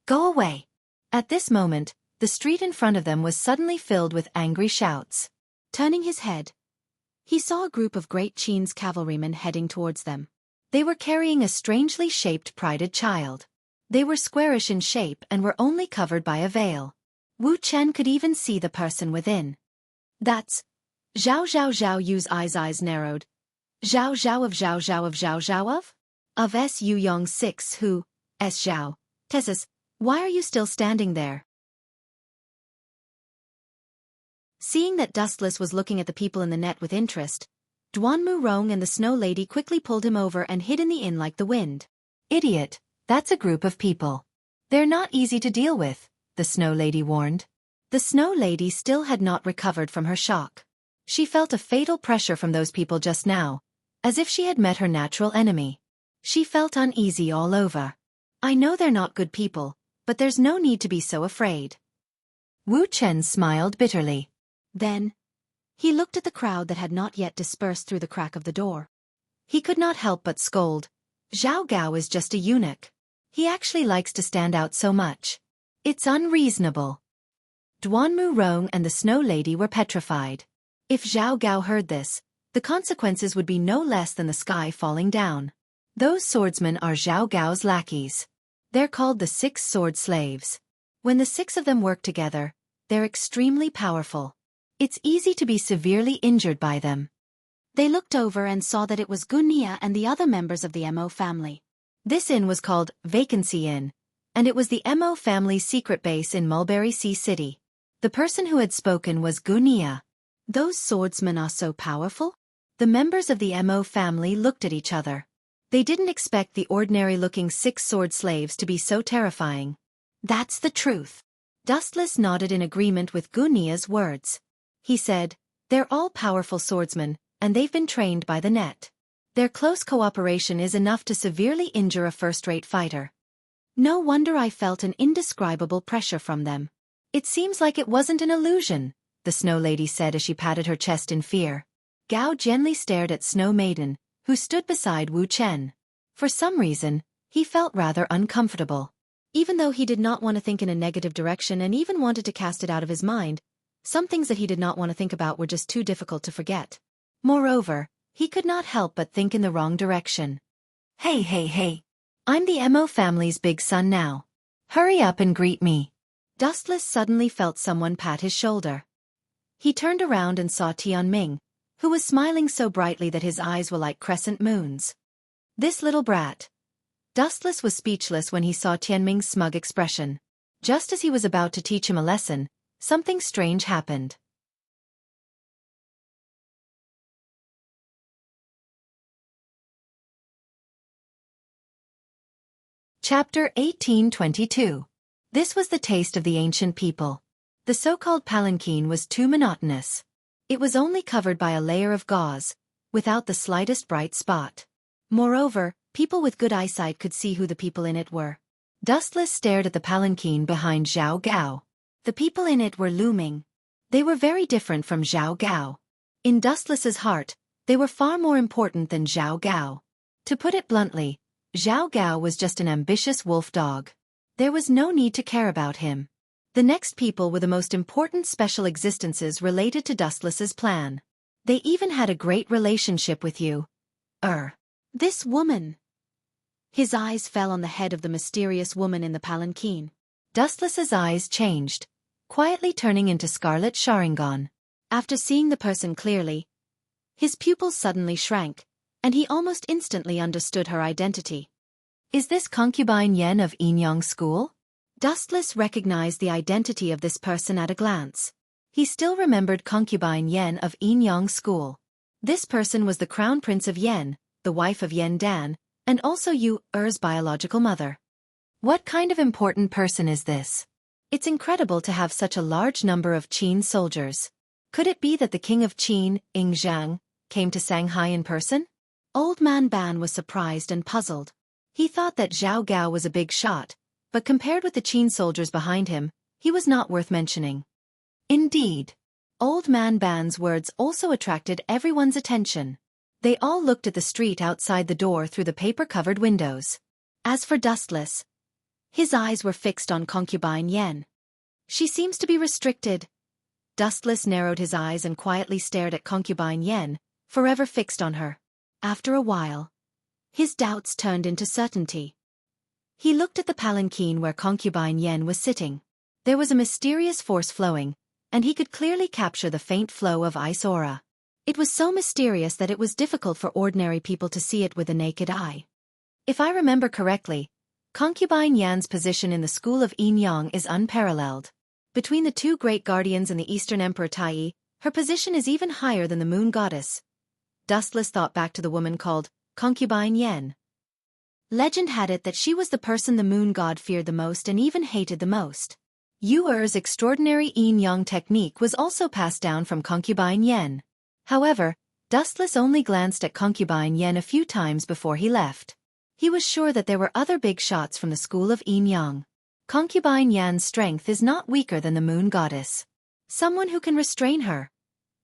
Go away! At this moment, the street in front of them was suddenly filled with angry shouts. Turning his head, he saw a group of Great Qin's cavalrymen heading towards them. They were carrying a strangely shaped prided child. They were squarish in shape and were only covered by a veil. Wu Chen could even see the person within. That's Zhao Yu's eyes narrowed. Zhao Zhao of S. Yu Yong 6 who, S. Zhao, Tessus, why are you still standing there? Seeing that Dustless was looking at the people in the net with interest, Duanmu Rong and the Snow Lady quickly pulled him over and hid in the inn like the wind. Idiot, that's a group of people. They're not easy to deal with, the Snow Lady warned. The Snow Lady still had not recovered from her shock. She felt a fatal pressure from those people just now, as if she had met her natural enemy. She felt uneasy all over. I know they're not good people, but there's no need to be so afraid. Wu Chen smiled bitterly. Then, he looked at the crowd that had not yet dispersed through the crack of the door. He could not help but scold. Zhao Gao is just a eunuch. He actually likes to stand out so much. It's unreasonable. Duanmu Rong and the Snow Lady were petrified. If Zhao Gao heard this, the consequences would be no less than the sky falling down. Those swordsmen are Zhao Gao's lackeys. They're called the 6 sword slaves. When the 6 of them work together, they're extremely powerful. It's easy to be severely injured by them. They looked over and saw that it was Gunia and the other members of the Mo family. This inn was called Vacancy Inn, and it was the Mo family's secret base in Mulberry Sea City. The person who had spoken was Gunia. Those swordsmen are so powerful? The members of the Mo family looked at each other. They didn't expect the ordinary-looking 6 sword slaves to be so terrifying. That's the truth. Dustless nodded in agreement with Gunia's words. He said, they're all powerful swordsmen, and they've been trained by the net. Their close cooperation is enough to severely injure a first-rate fighter. No wonder I felt an indescribable pressure from them. It seems like it wasn't an illusion, the Snow Lady said as she patted her chest in fear. Gao gently stared at Snow Maiden, who stood beside Wu Chen. For some reason, he felt rather uncomfortable. Even though he did not want to think in a negative direction and even wanted to cast it out of his mind, some things that he did not want to think about were just too difficult to forget. Moreover, he could not help but think in the wrong direction. Hey. I'm the Mo family's big son now. Hurry up and greet me. Dustless suddenly felt someone pat his shoulder. He turned around and saw Tianming, who was smiling so brightly that his eyes were like crescent moons. This little brat. Dustless was speechless when he saw Tianming's smug expression. Just as he was about to teach him a lesson, something strange happened. Chapter 1822. This was the taste of the ancient people. The so-called palanquin was too monotonous. It was only covered by a layer of gauze, without the slightest bright spot. Moreover, people with good eyesight could see who the people in it were. Dustless stared at the palanquin behind Zhao Gao. The people in it were looming. They were very different from Zhao Gao. In Dustless's heart, they were far more important than Zhao Gao. To put it bluntly, Zhao Gao was just an ambitious wolf dog. There was no need to care about him. The next people were the most important special existences related to Dustless's plan. They even had a great relationship with you. This woman. His eyes fell on the head of the mysterious woman in the palanquin. Dustless's eyes changed, quietly turning into scarlet Sharingan. After seeing the person clearly, his pupils suddenly shrank, and he almost instantly understood her identity. Is this concubine Yen of Yinyang School? Dustless recognized the identity of this person at a glance. He still remembered concubine Yen of Yinyang School. This person was the crown prince of Yen, the wife of Yen Dan, and also Yu-Er's biological mother. What kind of important person is this? It's incredible to have such a large number of Qin soldiers. Could it be that the king of Qin, Ing Zhang, came to Shanghai in person? Old Man Ban was surprised and puzzled. He thought that Zhao Gao was a big shot, but compared with the Qin soldiers behind him, he was not worth mentioning. Indeed. Old Man Ban's words also attracted everyone's attention. They all looked at the street outside the door through the paper-covered windows. As for Dustless, his eyes were fixed on concubine Yen. She seems to be restricted. Dustless narrowed his eyes and quietly stared at concubine Yen, forever fixed on her. After a while, his doubts turned into certainty. He looked at the palanquin where concubine Yen was sitting. There was a mysterious force flowing, and he could clearly capture the faint flow of ice aura. It was so mysterious that it was difficult for ordinary people to see it with the naked eye. If I remember correctly, concubine Yan's position in the school of Yinyang is unparalleled. Between the two great guardians and the Eastern Emperor Tai, her position is even higher than the moon goddess. Dustless thought back to the woman called concubine Yen. Legend had it that she was the person the moon god feared the most and even hated the most. Yu-Er's extraordinary yin-yang technique was also passed down from concubine Yen. However, Dustless only glanced at concubine Yen a few times before he left. He was sure that there were other big shots from the school of Yinyang. Concubine Yan's strength is not weaker than the moon goddess. Someone who can restrain her.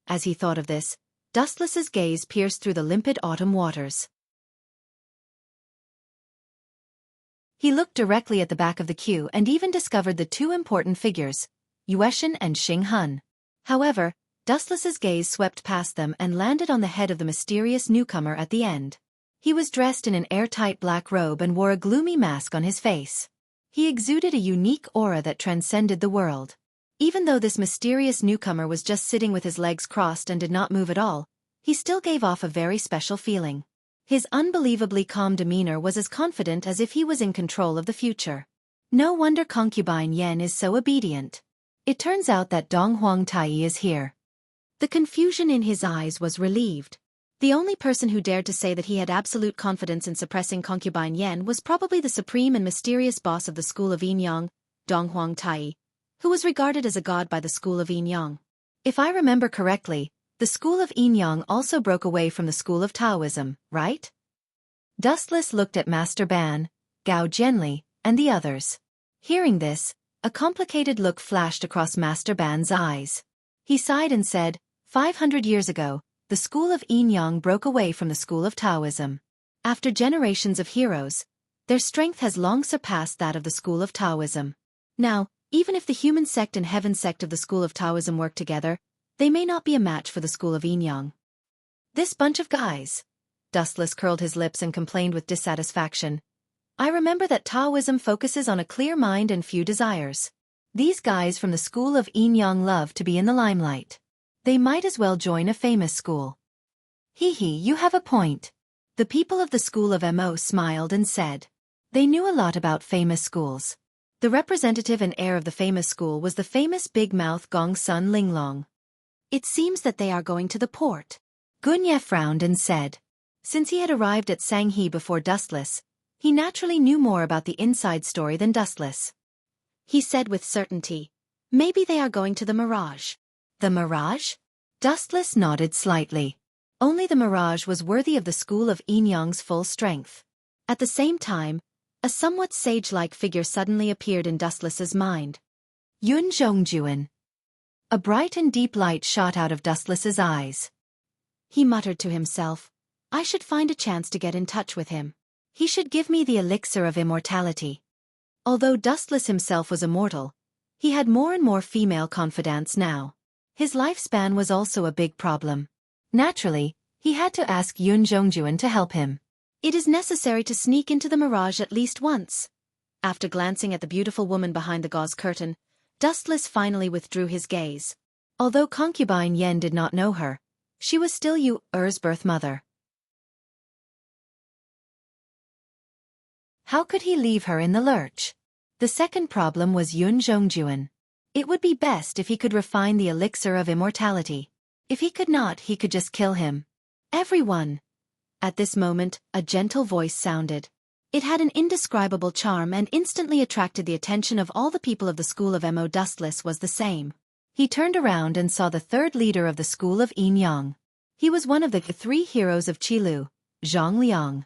As he thought of this, Dustless's gaze pierced through the limpid autumn waters. He looked directly at the back of the queue and even discovered the two important figures, Yueshan and Xing Hun. However, Dustless's gaze swept past them and landed on the head of the mysterious newcomer at the end. He was dressed in an airtight black robe and wore a gloomy mask on his face. He exuded a unique aura that transcended the world. Even though this mysterious newcomer was just sitting with his legs crossed and did not move at all, he still gave off a very special feeling. His unbelievably calm demeanor was as confident as if he was in control of the future. No wonder concubine Yen is so obedient. It turns out that Donghuang Tai is here. The confusion in his eyes was relieved. The only person who dared to say that he had absolute confidence in suppressing concubine Yen was probably the supreme and mysterious boss of the school of Yinyang, Donghuang Tai, who was regarded as a god by the school of Yinyang. If I remember correctly, the school of Yinyang also broke away from the school of Taoism, right? Dustless looked at Master Ban, Gao Jianli, and the others. Hearing this, a complicated look flashed across Master Ban's eyes. He sighed and said, 500 years ago, the school of Yinyang broke away from the school of Taoism. After generations of heroes, their strength has long surpassed that of the school of Taoism. Now, even if the human sect and heaven sect of the school of Taoism work together, they may not be a match for the school of Yinyang. This bunch of guys. Dustless curled his lips and complained with dissatisfaction. I remember that Taoism focuses on a clear mind and few desires. These guys from the school of Yinyang love to be in the limelight. They might as well join a famous school. You have a point. The people of the school of Mo smiled and said. They knew a lot about famous schools. The representative and heir of the famous school was the famous big-mouth Gong Sun Linglong. It seems that they are going to the port. Gunye frowned and said. Since he had arrived at Sanghe before Dustless, He naturally knew more about the inside story than Dustless. He said with certainty, "Maybe they are going to the Mirage." The Mirage? Dustless nodded slightly. Only the Mirage was worthy of the school of Yin Yang's full strength. At the same time, a somewhat sage-like figure suddenly appeared in Dustless's mind. Yun Zhongjuan. A bright and deep light shot out of Dustless's eyes. He muttered to himself, "I should find a chance to get in touch with him. He should give me the elixir of immortality." Although Dustless himself was immortal, he had more and more female confidants now. His lifespan was also a big problem. Naturally, he had to ask Yun Zhongjuan to help him. It is necessary to sneak into the Mirage at least once. After glancing at the beautiful woman behind the gauze curtain, Dustless finally withdrew his gaze. Although concubine Yen did not know her, she was still Yu Er's birth mother. How could he leave her in the lurch? The second problem was Yun Zhongjuan. It would be best if he could refine the elixir of immortality. If he could not, he could just kill him. Everyone! At this moment, a gentle voice sounded. It had an indescribable charm and instantly attracted the attention of all the people of the school of Mo. Dustless was the same. He turned around and saw the third leader of the school of Yin Yang. He was one of the three heroes of Qilu, Zhang Liang.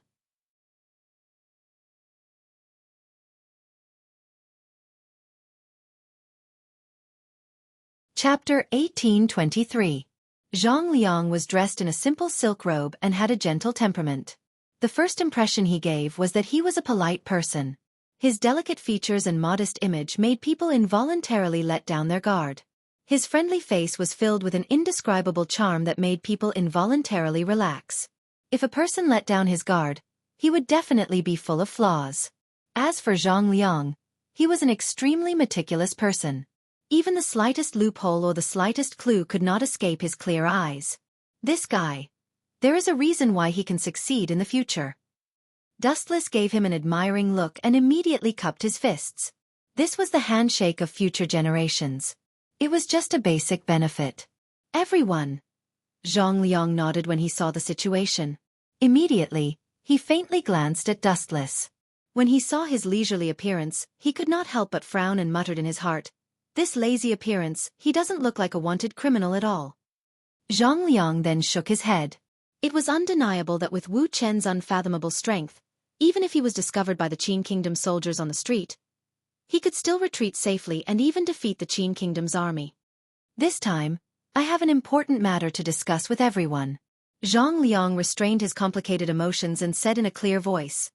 Chapter 1823. Zhang Liang was dressed in a simple silk robe and had a gentle temperament. The first impression he gave was that he was a polite person. His delicate features and modest image made people involuntarily let down their guard. His friendly face was filled with an indescribable charm that made people involuntarily relax. If a person let down his guard, he would definitely be full of flaws. As for Zhang Liang, he was an extremely meticulous person. Even the slightest loophole or the slightest clue could not escape his clear eyes. This guy. There is a reason why he can succeed in the future. Dustless gave him an admiring look and immediately cupped his fists. This was the handshake of future generations. It was just a basic benefit. Everyone. Zhang Liang nodded when he saw the situation. Immediately, he faintly glanced at Dustless. When he saw his leisurely appearance, he could not help but frown and muttered in his heart, "This lazy appearance, he doesn't look like a wanted criminal at all." Zhang Liang then shook his head. It was undeniable that with Wu Chen's unfathomable strength, even if he was discovered by the Qin Kingdom soldiers on the street, he could still retreat safely and even defeat the Qin Kingdom's army. This time, I have an important matter to discuss with everyone. Zhang Liang restrained his complicated emotions and said in a clear voice,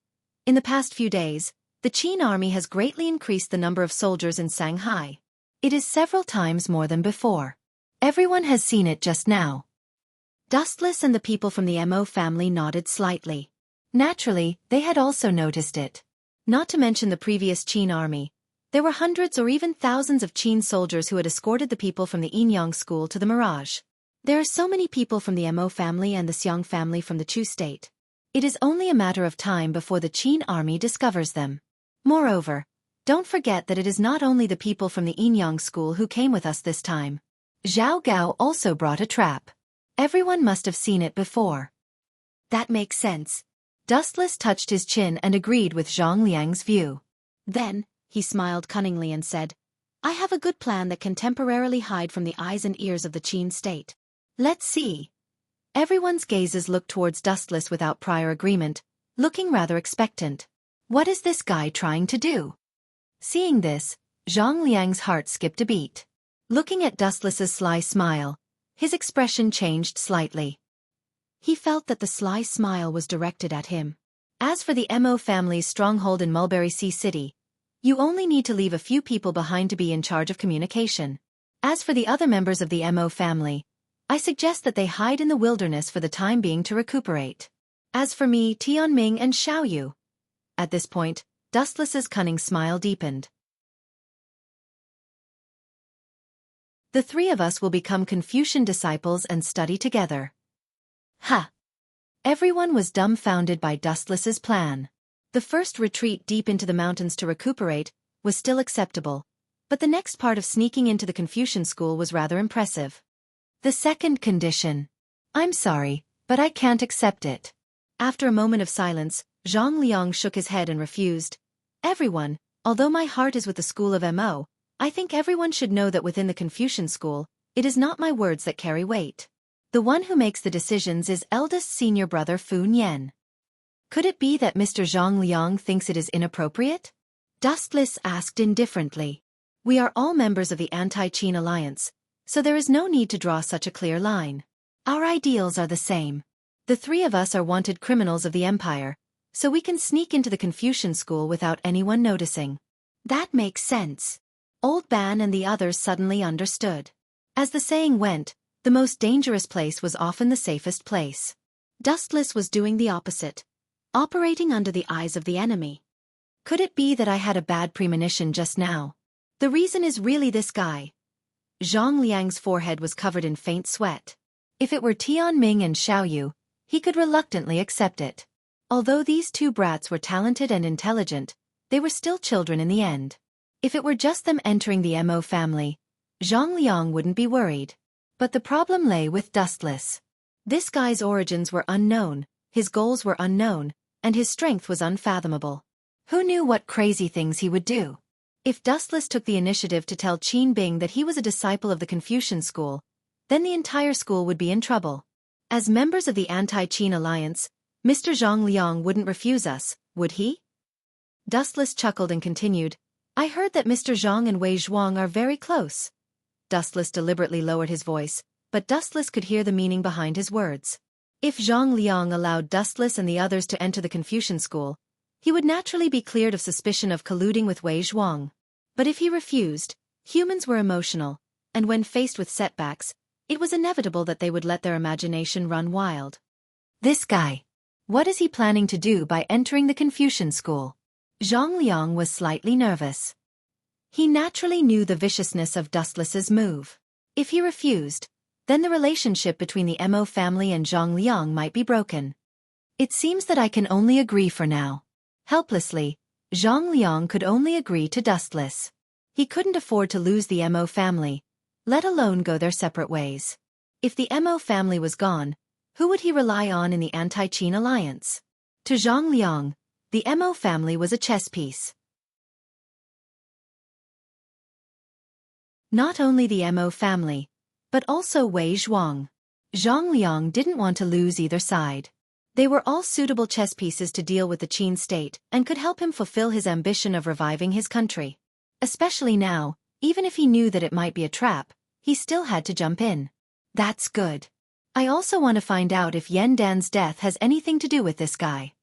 "In the past few days, the Qin army has greatly increased the number of soldiers in Shanghai. It is several times more than before. Everyone has seen it just now." Dustless and the people from the Mo family nodded slightly. Naturally, they had also noticed it. Not to mention the previous Qin army, there were hundreds or even thousands of Qin soldiers who had escorted the people from the Yin Yang school to the Mirage. There are so many people from the Mo family and the Xiang family from the Chu state. It is only a matter of time before the Qin army discovers them. Moreover, don't forget that it is not only the people from the Yin Yang school who came with us this time. Zhao Gao also brought a trap. Everyone must have seen it before. That makes sense. Dustless touched his chin and agreed with Zhang Liang's view. Then, he smiled cunningly and said, "I have a good plan that can temporarily hide from the eyes and ears of the Qin state. Let's see." Everyone's gazes looked towards Dustless without prior agreement, looking rather expectant. What is this guy trying to do? Seeing this, Zhang Liang's heart skipped a beat. Looking at Dustless's sly smile, his expression changed slightly. He felt that the sly smile was directed at him. As for the Mo family's stronghold in Mulberry Sea City, you only need to leave a few people behind to be in charge of communication. As for the other members of the Mo family, I suggest that they hide in the wilderness for the time being to recuperate. As for me, Tianming and Xiaoyu. At this point, Dustless's cunning smile deepened. The three of us will become Confucian disciples and study together. Ha! Everyone was dumbfounded by Dustless's plan. The first retreat deep into the mountains to recuperate was still acceptable, but the next part of sneaking into the Confucian school was rather impressive. The second condition. I'm sorry, but I can't accept it. After a moment of silence, Zhang Liang shook his head and refused. Everyone, although my heart is with the school of Mo, I think everyone should know that within the Confucian school, it is not my words that carry weight. The one who makes the decisions is eldest senior brother Fu Nian. Could it be that Mr. Zhang Liang thinks it is inappropriate? Dustless asked indifferently. We are all members of the Anti-Qin Alliance, so there is no need to draw such a clear line. Our ideals are the same. The three of us are wanted criminals of the empire, so we can sneak into the Confucian school without anyone noticing. That makes sense. Old Ban and the others suddenly understood. As the saying went, the most dangerous place was often the safest place. Dustless was doing the opposite, operating under the eyes of the enemy. Could it be that I had a bad premonition just now? The reason is really this guy. Zhang Liang's forehead was covered in faint sweat. If it were Tianming and Xiaoyu, he could reluctantly accept it. Although these two brats were talented and intelligent, they were still children in the end. If it were just them entering the Mo family, Zhang Liang wouldn't be worried. But the problem lay with Dustless. This guy's origins were unknown, his goals were unknown, and his strength was unfathomable. Who knew what crazy things he would do? If Dustless took the initiative to tell Qin Bing that he was a disciple of the Confucian school, then the entire school would be in trouble. As members of the Anti-Qin Alliance, Mr. Zhang Liang wouldn't refuse us, would he? Dustless chuckled and continued, I heard that Mr. Zhang and Wei Zhuang are very close. Dustless deliberately lowered his voice, but Dustless could hear the meaning behind his words. If Zhang Liang allowed Dustless and the others to enter the Confucian school, he would naturally be cleared of suspicion of colluding with Wei Zhuang. But if he refused, humans were emotional, and when faced with setbacks, it was inevitable that they would let their imagination run wild. This guy. What is he planning to do by entering the Confucian school? Zhang Liang was slightly nervous. He naturally knew the viciousness of Dustless's move. If he refused, then the relationship between the Mo family and Zhang Liang might be broken. It seems that I can only agree for now. Helplessly, Zhang Liang could only agree to Dustless. He couldn't afford to lose the Mo family, let alone go their separate ways. If the Mo family was gone, who would he rely on in the Anti-Qin Alliance? To Zhang Liang, the Mo family was a chess piece. Not only the Mo family, but also Wei Zhuang. Zhang Liang didn't want to lose either side. They were all suitable chess pieces to deal with the Qin state and could help him fulfill his ambition of reviving his country. Especially now, even if he knew that it might be a trap, he still had to jump in. That's good. I also want to find out if Yan Dan's death has anything to do with this guy.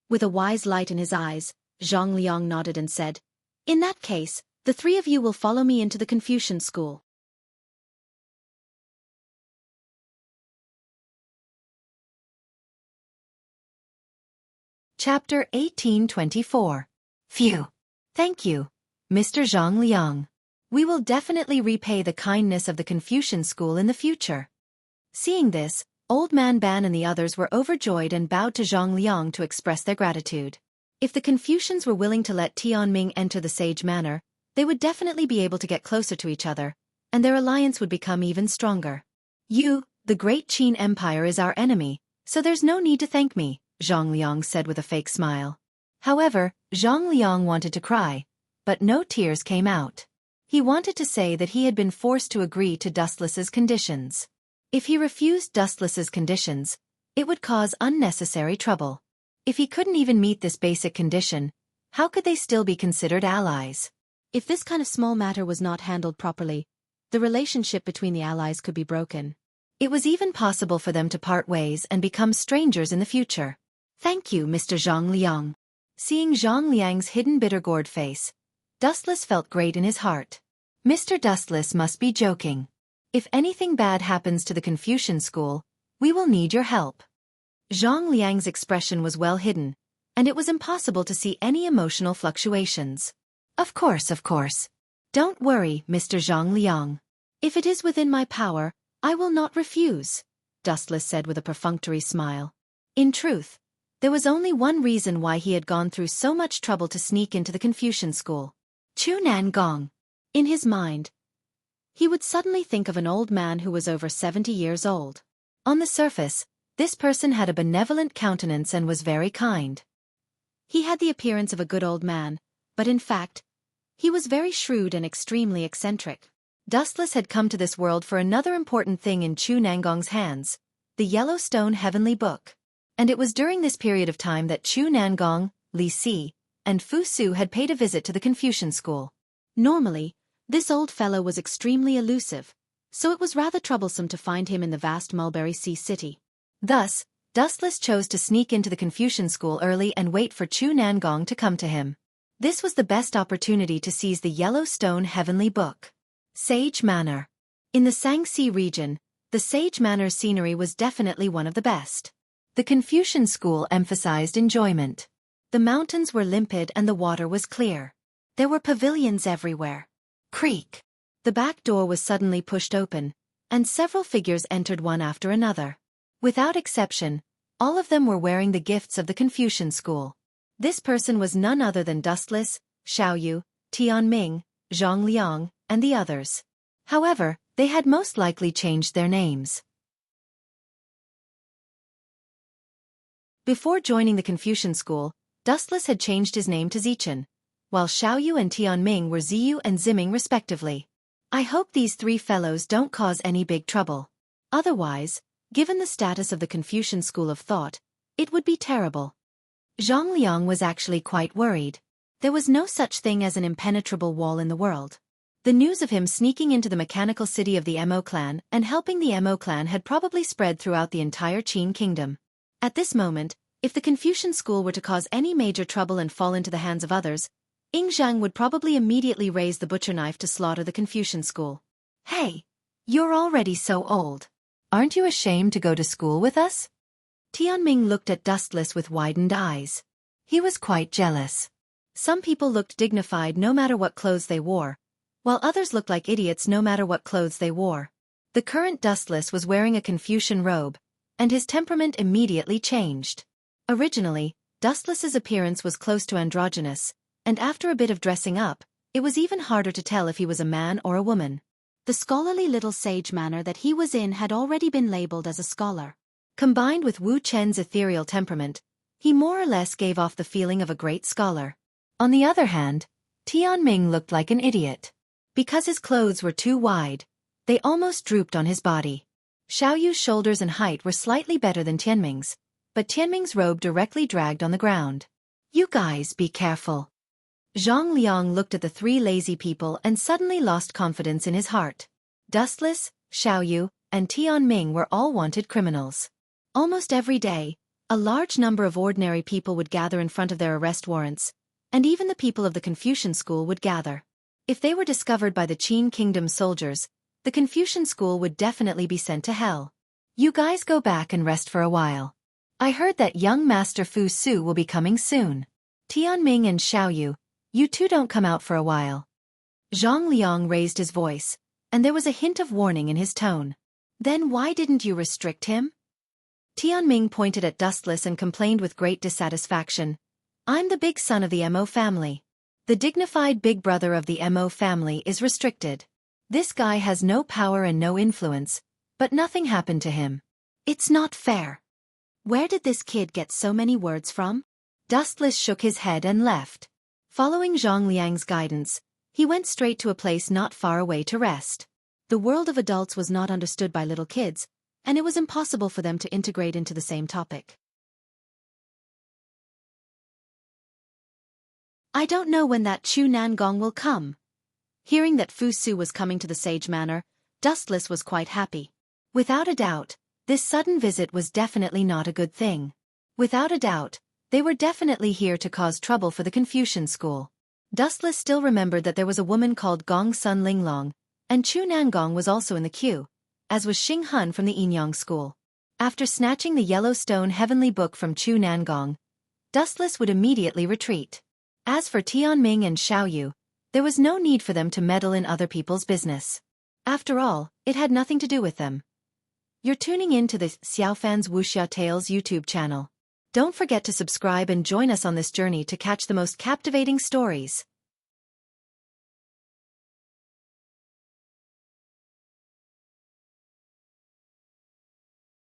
With a wise light in his eyes, Zhang Liang nodded and said, In that case, the three of you will follow me into the Confucian school. Chapter 1824. Phew. Thank you, Mr. Zhang Liang. We will definitely repay the kindness of the Confucian school in the future. Seeing this, Old Man Ban and the others were overjoyed and bowed to Zhang Liang to express their gratitude. If the Confucians were willing to let Tianming enter the Sage Manor, they would definitely be able to get closer to each other, and their alliance would become even stronger. You, the great Qin Empire is our enemy, so there's no need to thank me, Zhang Liang said with a fake smile. However, Zhang Liang wanted to cry, but no tears came out. He wanted to say that he had been forced to agree to Dustless's conditions. If he refused Dustless's conditions, it would cause unnecessary trouble. If he couldn't even meet this basic condition, how could they still be considered allies? If this kind of small matter was not handled properly, the relationship between the allies could be broken. It was even possible for them to part ways and become strangers in the future. Thank you, Mr. Zhang Liang. Seeing Zhang Liang's hidden bitter-gourd face, Dustless felt great in his heart. Mr. Dustless must be joking. If anything bad happens to the Confucian school, we will need your help. Zhang Liang's expression was well hidden, and it was impossible to see any emotional fluctuations. Of course. Don't worry, Mr. Zhang Liang. If it is within my power, I will not refuse, Dustless said with a perfunctory smile. In truth, there was only one reason why he had gone through so much trouble to sneak into the Confucian school. Chunan Gong. In his mind, he would suddenly think of an old man who was over 70 years old. On the surface, this person had a benevolent countenance and was very kind. He had the appearance of a good old man, but in fact, he was very shrewd and extremely eccentric. Dustless had come to this world for another important thing in Chu Nangong's hands, the Yellowstone Heavenly Book. And it was during this period of time that Chu Nangong, Li Si, and Fu Su had paid a visit to the Confucian school. Normally, this old fellow was extremely elusive, so it was rather troublesome to find him in the vast Mulberry Sea city. Thus, Dustless chose to sneak into the Confucian school early and wait for Chu Nangong to come to him. This was the best opportunity to seize the Yellowstone Heavenly Book. Sage Manor. In the Sangxi region, the Sage Manor scenery was definitely one of the best. The Confucian school emphasized enjoyment. The mountains were limpid and the water was clear. There were pavilions everywhere. Creak. The back door was suddenly pushed open, and several figures entered one after another. Without exception, all of them were wearing the gifts of the Confucian school. This person was none other than Dustless, Xiaoyu, Tianming, Zhang Liang, and the others. However, they had most likely changed their names. Before joining the Confucian school, Dustless had changed his name to Zichen, while Xiaoyu and Tianming were Ziyu and Ziming respectively. I hope these three fellows don't cause any big trouble. Otherwise, given the status of the Confucian school of thought, it would be terrible. Zhang Liang was actually quite worried. There was no such thing as an impenetrable wall in the world. The news of him sneaking into the mechanical city of the Mo clan and helping the Mo clan had probably spread throughout the entire Qin kingdom. At this moment, if the Confucian school were to cause any major trouble and fall into the hands of others, Ying Zhang would probably immediately raise the butcher knife to slaughter the Confucian school. Hey, you're already so old. Aren't you ashamed to go to school with us? Tianming looked at Dustless with widened eyes. He was quite jealous. Some people looked dignified no matter what clothes they wore, while others looked like idiots no matter what clothes they wore. The current Dustless was wearing a Confucian robe, and his temperament immediately changed. Originally, Dustless's appearance was close to androgynous, and after a bit of dressing up, it was even harder to tell if he was a man or a woman. The scholarly little sage manor that he was in had already been labeled as a scholar. Combined with Wu Chen's ethereal temperament, he more or less gave off the feeling of a great scholar. On the other hand, Tianming looked like an idiot. Because his clothes were too wide, they almost drooped on his body. Xiaoyu's shoulders and height were slightly better than Tianming's, but Tianming's robe directly dragged on the ground. You guys be careful. Zhang Liang looked at the three lazy people and suddenly lost confidence in his heart. Dustless, Xiaoyu, and Tianming were all wanted criminals. Almost every day, a large number of ordinary people would gather in front of their arrest warrants, and even the people of the Confucian school would gather. If they were discovered by the Qin kingdom soldiers, the Confucian school would definitely be sent to hell. You guys go back and rest for a while. I heard that young Master Fu Su will be coming soon. Tianming and Xiaoyu, you two don't come out for a while. Zhang Liang raised his voice, and there was a hint of warning in his tone. Then why didn't you restrict him? Tianming pointed at Dustless and complained with great dissatisfaction. I'm the big son of the Mo family. The dignified big brother of the Mo family is restricted. This guy has no power and no influence, but nothing happened to him. It's not fair. Where did this kid get so many words from? Dustless shook his head and left. Following Zhang Liang's guidance, he went straight to a place not far away to rest. The world of adults was not understood by little kids, and it was impossible for them to integrate into the same topic. I don't know when that Chu Nangong will come. Hearing that Fu Su was coming to the Sage Manor, Dustless was quite happy. Without a doubt, this sudden visit was definitely not a good thing. Without a doubt, they were definitely here to cause trouble for the Confucian school. Dustless still remembered that there was a woman called Gong Sun Linglong, and Chu Nangong was also in the queue, as was Xing Hun from the Yinyang school. After snatching the Yellowstone Heavenly Book from Chu Nangong, Dustless would immediately retreat. As for Tianming and Xiaoyu, there was no need for them to meddle in other people's business. After all, it had nothing to do with them. You're tuning in to the Xiaofan's Wuxia Tales YouTube channel. Don't forget to subscribe and join us on this journey to catch the most captivating stories.